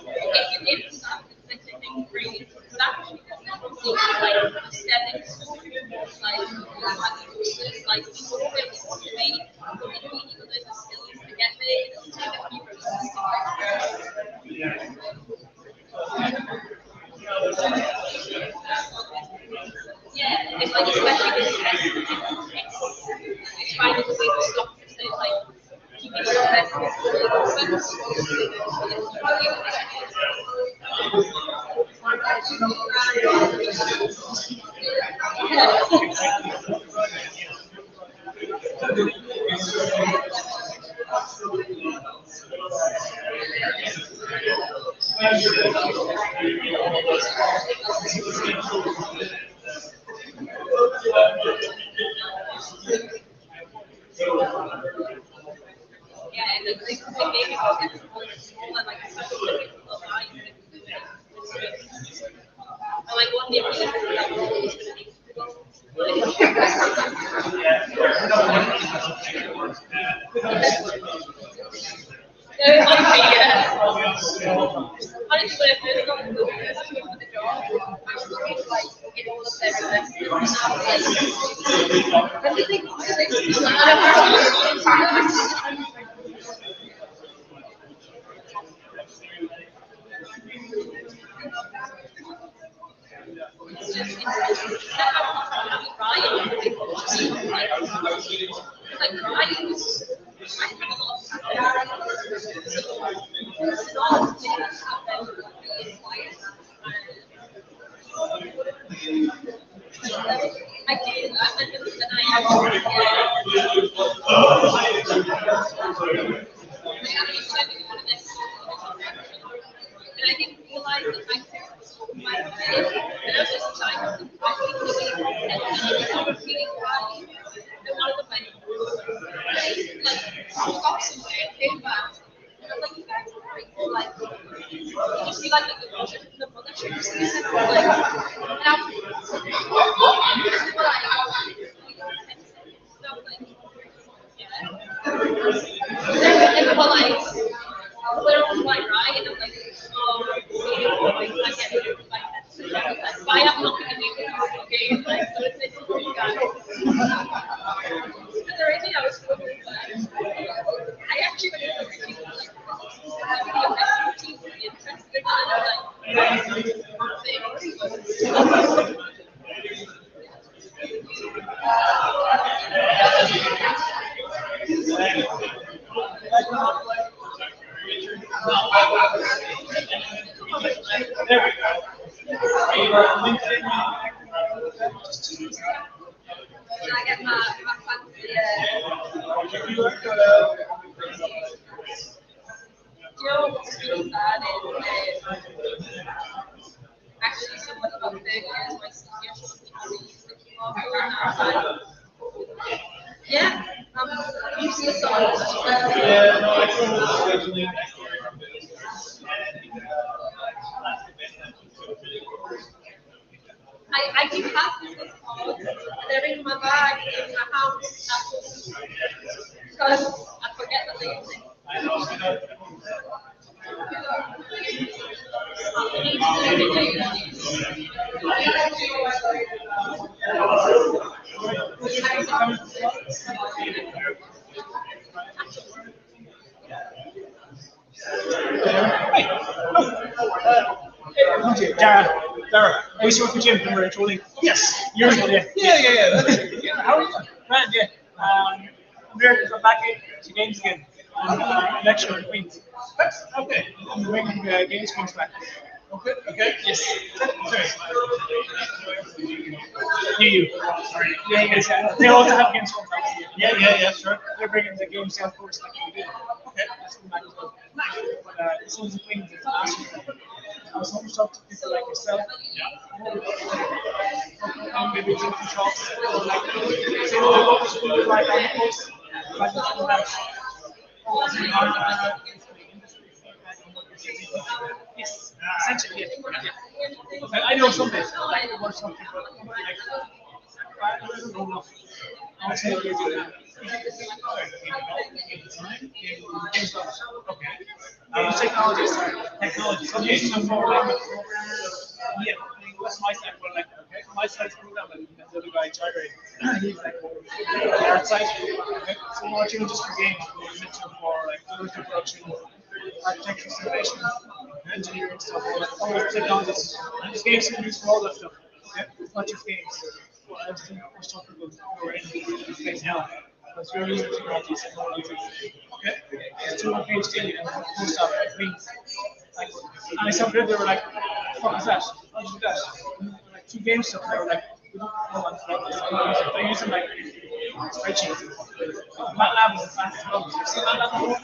if you didn't start considering grade, that actually like aesthetic stuff, like people really want to be, but you don't need to learn the skills to get there. It'll take a few yeah, it's like especially with test, it's finding a way to stop this, so like keeping your test. Yeah, and the game is smaller, like I like one day I didn't realize that my parents were my kids, and I was just trying to feeling right. And one of them went, like, got somewhere, came back, and I was like, you guys are right. Like, you just feel like the mother should just be like, and I and they were like, we're all quite right, and I'm like, I get it, like, why I'm not going to make it okay, like, so it's for you guys. Because already I was struggling, but I actually went into the video, like, team to be interested, and I was like, There we go. Can I get my fancy, do you know what's really sad is actually someone about 30 years, my senior showed me how to use the QR code. Yeah, I'm using the song. Yeah, no, I totally I do have business cards. They're in my bag in my house. Because I forget that they exist. Dara, I used to work with Jim, remember I told you? Yes. Years ago, yeah. Yeah, how are you? Grand, yeah. I'm here to come back to games again. Lecture in Queens. Okay. I'm bringing games Queens back. Okay. Yes. Sorry. You. Sorry. Yeah. They also have games Queens back. Yeah, sure. They're bringing the game South Coast like you did. Okay. That's coming back as well. But this one's the Queens, it's last year. I was hoping to talk to people like yourself. Maybe drinking shops. Or like, say what was food like on the coast. Like the food house. Yes, essentially, yeah. I know some bits, like there were some people, like, I don't know enough. I would say you're doing that. Technology, sorry. Technology. So using them more like yeah, that's my side. Well, like, okay, my side's programming, and the other guy, Charlie, he's like the art side. Okay, so more just for games, we're into for like virtual production, architecture, simulation, engineering stuff, all those technologies. And this games can be used for all that stuff. Okay, it's not just games. Well, I've seen stuff people who are in this space now. Because we're using technologies. Okay, it's 2 PhD and post up things. Like, and some people were like, "Fuck is that? How do you do that?" And like 2 game stuff, they were like, "We don't know what's that." They're using like spreadsheets. MATLAB is advanced as well. You see MATLAB before?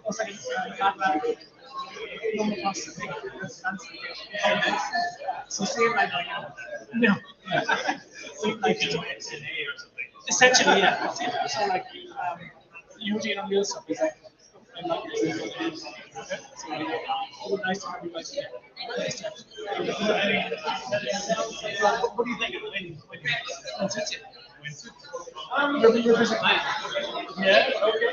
It's like MATLAB. Number processing. So same like no. So like essentially, yeah. So like usually on real stuff is like so it would be nice to have you guys here. What do you think of when it's it? You're busy. Yeah. Okay.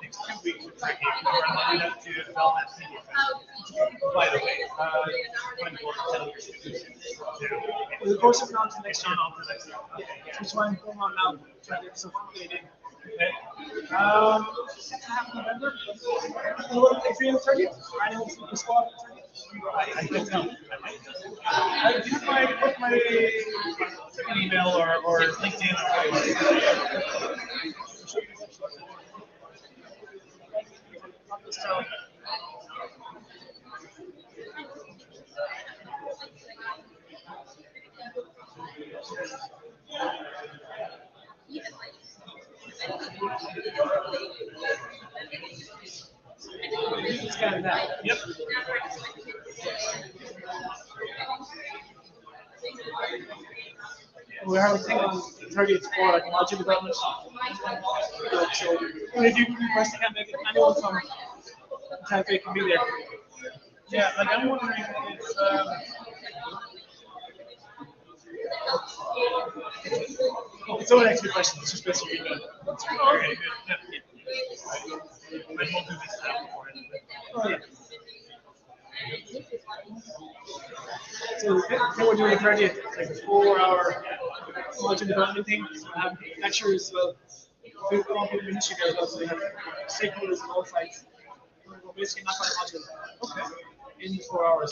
Next 2 weeks, we're leading up to develop that senior. By the way, the course is on to next year. Which one going on now? Try to get some updated. Okay. November? If you're in the 30th, I know the squad. I don't know. I do my email or LinkedIn. Yep. We have a thing on the 30th for like module development. So if you personally can't make it, anyone from Taipei can be there. Yeah, like I'm wondering if someone asks me a question, it's just basically good. Very good. Yeah. I won't do this now before. Oh, yeah. So we're doing a 30th, like a 4-hour module development thing. Lectures as well. We've gone through the history there as well, so we have stakeholders on all sides. We're basically not on the module. Okay. In 4 hours.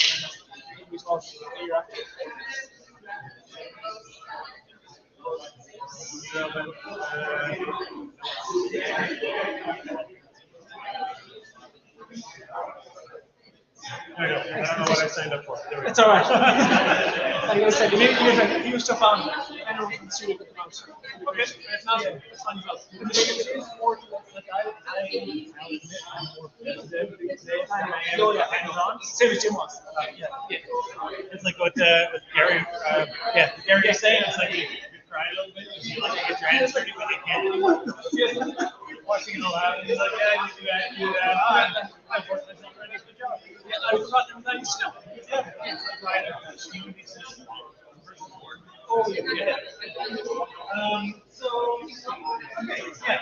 And we talk the year after. I don't know what I signed up for. It's all right. Like I said, you need stuff on. I know we can see it with the mouse. Okay, it's not. It's fun as well. It is more like oh yeah, hands-on. Same as Jim was. Yeah. It's like what Gary, Gary was saying. It's like you cry a little bit. You like to get your hands dirty, but they can't anymore. Watching it all happen, he's like, yeah, you do that. I forced myself to do a good job. Yeah, I was not used to it. Yeah, it's like oh, yeah. So, okay, yeah.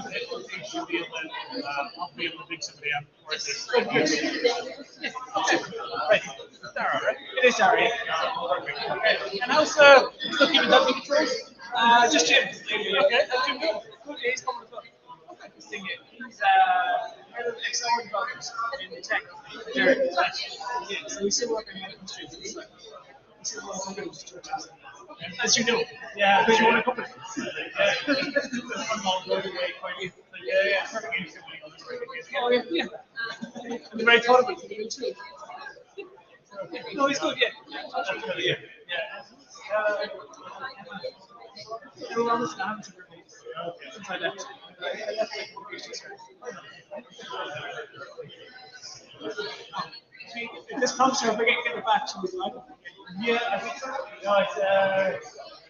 was it? It was a huge deal, and I'll be able to bring somebody on for this. Right. Dara, right? It is Dara, yeah. Perfect. Okay. And how's still keeping that control? Just Jim. Okay. How's Jim doing? Good. Yeah, he's coming as well. Okay. He's head of XR developers in the tech. Yeah. So we still work on the industry. As you do. Yeah, because you want to couple. Yeah. Yeah. Oh, yeah. And the very thought of it. No, he's good, yeah. Absolutely, yeah. You're around this now, since I left. If this comes to, if I get it back to me, like, yeah, I think so. No, it's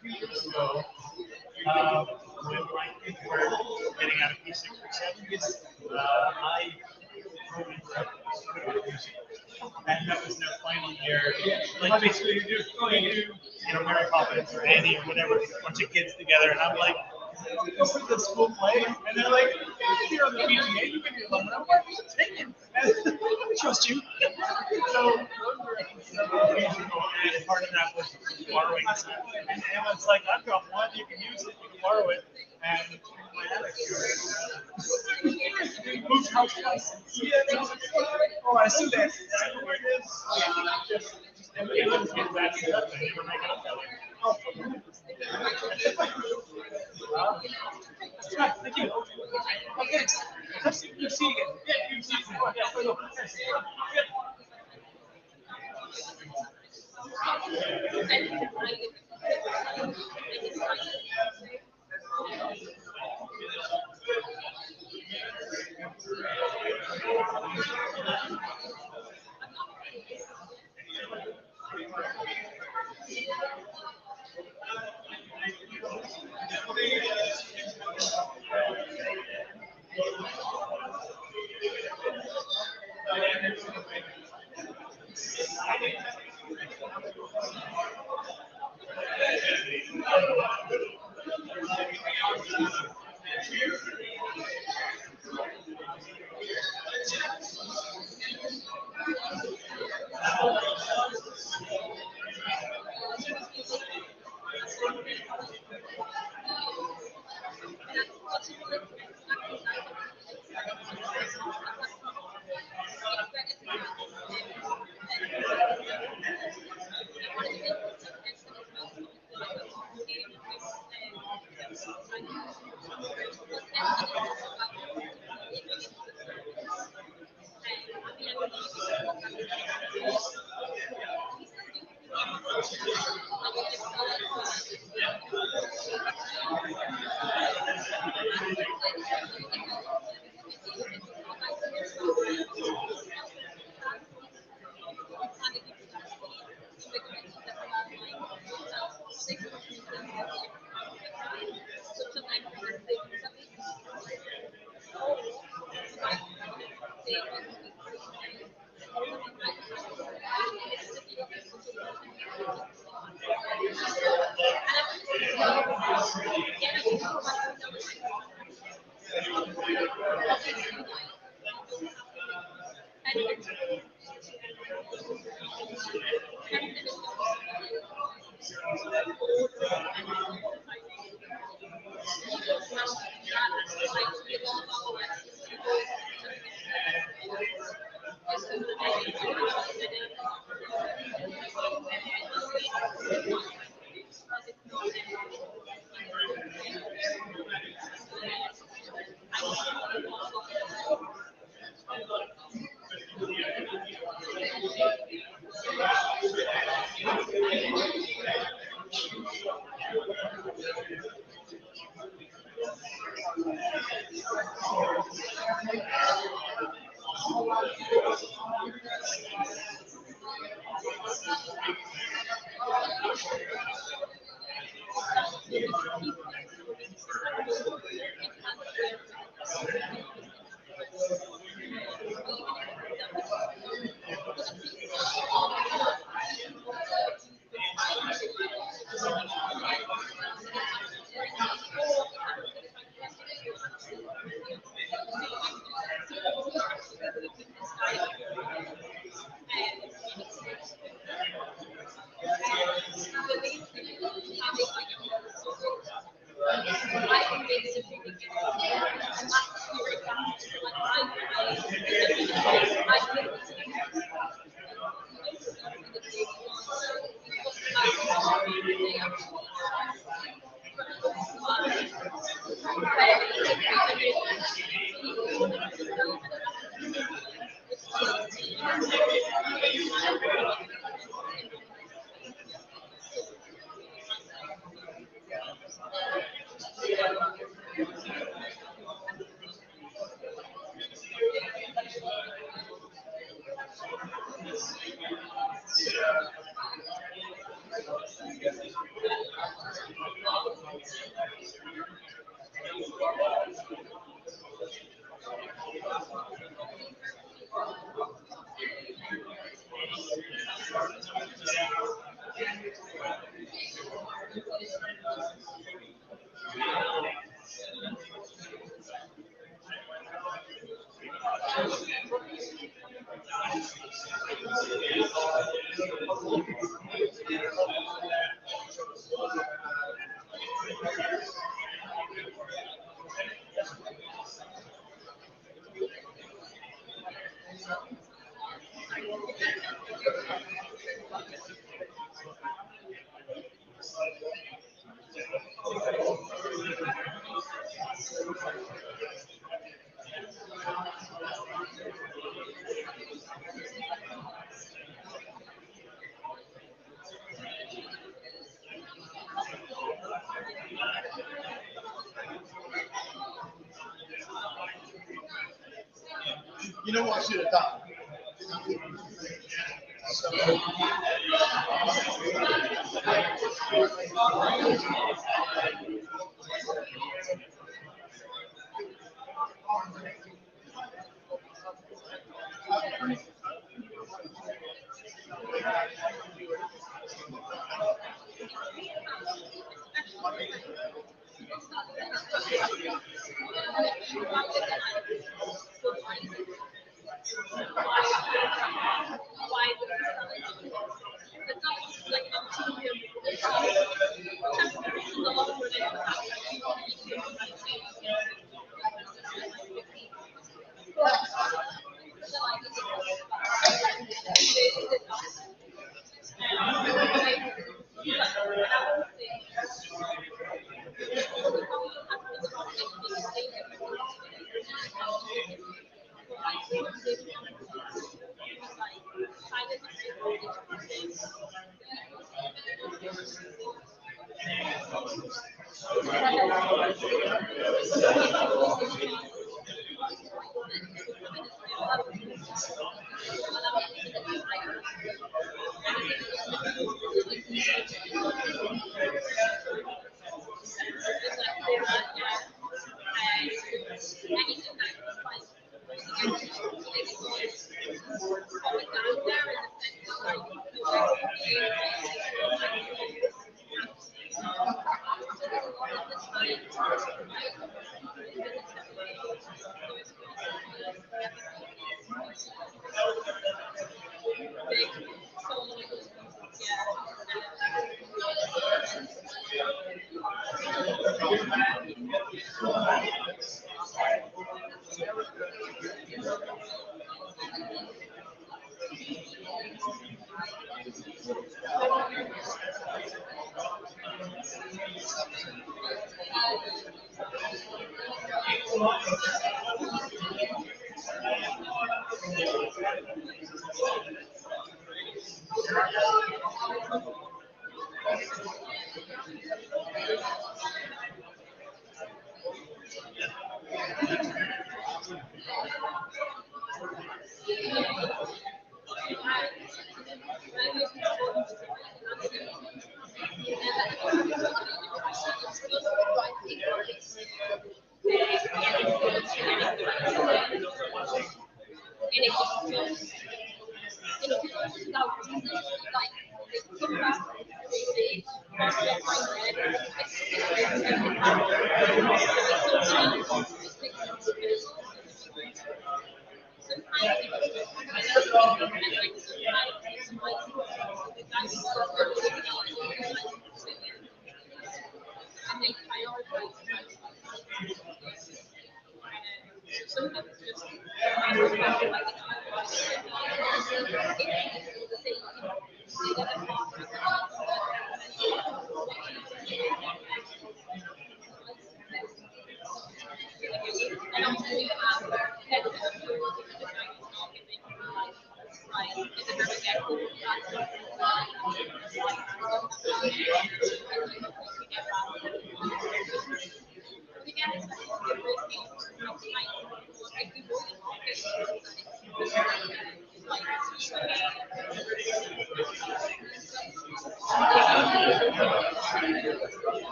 3 years ago. When I think we're getting out of P6 or 7, I and that was their final year. Like basically you do Mary Poppins or Annie or whatever, a bunch of kids together, and I'm like, this is the school play, and they're like, you're on the PGA, you've been here long enough, why are you taking? I trust you. So and part of that was borrowing stuff. And Emma's like, I've got one, you can use it, you can borrow it. And moved house twice. Oh, I see that. Where it is. Everyone's getting back to that. They never make it up that way. Oh. Right, thank you. Okay. Let's see you again. Yeah, you see again. Yeah, go. You know what I should have done?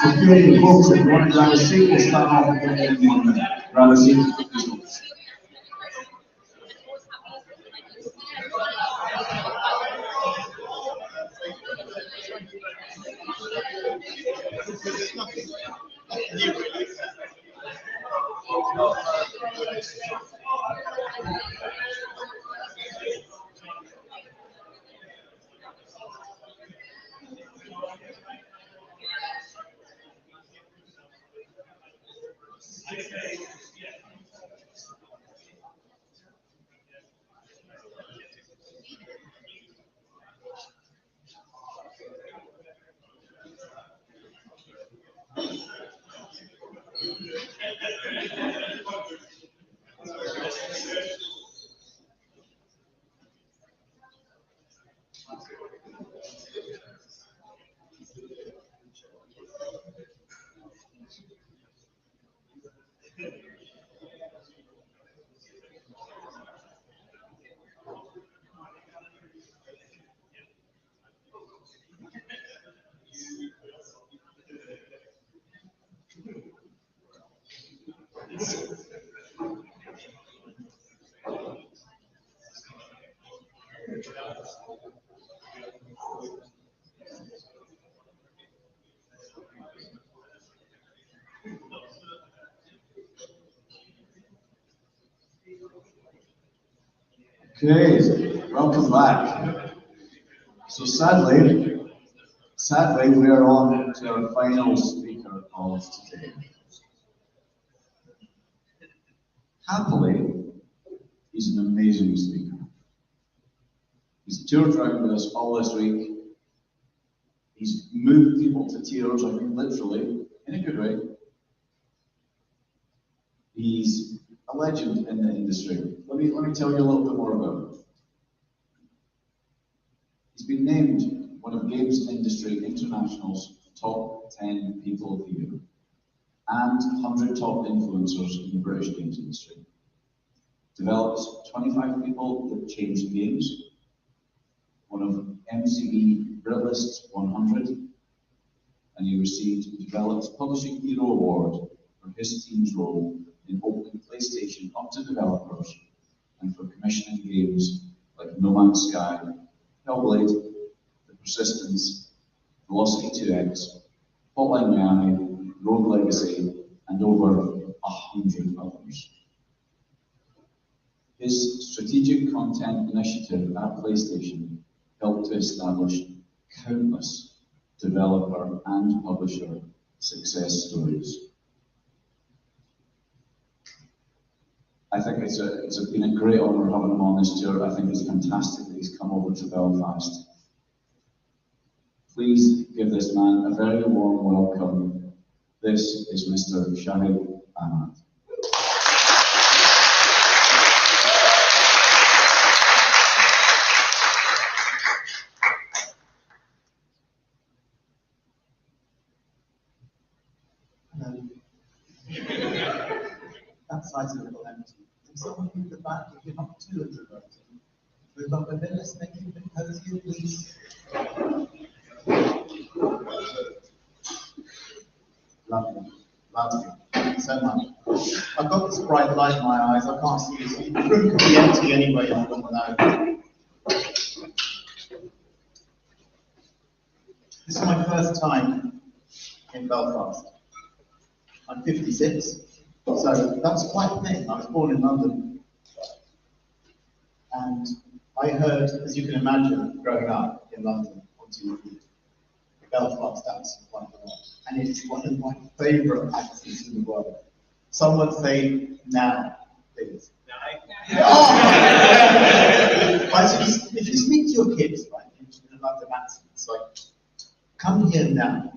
Okay, folks, if you want to grab a seat, we'll start off again in 1 minute. Grab a seat. Okay, welcome back. So sadly, we are on to our final speaker of today. Happily, he's an amazing speaker. He's toured around with us all this week. He's moved people to tears, I mean literally, in a good way. He's a legend in the industry. Let me tell you a little bit more about him. He's been named one of Games Industry International's top 10 people of the year and 100 top influencers in the British games industry. Developed 25 people that changed games, one of MCE Britlist's 100, and he received the Developed Publishing Hero Award for his team's role in opening PlayStation up to developers and for commissioning games like No Man's Sky, Hellblade, The Persistence, Velocity 2X, Hotline Miami, Rogue Legacy, and over 100 others. His strategic content initiative at PlayStation helped to establish countless developer and publisher success stories. I think it's been a great honour having him on this tour. I think it's fantastic that he's come over to Belfast. Please give this man a very warm welcome. This is Mr. Shahid Ahmad. That side's a little empty. And someone in the back, if you're not too introverted, move up a bit, let's make it a bit cozier, please. Lovely, lovely. Thank you so much. I've got this bright light in my eyes, I can't see this. The room could be empty anyway, I don't know. This is my first time in Belfast. I'm 56. So that's quite a thing. I was born in London. And I heard, as you can imagine, growing up in London on TV, the Belfast accent quite a lot. And it's one of my favourite accents in the world. Someone say now, please. Right, so if you speak to your kids, right, in a London accent, it's like, come here now.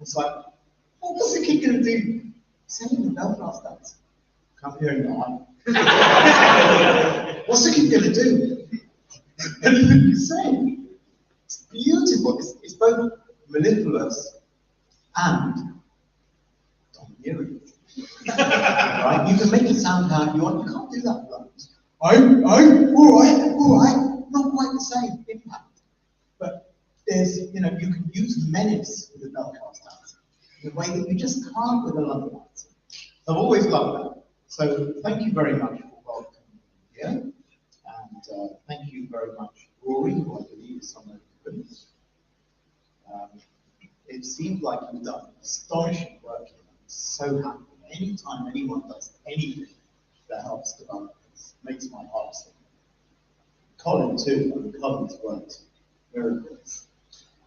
It's like, oh, what's the kid going to do? Saying the Belfast accent. Come here now. What's the kid going to do? Anything you say. It's beautiful. It's both mellifluous and domineering. Right? You can make it sound how you want. You can't do that blunt. All right. Not quite the same impact. But there's, you can use menace with the Belfast accent in a way that you just can't with a London accent. I've always loved that. So thank you very much for welcoming me here. And thank you very much, Rory, who I believe is somewhere in the room. It seems like you've done astonishing work here. I'm so happy. Anytime anyone does anything that helps developers, makes my heart sing. Colin too, I mean, Colin's worked miracles,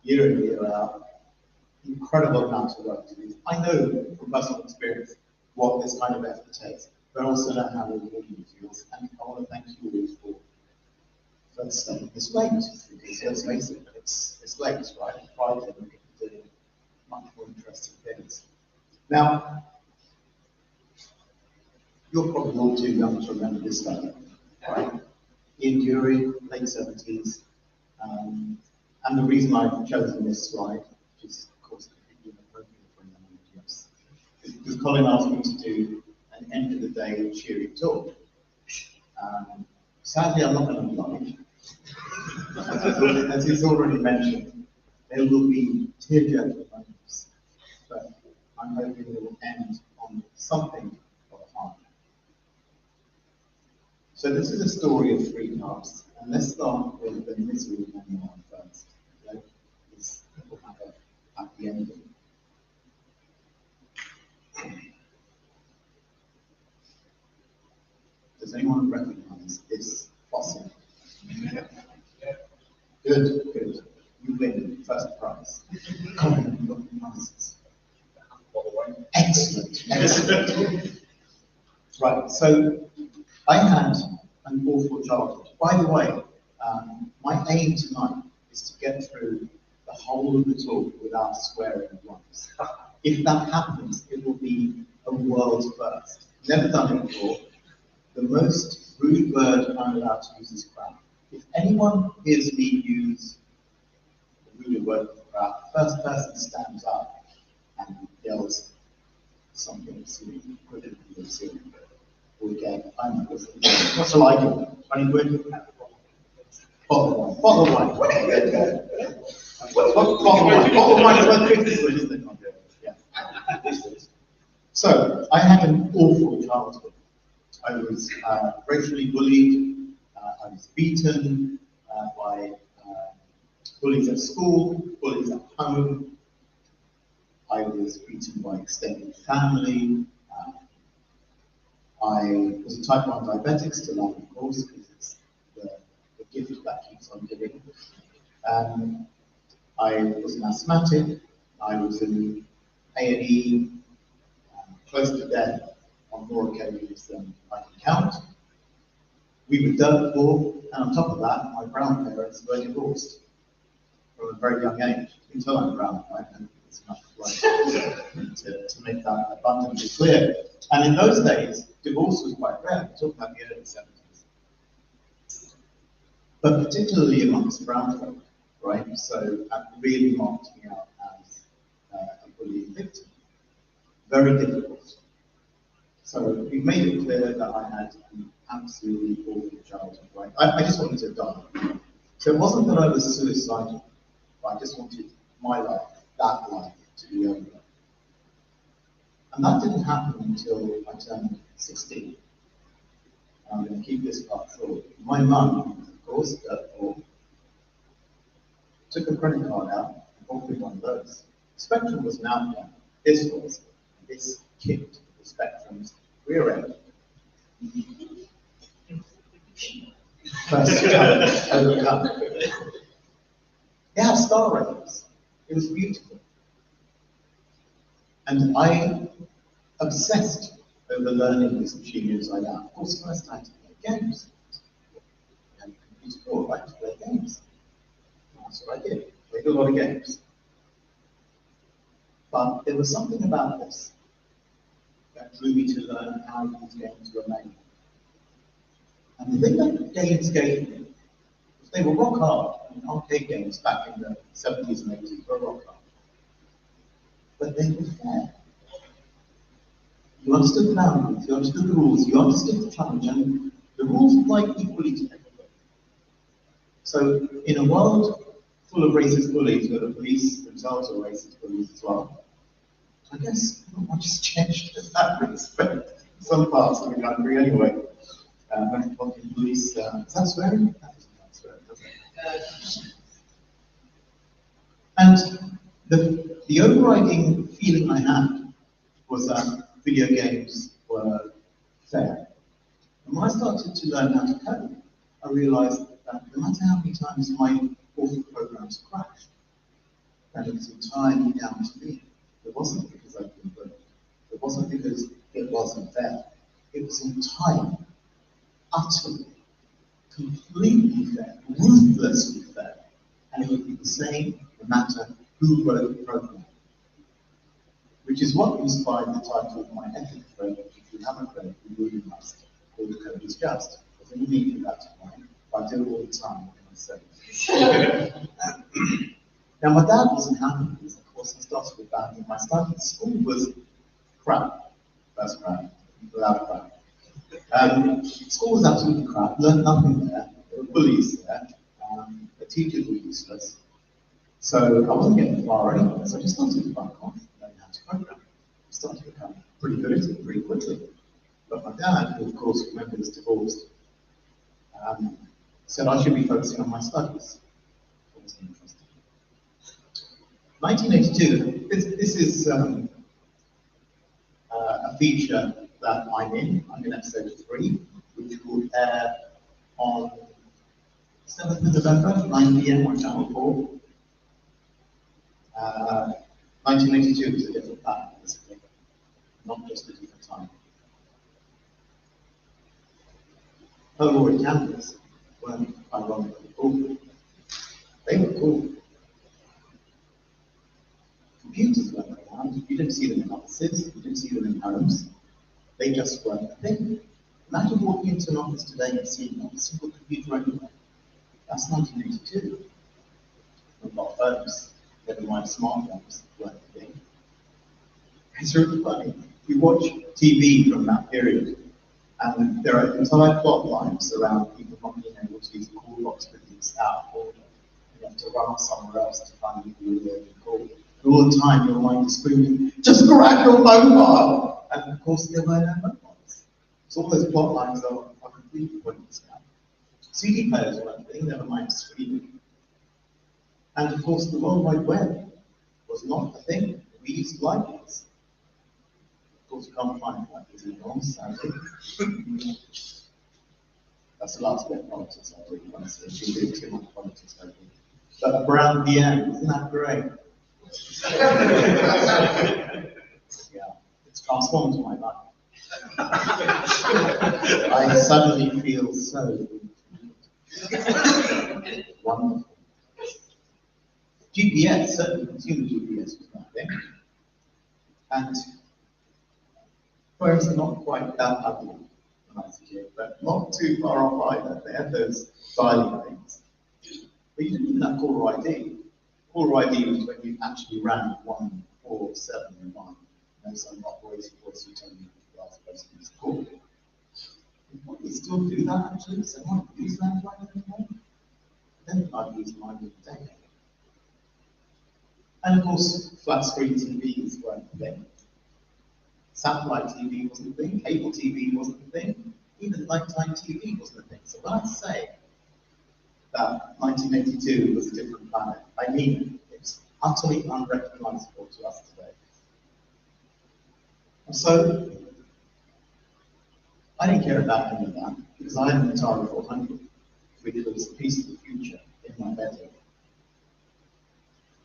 year in, year out. Incredible amount of work to do. I know from personal experience what this kind of effort takes, but I also know how rewarding it feels. And I want to thank you all for staying this late, because let's face it, it's late, right? Friday, we can be doing much more interesting things. Now, you're probably all too young to remember this stuff, right? Ian Dury, late 70s. And the reason I've chosen this slide, which is of course completely inappropriate for a young audience, is because Colin asked me to do an end of the day cheery talk. Sadly, I'm not going to be live. As he's already mentioned, there will be tear-jerking moments, but I'm hoping it will end on something of a heart. So this is a story of three halves, and let's start with the misery of anyone first. Okay? This will have a happy ending. Does anyone recognize this fossil? Good, good. You win first prize. Come on, you've got the prizes. Excellent, excellent. Right, so I had an awful childhood. By the way, my aim tonight is to get through the whole of the talk without swearing once. If that happens, it will be a world first. Never done it before. The most rude word I'm allowed to use is crap. If anyone hears me use the rude word crap, the first person stands up and yells something obscene, politically obscene. We get, I'm not listening. What shall I do? 20 quid? Bottle of wine. Bottle of wine is worth 50 quid, isn't it? Yeah. So, I had an awful childhood. I was racially bullied, I was beaten by bullies at school, bullies at home. I was beaten by extended family. I was a type 1 diabetic, still am, of course, because it's the gift that keeps on giving. I was an asthmatic. I was in A&E, close to death on more occasions than I can count. We were dirt poor, and on top of that, my grandparents were divorced from a very young age. You can tell I'm brown, right? And it's enough to make that abundantly clear. And in those days, divorce was quite rare. We're talking about the early 70s. But particularly amongst brown folk, right? So that really marked me out as a bullying victim. Very difficult. So we've made it clear that I had an absolutely awful childhood, right? I just wanted to die. So it wasn't that I was suicidal, but I just wanted my life, that life, to be over. And that didn't happen until I turned 16. I'm going to keep this part short. My mum, of course, took a credit card out and bought me one of those. Spectrum was an outcome. This kicked the Spectrum's rear end. First challenge overcome. They had star ratings. It was beautiful. And I obsessed over learning this machine inside out. Of course, first I had to play games. And computer board, I had to play games. That's what I did. Played a lot of games. But there was something about this that drew me to learn how these games were made. And the thing that games gave me was they were rock hard. I mean, arcade games back in the 70s and 80s were rock hard. But they were fair. You understood the boundaries, you understood the rules, you understood the challenge, and the rules applied equally to everybody. So, in a world full of racist bullies, where the police themselves are racist bullies as well, I guess not much has changed in that respect. Some parts of the country, anyway. Metropolitan police, is that swearing? That doesn't swear, does it? And the overriding feeling I had was that video games were fair. And when I started to learn how to code, I realized that no matter how many times my awful programs crashed, that it was entirely down to me. It wasn't because I'd been bullied. It wasn't because it wasn't fair. It was entirely, utterly, completely fair, ruthlessly fair. And it would be the same no matter who wrote the program. Which is what inspired the title of my ethics framework. If you haven't read it, you really must. Called Code is Just. I didn't need that tonight, but I do it all the time, what can I say? Now, my dad wasn't happy because, of course, he started with bad in my studies. School was crap. That's crap. Without crap. School was absolutely crap. Learned nothing there. There were bullies there. The teachers were useless. So I wasn't getting far anyway, so I just started to bunk off and learn how to program. I started to become pretty good at it pretty quickly. But my dad, who of course, remember, was divorced, said I should be focusing on my studies. I wasn't interested. 1982, this is a feature that I'm in episode 3, which will air on 7th of November, 9 p.m. on Channel 4. 1982 was a different planet, basically, not just a different time. Polaroid cameras weren't ironically cool. They were cool. Computers weren't around. You didn't see them in offices. You didn't see them in homes. They just weren't a thing. Imagine walking into an office today and seeing not a single computer anywhere. That's 1982. We've got phones. Never mind smartphones weren't a thing. It's really funny. You watch TV from that period, and there are entire plot lines around people not being able to use call box release out of order. You have to run somewhere else to find the really urgent call. And all the time your mind is screaming, just grab your mobile! And of course there were no mobiles. So all those plot lines are completely pointless now. CD players weren't a thing, never mind streaming. And of course the World Wide Web was not a thing. We used libraries. Of course, you can't find libraries anymore, sadly. That's the last bit of politics I really want to say. We do too much politics, I think. But around the end, isn't that great? Yeah, it's transformed my life. I suddenly feel so wonderful. GPS, certainly consumer GPS was not there. And phones are not quite that ugly when I was a kid, but not too far off either. They had those dialing things. But you didn't even have caller ID. Caller ID was when you actually rang 14791. And some operator voice you told me the last person was called. You probably still do that actually, so I don't use landline anymore. Then I've used mine in a decade. And of course, flat screen TVs weren't a thing. Satellite TV wasn't a thing, cable TV wasn't a thing, even nighttime TV wasn't a thing. So when I say that 1982 was a different planet, I mean it's utterly unrecognizable to us today. And so, I didn't care about any of that, because I had an Atari 400, which was a piece of the future in my bedroom.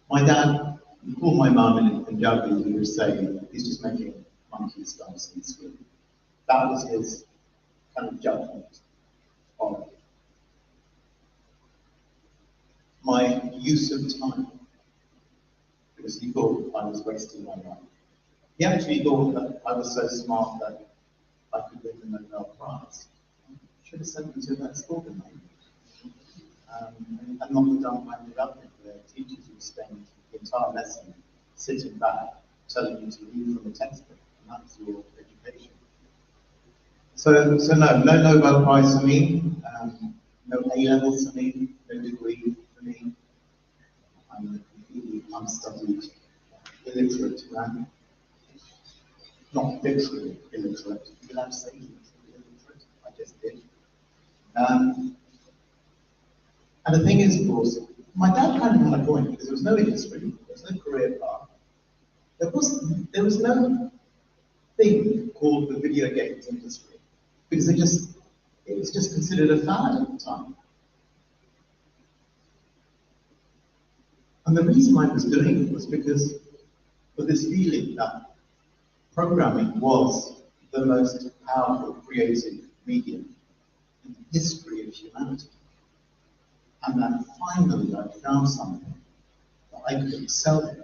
My dad called my mum in Punjabi and he would say, he's just making monkeys dance on the screen. That was his kind of judgment of my use of time, because he thought I was wasting my life. He actually thought that I was so smart that I could win the Nobel Prize. Should have sent me to that school, didn't I? And not have done my development where teachers would spend the entire lesson sitting back, telling you to read from a textbook, and that's your education. So no Nobel Prize for me, no A-levels for me, no degree for me. I'm a completely unstudied, illiterate man. Not literally illiterate, you have to say illiterate, I just did. And the thing is, of course, my dad kind of had a point, because there was no industry, there was no career path. There was no thing called the video games industry, because it was just considered a fad at the time. And the reason I was doing it was because of this feeling that programming was the most powerful creative medium in the history of humanity. And that finally I found something that I could excel in.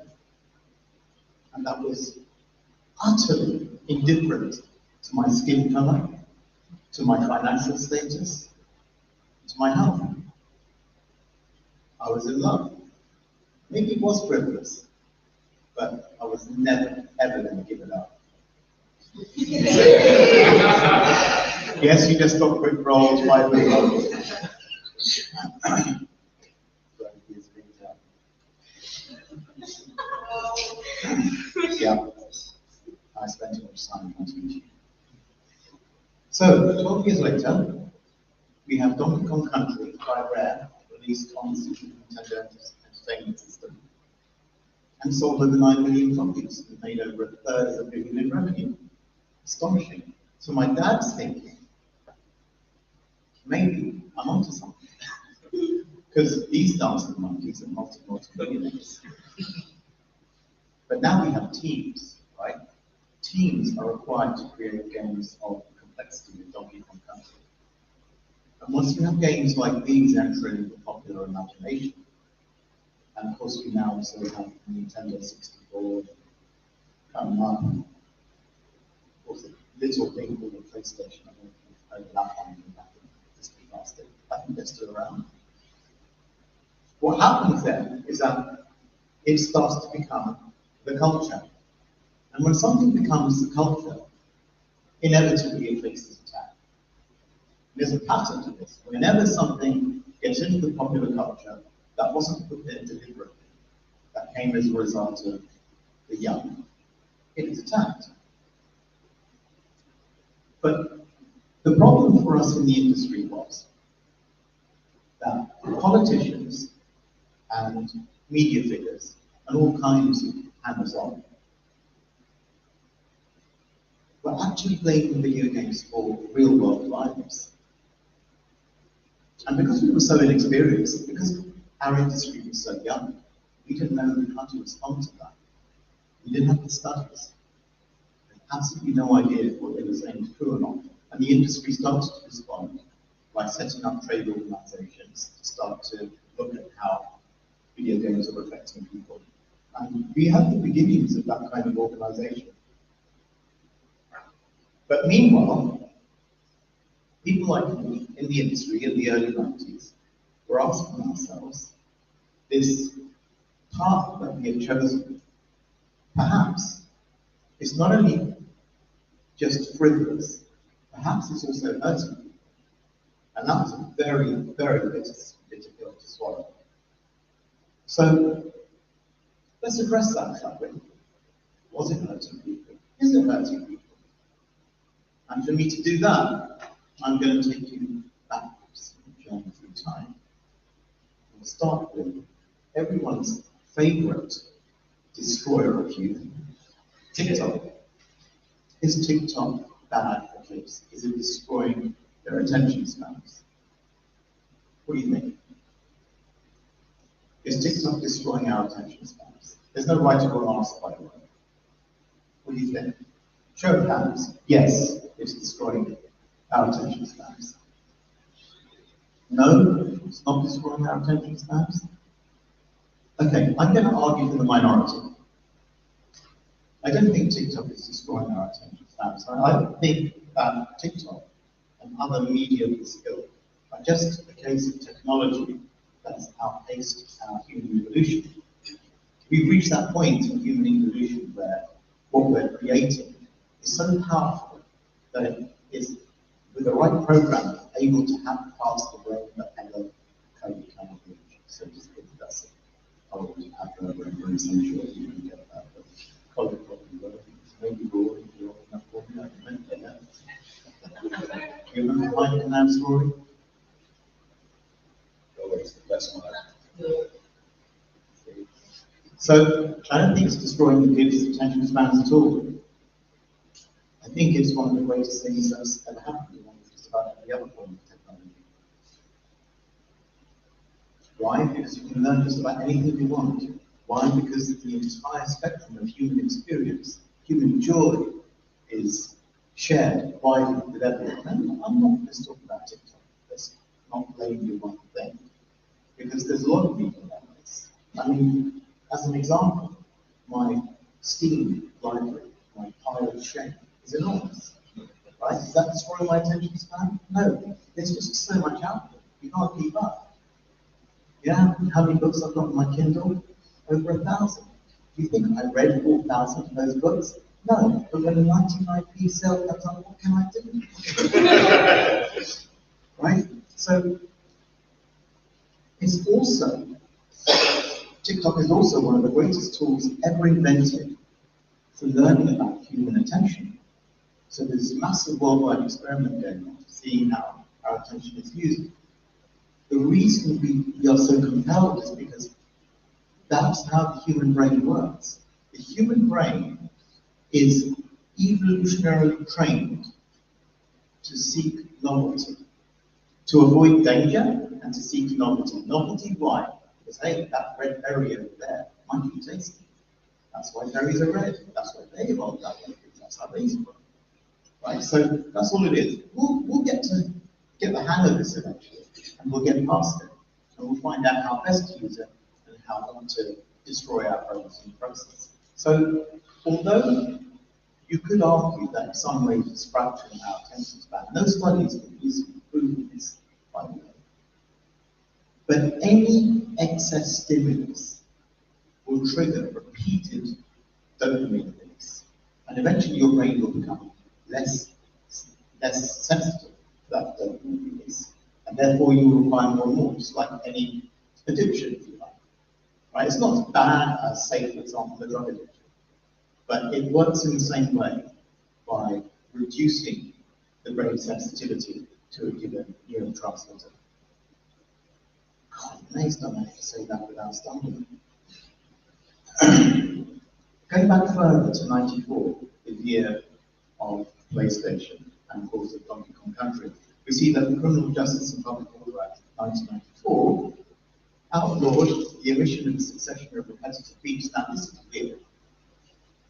And that was utterly indifferent to my skin color, to my financial status, to my health. I was in love. Maybe it was frivolous, but I was never, ever going to give it up. Yes, you just got quick rolls, 5 minutes old. Yeah, I spent too much time on TV. So, 12 years later, we have Donkey Kong Country by Rare, released on the Super Nintendo Entertainment System, and sold over 9 million copies and made over $1/3 billion in revenue. Astonishing. So my dad's thinking, maybe I'm onto something. Because these dancing monkeys are multi-billionaires. But now we have teams, right? Teams are required to create games of complexity in Donkey Kong Country. And once you have games like these entering the popular imagination, and of course we now also have Nintendo 64 coming up, of course a little thing called the PlayStation, I don't know if you've heard of that one back in this past day. I think they're still around. What happens then is that it starts to become the culture. And when something becomes the culture, inevitably it faces attack. There's a pattern to this. Whenever something gets into the popular culture that wasn't put there deliberately, that came as a result of the young, it is attacked. But the problem for us in the industry was that politicians and media figures and all kinds of hangers-on were actually blaming video games for real-world violence. And because we were so inexperienced, because our industry was so young, we didn't know how to respond to that. We didn't have the studies. We had absolutely no idea if what they were saying was true or not. And the industry started to respond by setting up trade organizations to start to look at how video games are affecting people. And we had the beginnings of that kind of organization. But meanwhile, people like me in the industry in the early 90s were asking ourselves, this path that we have chosen, perhaps it's not only just frivolous, perhaps it's also hurting people. And that's a very, very bitter pill to swallow. So let's address that, shall we? Was it hurting people? Is it hurting people? And for me to do that, I'm going to take you backwards in the journey through time. We'll start with everyone's favorite destroyer of youth, TikTok. Is TikTok bad for kids? Is it destroying their attention spans? What do you think? Is TikTok destroying our attention spans? There's no right or wrong answer, by the way. What do you think? Show of hands. Yes, it's destroying our attention spans. No, it's not destroying our attention spans. Okay, I'm going to argue for the minority. I don't think TikTok is destroying our attention spans. I think that TikTok and other media skills are just a case of technology that's outpaced our human evolution. We've reached that point in human evolution where what we're creating is so powerful that it is, with the right program, able to have past the brain that other code cannot reach. So just give that's it. I would have a very essential you can get that. But call it what you will. Maybe we're all enough for me. I can make that. You remember my Canam story? Always the best one. So I don't think it's destroying the kids' attention spans at all. I think it's one of the greatest things that's ever happened in just about every other form of technology. Why? Because you can learn just about anything you want. Why? Because the entire spectrum of human experience, human joy, is shared widely with everyone. I'm not just talking about TikTok. Let's not blame you one thing, because there's a lot of people like this. I mean, as an example, my Steam library, my pile of shame, is enormous. Right? Is that destroying my attention span? No. There's just so much out there. You can't keep up. Yeah, how many books I've got on my Kindle? Over 1,000. Do you think I read 4,000 of those books? No, but when a 99p sale comes up, what can I do? Right? So, it's also, TikTok is also one of the greatest tools ever invented for learning about human attention. So there's a massive worldwide experiment going on, seeing how our attention is used. The reason we are so compelled is because that's how the human brain works. The human brain is evolutionarily trained to seek novelty, to avoid danger and to seek novelty. Novelty, why? Because, hey, that red berry over there might be tasty. That's why berries are red. That's why they evolved that way. That's how they evolved. Right? So that's all it is. We'll get the hang of this eventually, and we'll get past it. And we'll find out how best to use it and how not to destroy our progress in the process. So, although you could argue that in some ways it's fracturing our attention span, no studies have recently proven this, by the way. But any excess stimulus will trigger repeated dopamine release, and eventually your brain will become less sensitive to that dopamine release, and therefore you will require more and more, just like any addiction, if you like. Right? It's not as bad as, say, for example, a drug addiction, but it works in the same way by reducing the brain sensitivity to a given neurotransmitter. God, I'm amazed I managed to say that without stumbling. Going back further to 94, the year of PlayStation, and of course the Donkey Kong Country, we see that the Criminal Justice and Public Order Act of 1994 outlawed the emission of a succession of repetitive beats. Now this is weird,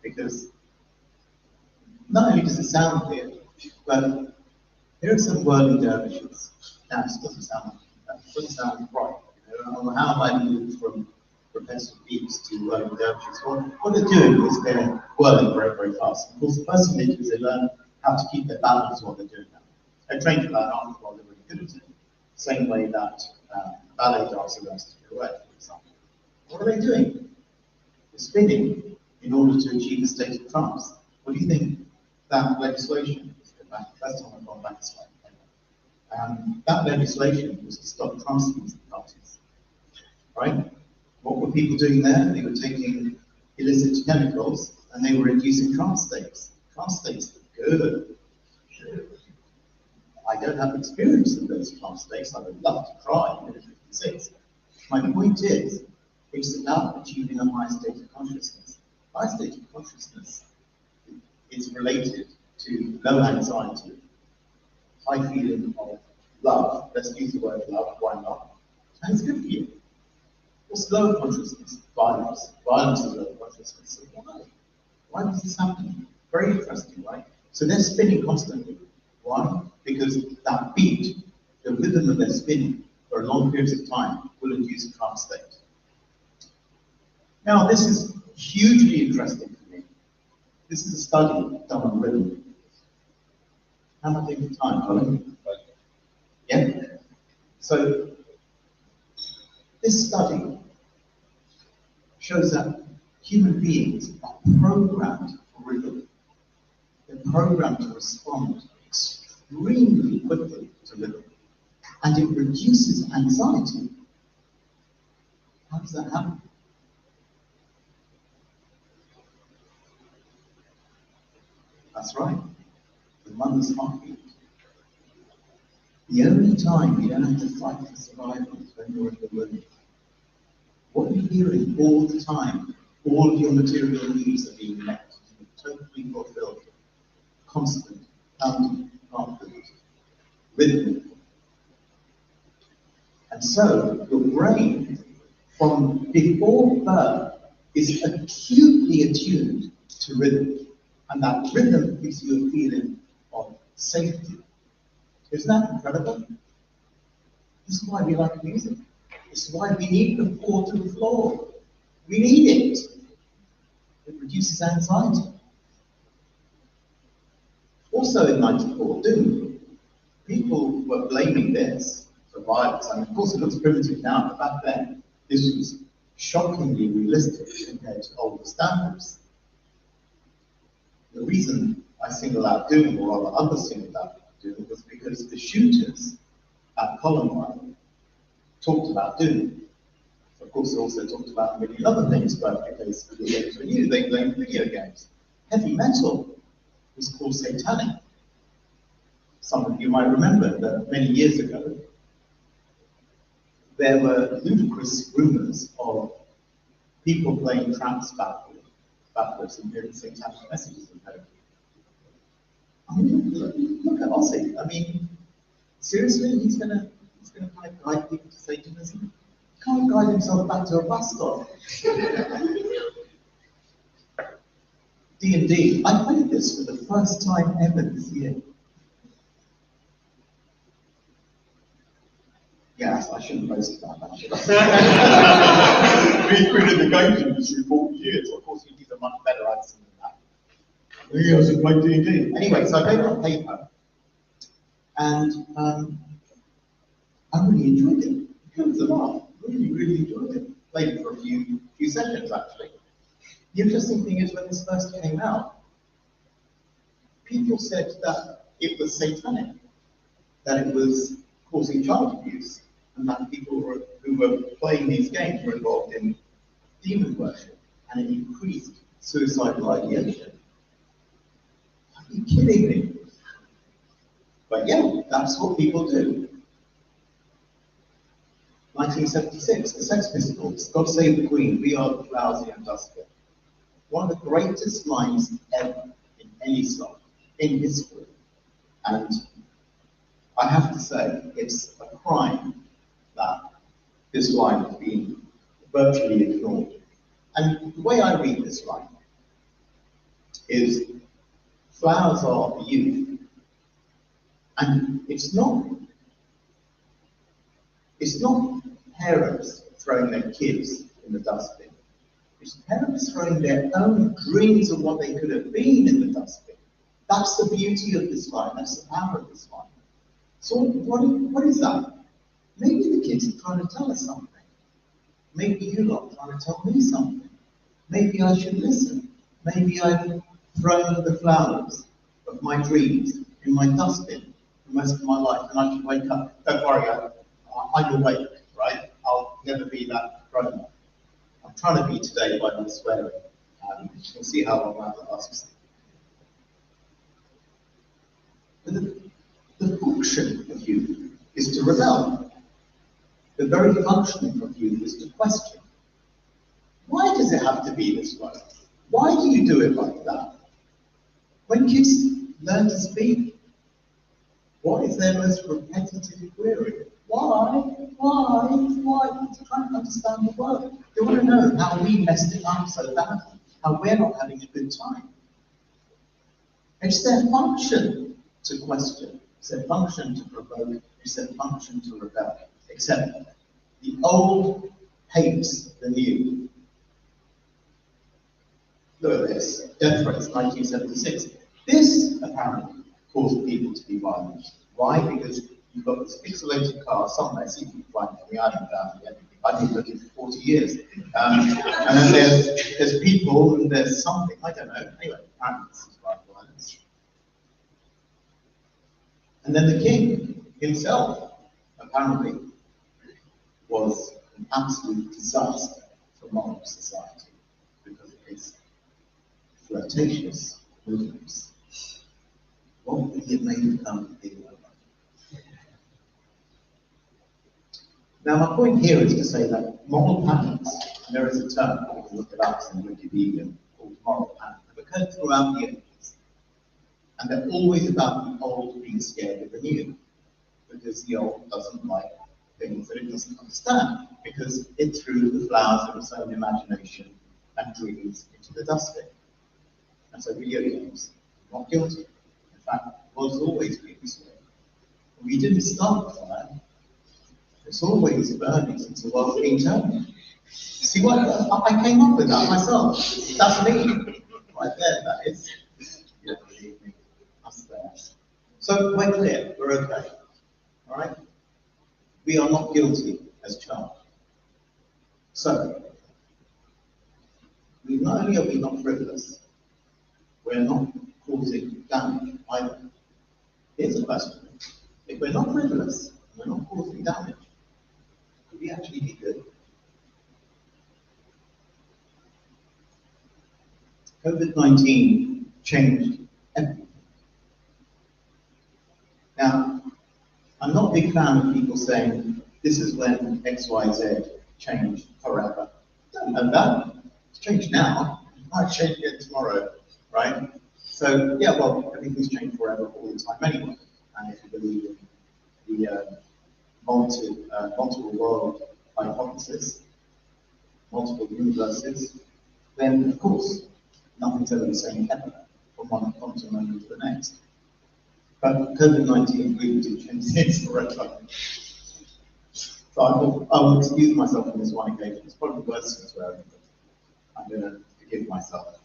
because not only does it sound weird, but here are some whirling dervishes. Now this doesn't sound right. You know, how have I moved from repetitive beats to whirling dervishes? What they're doing is they're whirling very, very fast. Of course, the first thing they do is they learn how to keep their balance while they're doing that. They're trained to learn after while they're really good at it. Same way that ballet dancer learns to pirouette, for example. What are they doing? They're spinning in order to achieve a state of trance. What do you think that legislation is? First time I've gone back a slide. That legislation was to stop trance music parties. Right? What were people doing there? They were taking illicit chemicals and they were inducing trance states. Trance states are good. I don't have experience of those trance states. I would love to try in 56. My point is, it's about achieving a high state of consciousness. High state of consciousness is related to low anxiety, high feeling of love. Let's use the word love, why not? And it's good for you. What's low consciousness? Violence. Violence is low consciousness. So why? Why does this happen? Very interesting, right? So they're spinning constantly. Why? Because that beat, the rhythm of their spinning for long periods of time will induce a trance state. Now, this is hugely interesting for me. This is a study done on rhythm. How am I taking time, Colin? Yeah? So, this study shows that human beings are programmed for rhythm. They're programmed to respond extremely quickly to rhythm. And it reduces anxiety. How does that happen? That's right. The mother's heartbeat. The only time you don't have to fight for survival is when you're in the womb. What you're hearing all the time, all of your material needs are being met, totally fulfilled. Constant, pounding, heartbeat, rhythmic. And so your brain, from before birth, is acutely attuned to rhythm. And that rhythm gives you a feeling of safety. Isn't that incredible? This is why we like music. This is why we need the 4 to the floor. We need it. It reduces anxiety. Also in 94, Doom, people were blaming this for violence. And of course it looks primitive now, but back then, this was shockingly realistic compared to older standards. The reason I single out Doom, or rather others singled out Doom, was because the shooters at Columbine talked about Doom. Of course, they also talked about many other things, but because video games were new, they blamed video games. Heavy metal was called satanic. Some of you might remember that many years ago, there were ludicrous rumors of people playing trance backwards and hearing satanic messages in code. I mean, look at Ozzy. I mean, seriously, he's gonna going to kind of guide people to Satanism? He can't guide himself back to a bus stop. D&D. I played this for the first time ever this year. Yes, I shouldn't boast about that, should I? We've been in the games industry 40 years. Of course, you need a much better answer than that. He hasn't played D&D. Anyway, so I gave it on paper, and I really enjoyed it. It was a laugh. Really enjoyed it. Played it for a few sessions, actually. The interesting thing is, when this first came out, people said that it was satanic, that it was causing child abuse, and that people who were playing these games were involved in demon worship, and it increased suicidal ideation. Are you kidding me? But yeah, that's what people do. 1976, the Sex Pistols, God Save the Queen, we are the flowers and dustbin. One of the greatest lines ever in any song, in history. And I have to say, it's a crime that this line has been virtually ignored. And the way I read this line is, flowers are for youth. And it's not parents throwing their kids in the dustbin. It's parents throwing their own dreams of what they could have been in the dustbin. That's the beauty of this line. That's the power of this line. So what is that? Maybe the kids are trying to tell us something. Maybe you lot are trying to tell me something. Maybe I should listen. Maybe I've thrown the flowers of my dreams in my dustbin for most of my life, and I should wake up. Don't worry, I'm awake, right? I'll never be that grown up. I'm trying to be today by not swearing. We'll see how long that lasts. The function of youth is to rebel. The very function of youth is to question. Why does it have to be this way? Why do you do it like that? When kids learn to speak, what is their most repetitive query? Why? To try and understand the world. They want to know how we messed it up so badly, how we're not having a good time. It's their function to question. It's their function to provoke. It's their function to rebel. Except the old hates the new. Look at this. Death threats, 1976. This apparently caused people to be violent. Why? Because you've got this pixelated car somewhere. See if you can find it. I haven't found it yet. I've been looking for 40 years. And then there's people and there's something. I don't know. Anyway, apparently this is violence. And then the king himself, apparently, was an absolute disaster for modern society because of his flirtatious movements. What would he have made of come the Now, my point here is to say that moral panics, and there is a term, you can look it up in Wikipedia, called moral panic, have occurred throughout the ages. And they're always about the old being scared of the new, because the old doesn't like things that it doesn't understand, because it threw the flowers of its own imagination and dreams into the dustbin. And so video games are not guilty. In fact, it was always been this way. We didn't start the fire. It's always burning since the world's been turning. See what? I came up with that myself. That's me. Right there, that is. Yeah, believe me. That's there. So we're clear, we're okay. Alright? We are not guilty as charged. So, not only are we not frivolous, we're not causing damage either. Here's a question. If we're not frivolous, we're not causing damage, could we actually be good? COVID-19 changed everything. Now, I'm not a big fan of people saying, this is when X, Y, Z changed forever. Don't know that. It's changed now. It might change again tomorrow, right? So, yeah, well, everything's changed forever all the time anyway. And if you believe in the multiple world hypothesis, multiple universes, then of course nothing's ever the same ever from one quantum moment to the next. But COVID-19 really did change things forever. So I will excuse myself on this one occasion. It's probably worse than swearing, but I'm going to forgive myself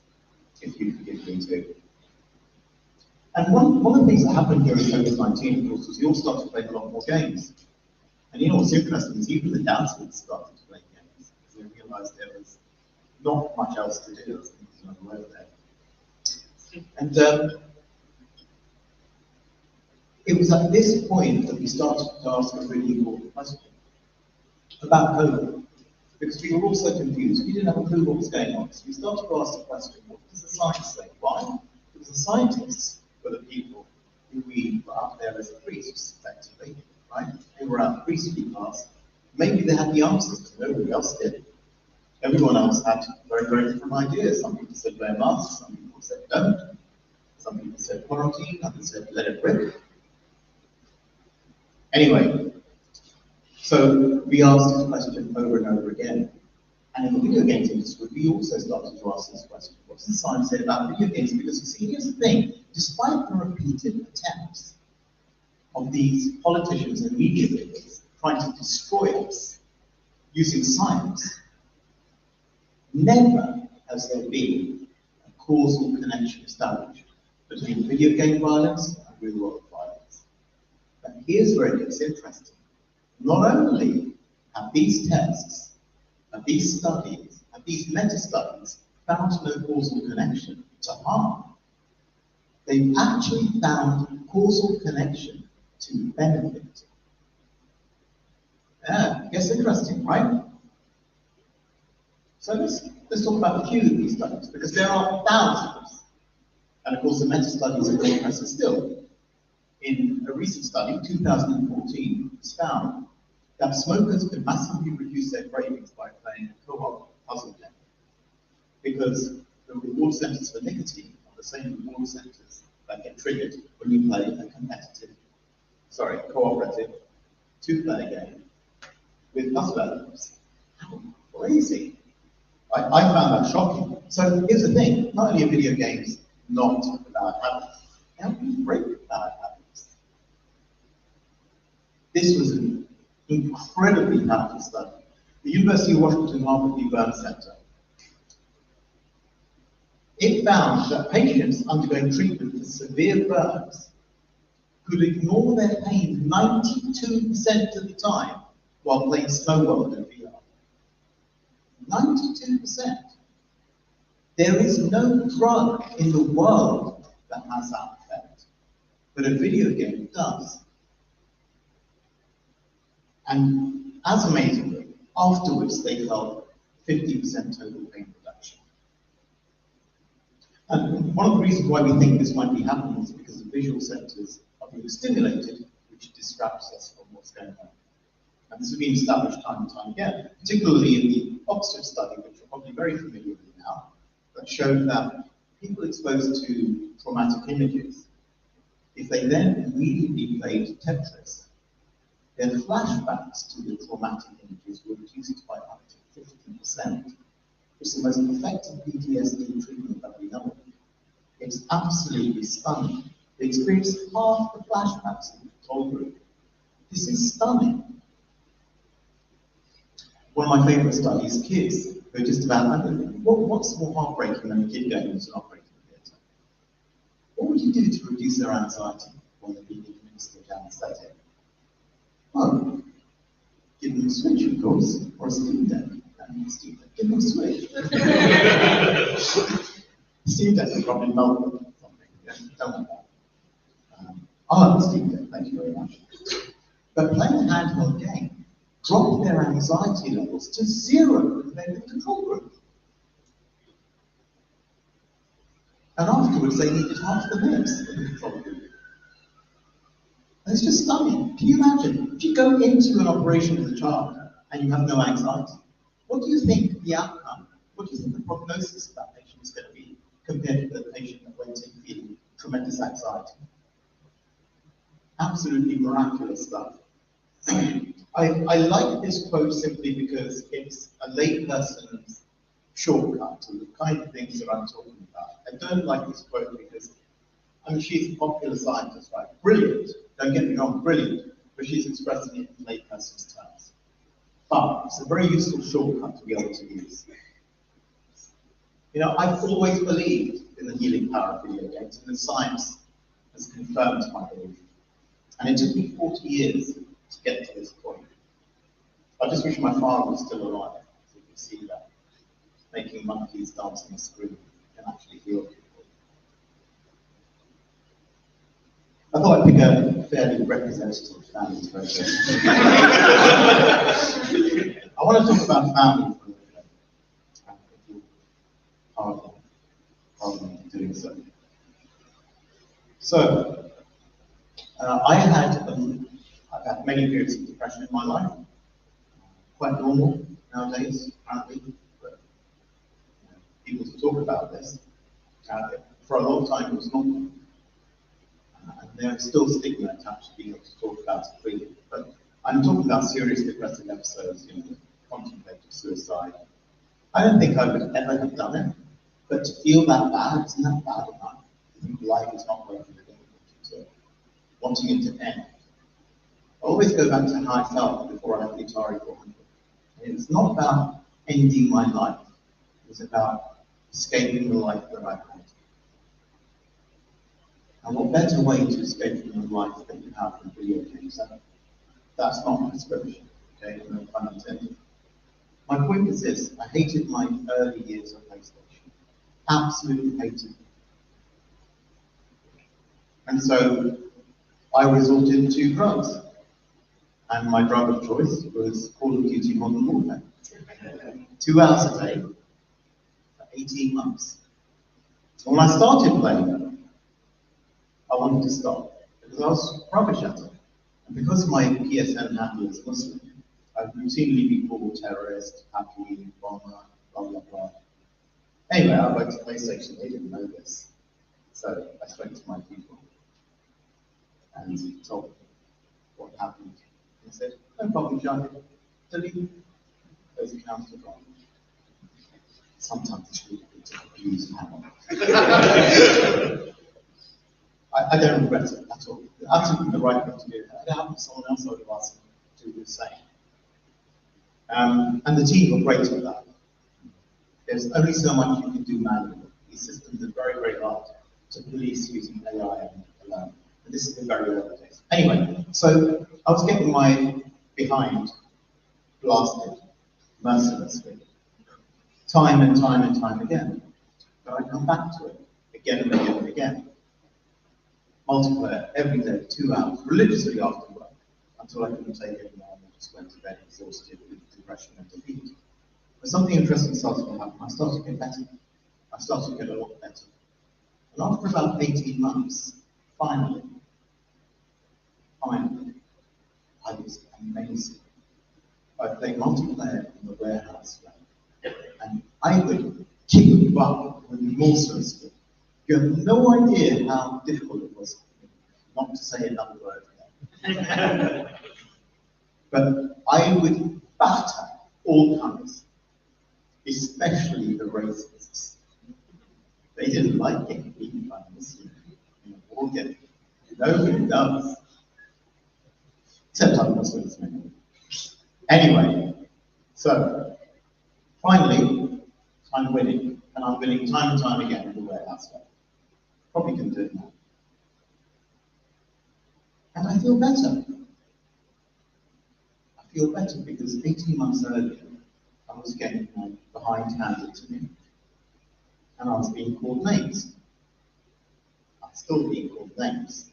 if you forgive me too. And one of the things that happened during COVID-19, of course, was you all started to play a lot more games. And you know what's interesting is even the dancers started to play games because they realised there was not much else to do. There's another word there. And it was at this point that we started to ask a really important question about COVID, because we were all so confused. We didn't have a clue what was going on. So we started to ask the question, what does the science say? Why? Because the scientists were the people who we put up there as priests, effectively, right? They were our priestly class. Maybe they had the answers, but nobody else did. Everyone else had very, very different ideas. Some people said wear masks, some people said don't. Some people said quarantine, others said let it rip. Anyway, so we asked this question over and over again. And in the video games industry, we also started to ask this question. What does the science say about video games? Because you see, here's the thing. Despite the repeated attempts of these politicians and media figures trying to destroy us using science, never has there been a causal connection established between video game violence and real world violence. But here's where it gets interesting. Not only have these tests, have these studies, have these meta-studies found no causal connection to harm, they've actually found causal connection to benefit. Yeah, gets interesting, right? So let's talk about a few of these studies, because there are thousands. And of course, the meta-studies are going present still. In a recent study, 2014, it's found that smokers can massively reduce their cravings by playing a co-op puzzle game, because the reward centers for nicotine are the same reward centers that get triggered when you play a cooperative two-player game with puzzle elements. How crazy! I found that shocking. So here's the thing: not only are video games not bad habits, they help you break bad habits. This was an incredibly powerful study. The University of Washington Harvard v. Burn Center. It found that patients undergoing treatment for severe burns could ignore their pain 92% of the time while playing Snowworld in VR. 92%. There is no drug in the world that has that effect, but a video game does. And as amazingly, afterwards they felt 50% total pain reduction. And one of the reasons why we think this might be happening is because the visual centers are being stimulated, which distracts us from what's going on. And this has been established time and time again, particularly in the Oxford study, which you're probably very familiar with now, that showed that people exposed to traumatic images, if they then immediately played Tetris, their flashbacks to the traumatic images were reduced by up to 50%. It's the most effective PTSD treatment that we know of. It's absolutely stunning. They experienced half the flashbacks in the control group. This is stunning. One of my favorite studies, kids, who are just about, what's more heartbreaking than a kid going into an operating theatre? What would you do to reduce their anxiety when they're being administered anesthetic? Oh, give them a Switch, of course, or a Steam Deck. Give them a Switch. Steam Deck is probably melted or something. Yeah, don't want that. I love the Steam Deck, thank you very much. But playing a handheld game dropped their anxiety levels to 0 if they're in the control group. And afterwards, they needed half the minutes in the control group. And it's just stunning. Can you imagine? If you go into an operation with a child and you have no anxiety, what do you think the outcome, what do you think the prognosis of that patient is going to be compared to the patient that went in feeling tremendous anxiety? Absolutely miraculous stuff. I like this quote simply because it's a layperson's shortcut to the kind of things that I'm talking about. I don't like this quote because, I mean, she's a popular scientist, right? Brilliant. Don't get me wrong, brilliant. But she's expressing it in layperson's terms. But it's a very useful shortcut to be able to use. You know, I've always believed in the healing power of video games, and the science has confirmed my belief. And it took me 40 years to get to this point. I just wish my father was still alive, so you can see that. Making monkeys dance on the screen can actually heal people. I thought I'd pick a fairly representative family photo. I want to talk about family for a little bit. Pardon me for doing so. So, I've had many periods of depression in my life. Quite normal nowadays, apparently, but people talk about this. For a long time, it was normal. And there's still stigma attached to being able to talk about it freely. But I'm talking about serious depressive episodes, you know, contemplative suicide. I don't think I would ever have done it, but to feel that bad, isn't that bad enough? I think life is not worth living, wanting it to end. I always go back to how I felt before I had the Atari 400. And it's not about ending my life. It's about escaping the life that I've had. And what better way to escape from the life that you have from video games? That's not a prescription, okay? No pun intended. My point is this: I hated my early years of PlayStation. Absolutely hated them. And so I resorted to drugs. And my drug of choice was Call of Duty Modern Warfare. 2 hours a day for 18 months. And when I started playing it, I wanted to stop because I was rubbish at it. And because my PSN handle is Muslim, I'd routinely be called terrorist, happy, bomber, blah, blah, blah. Anyway, I went to PlayStation, they didn't know this. So I spoke to my people and told them what happened. And said, no problem, John, delete those accounts are gone. Sometimes it's really good to abuse power. I don't regret it at all. It's absolutely the right thing to do. If it happened to someone else, I would have asked them to do the same. And the team were great at that. There's only so much you can do manually. These systems are very, very hard to police using AI alone. And this is the very early days. Anyway, so I was getting my behind blasted mercilessly, time and time and time again. But I come back to it again and again and again. Multiplayer every day, 2 hours, religiously after work, until I couldn't take it anymore and just went to bed exhausted with depression and defeat. But something interesting started to happen. I started to get better. I started to get a lot better. And after about 18 months, finally, I was amazing. I played multiplayer in the warehouse, and I would kick butt remorselessly. You have no idea how difficult it was for me not to say another word again. But I would batter all comers, especially the racists. They didn't like getting beaten by Muslims in a war game. Nobody does. Except other Muslims, maybe. Anyway, so finally, I'm winning, and I'm winning time and time again in the warehouse. Probably can do it now. And I feel better. I feel better because 18 months earlier, I was getting my behind handed to me, and I was being called names. I'm still being called names,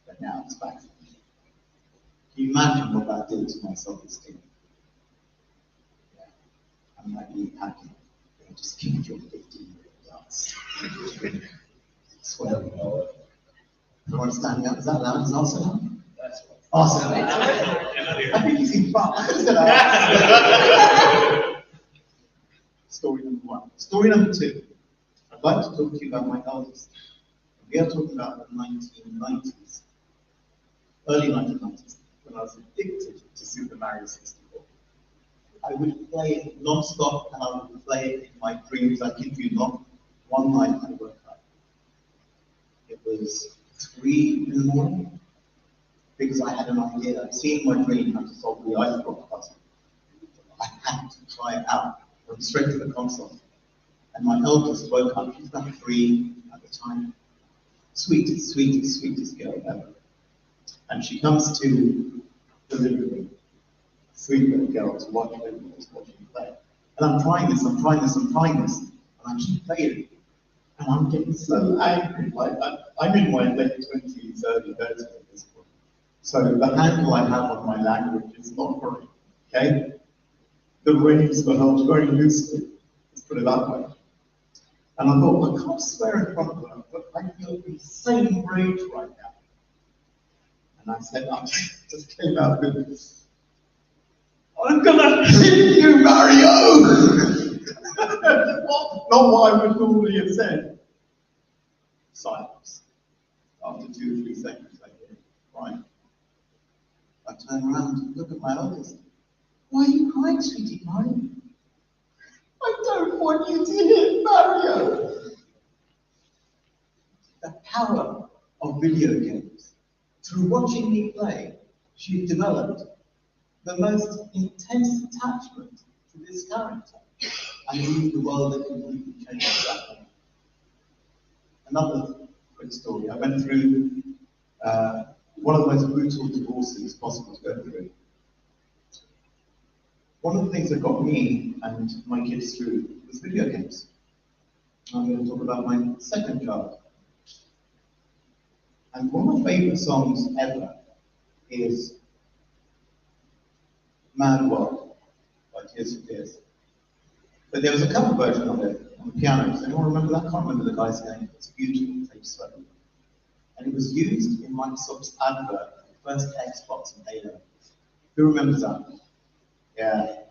but now it's back. Can you imagine what that did to my self-esteem? Yeah. I'm like being happy. I just give you 15-year-old dance. Swear. Everyone standing up. Is that loud? Is Arsenal loud? That's right. Arsenal. I think you seem fun. I could have said that. Story number 1. Story number 2. I'd like to talk to you about my eldest. We are talking about the 1990s. Early 1990s. when I was addicted to Super Mario 64. I would play it non-stop, and I would play it in my dreams. I kid you not, one night I woke up. It was 3 in the morning, because I had an idea. I'd seen in my dream how to solve the ice block puzzle. I had to try it out. Went straight to the console. And my eldest woke up, she was about 3 at the time. Sweetest girl ever. And she comes to the living room. Sweet little girl to watch watching play. And I'm trying this, and I keep playing. And I'm getting so angry. Like, I'm in my late 20s, early 30s at this point. So the handle I have on my language is not great, okay? The reins were held very loosely, let's put it that way. And I thought, I can't swear in front of her, but I feel insane rage right now. And I said, I just came out with this. I'm gonna hit you, Mario! Not what I would normally have said. Silence. After 2 or 3 seconds, I hear, right. I turn around and look at my eldest. Why are you crying, sweetie pie? I don't want you to hit Mario. The power of video games. Through watching me play, she developed the most intense attachment to this character. I knew the world had completely changed at that point. Another quick story. I went through one of the most brutal divorces possible to go through. One of the things that got me and my kids through was video games. I'm going to talk about my second child. And one of my favorite songs ever is Mad World by Tears for Fears. But there was a cover version of it on the piano. Does anyone remember that? I can't remember the guy's name. It's beautiful, it takes so. And it was used in Microsoft's advert for the first Xbox and Halo. Who remembers that? Yeah.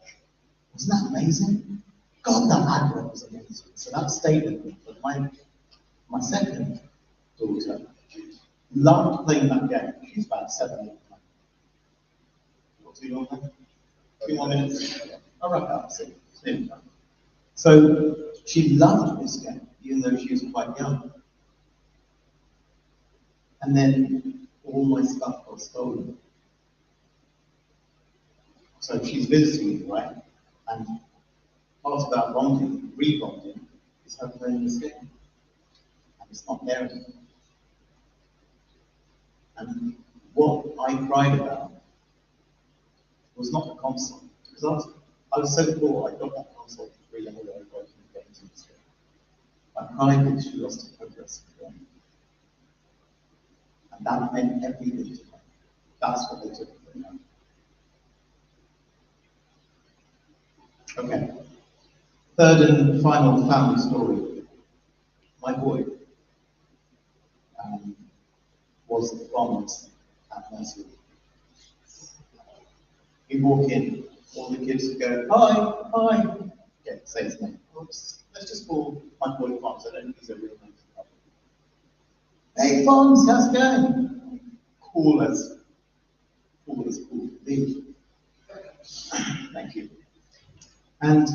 Wasn't that amazing? God, that advert was amazing. So that stayed with me. But my second daughter loved playing that game. She's about 7, 8 now. What, 2 more minutes? 2 more minutes? I'll wrap up soon. So she loved this game, even though she was quite young. And then all my stuff got stolen. So she's visiting me, right? And part of that bonding, rebonding, is her playing this game. And it's not there anymore. And what I cried about was not the console. Because I was so poor, I got that console for free and I was working the games industry. I cried because she lost her progress again. And that meant everything to her. That's what they took from her. Okay. Third and final family story. My boy was the promise at nursery. He'd walk in, all the kids would go, hi, hi. Okay, say his name. Let's just call my boy Fonz. I don't think he's a real name. Hey Fonz, how's it going? Cool as cool. Leave. Thank you. And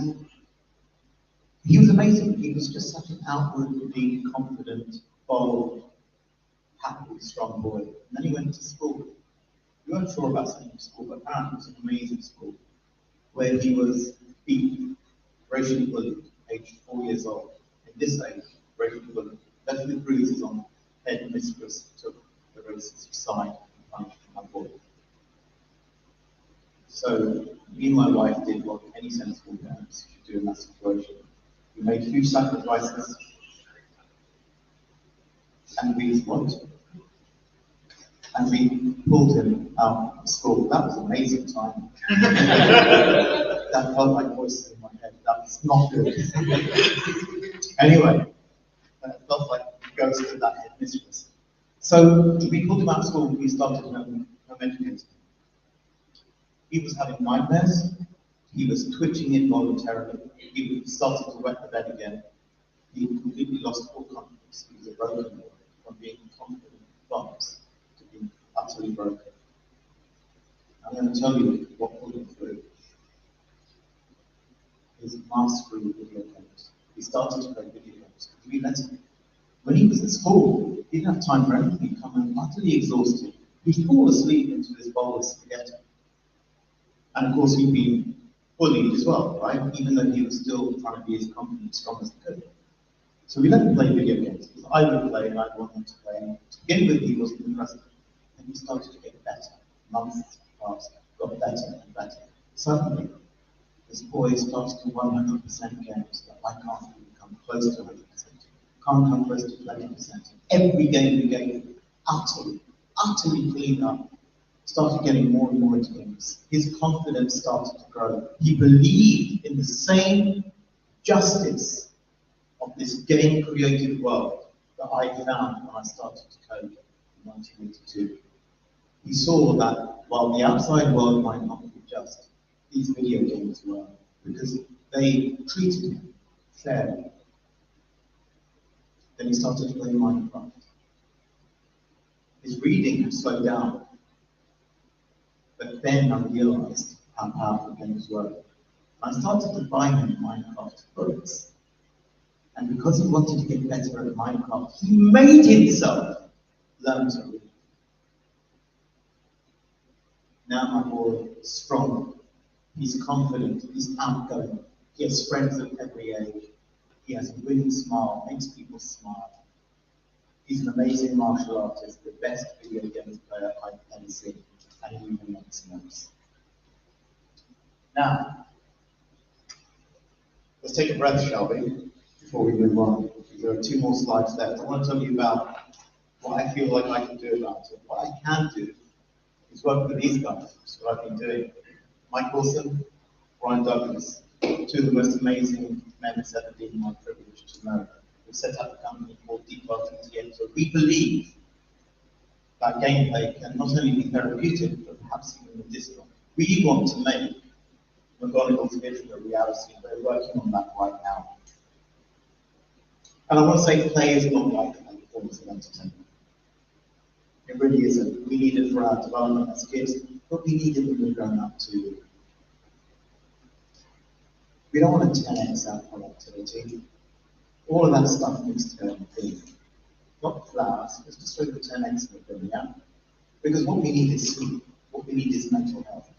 he was amazing. He was just such an outwardly confident, bold, happy, strong boy. And then he went to school. We weren't sure about sending him to school, but apparently it was an amazing school where he was beaten, racially bullied, aged 4 years old. In this age, racially bullied. Left with bruises on head, mistress took the racist side and punished my boy. So me and my wife did what any sensible parents should do in that situation. We made huge sacrifices, and we wanted. And we pulled him out of school. That was an amazing time. That felt like voices in my head. That was not good. Anyway, that felt like the ghost of that headmistress. So we pulled him out of school and we started home educating. He was having nightmares. He was twitching involuntarily. He started to wet the bed again. He completely lost all confidence. He was a broken boy from being confident bombs to being utterly broken. going to tell you what pulled him through. His mastery of video games. He started to play video games. We let him. When he was at school, he didn't have time for anything. He'd come in utterly exhausted. He'd fall asleep into his bowl of spaghetti. And of course, he'd been bullied as well, right? Even though he was still trying to be as confident and strong as he could. So we let him play video games. Because I would play and I'd want him to play. And to begin with, he wasn't impressed. And he started to get better. Months passed, got better and better. Suddenly, this boy started to 100% games that I can't even come close to 100%. Can't come close to 20%. Every game we gave him, utterly cleaned up. Started getting more and more into games. His confidence started to grow. He believed in the same justice of this game-created world that I found when I started to code in 1982. He saw that while the outside world might not be just, these video games were, because they treated him fairly. Then he started to play Minecraft. His reading had slowed down. But then I realized how powerful games were. I started to buy him Minecraft books. And because he wanted to get better at Minecraft, he made himself learn to read. Now my boy is strong. He's confident. He's outgoing. He has friends of every age. He has a winning smile, makes people smile. He's an amazing martial artist, the best video games player I've ever seen, and he even makes notes. Now, let's take a breath, shall we, before we move on. There are 2 more slides left. I want to tell you about what I feel like I can do about it. What I can do is work with these guys. That's what I've been doing. Mike Wilson, Brian Douglas, 2 of the most amazing men it's ever been my privilege to know. We set up a company called Deep World TTM, so we believe that gameplay can not only be therapeutic, but perhaps even medicinal. We want to make McGonagall's vision a reality, and we're working on that right now. And I want to say play is not like a form of entertainment. It really isn't. We need it for our development as kids, but we need it when we're grown up too. We don't want to 10x our productivity. All of that stuff needs to go in feed. Not flowers, let's just throw the 10x in the yeah? Because what we need is sleep. What we need is mental health.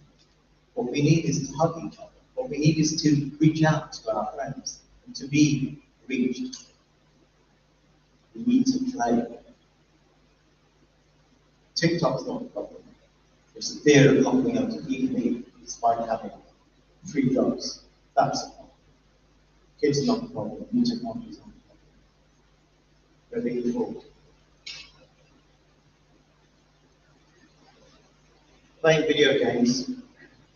What we need is to hug each other. What we need is to reach out to our friends and to be reached. We need to play. TikTok's not a problem. It's the fear of not being able to eat meat despite having 3 jobs. That's a problem. Kids are not a problem. New technology is not a problem. They're being fooled. Playing video games,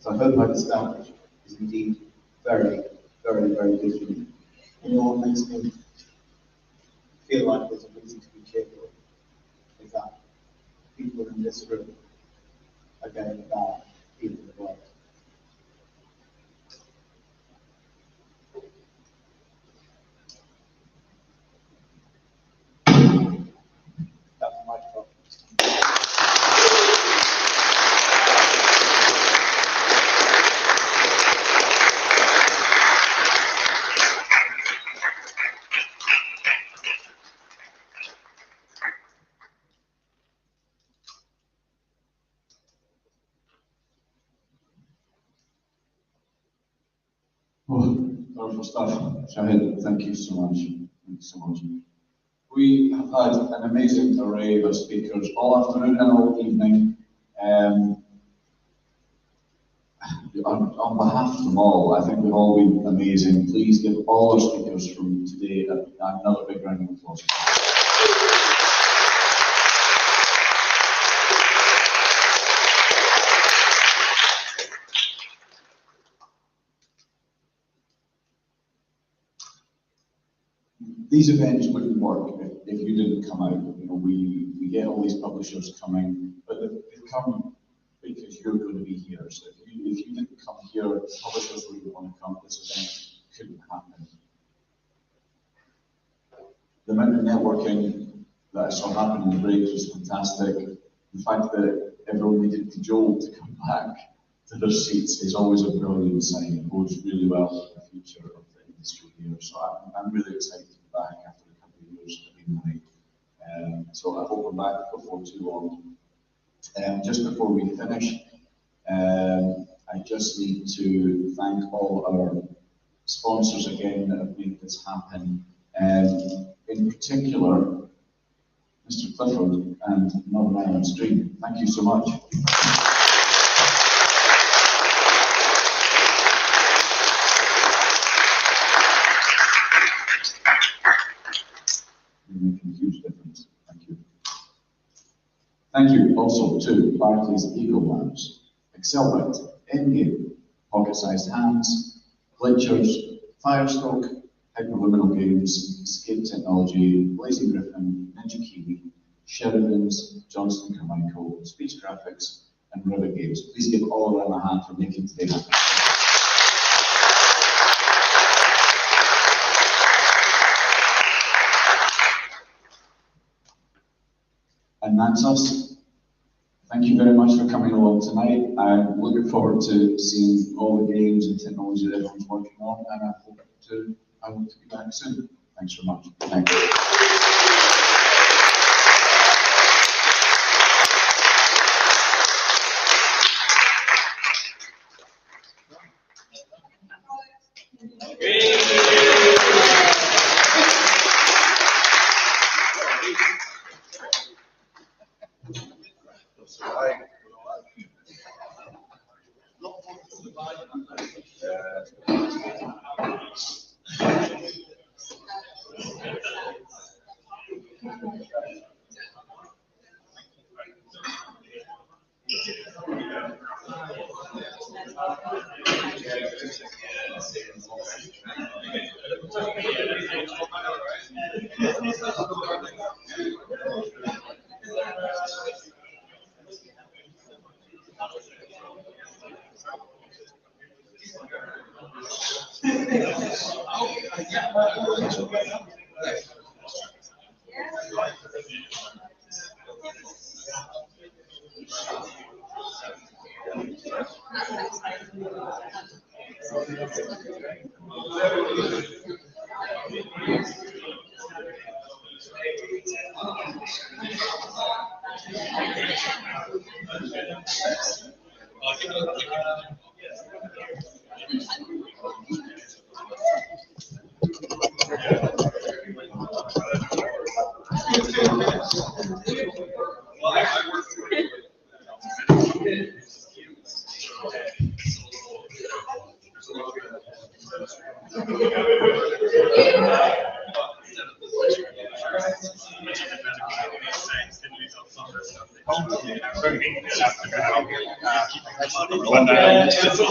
so I hope I've established, is indeed very, very, very good for me. And what makes me feel like there's a reason to be cheerful is that people in this room are going about feeling the world. That's my problem. Wonderful stuff. Shahid, thank you so much. Thank you so much. We have had an amazing array of speakers all afternoon and all evening. On behalf of them all, I think they've all been amazing. Please give all our speakers from today another big round of applause. These events wouldn't work if you didn't come out. You know, we get all these publishers coming, but they've come because you're going to be here. So if you didn't come here, publishers wouldn't want to come. This event couldn't happen. The amount of networking that I saw happen in the break was fantastic. The fact that everyone needed Joel to come back to their seats is always a brilliant sign. It bodes really well for the future of the industry here. So I'm really excited to be back after a couple of years of being away. So I hope I'm back before too long. Just before we finish, I just need to thank all our sponsors again that have made this happen. In particular, Mr. Clifford and Northern Ireland Stream. Thank you so much. You're making a huge difference. Thank you. Thank you also to Barclays Eagle Labs, Accelbit, Endgame, Pocket-Sized Hands, Glitchers, Firestalk, Hyperliminal Games, Escape Technology, Blazing Griffin, Ninja Kiwi, Sheridan's, Johnston Carmichael, Speech Graphics, and Rivet Games. Please give all of them a hand for making today happen. And that's us. Thank you very much for coming along tonight. I'm looking forward to seeing all the games and technology that everyone's working on, and I hope to be back soon. Thanks very much. Thank you.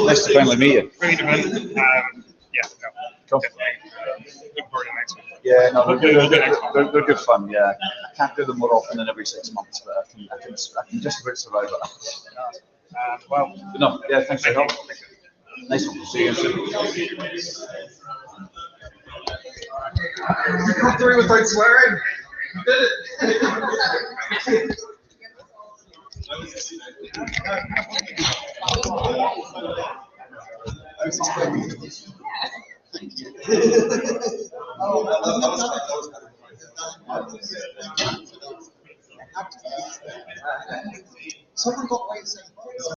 Nice to finally meet you. Very different. Cool. Look forward to next week. Yeah, no, they're good fun. Yeah, I can't do them more often than every 6 months, but I can just about survive it. Well, No, yeah, thanks for your help. Nice one. See you soon. We got through without swearing. We did it. Someone got away saying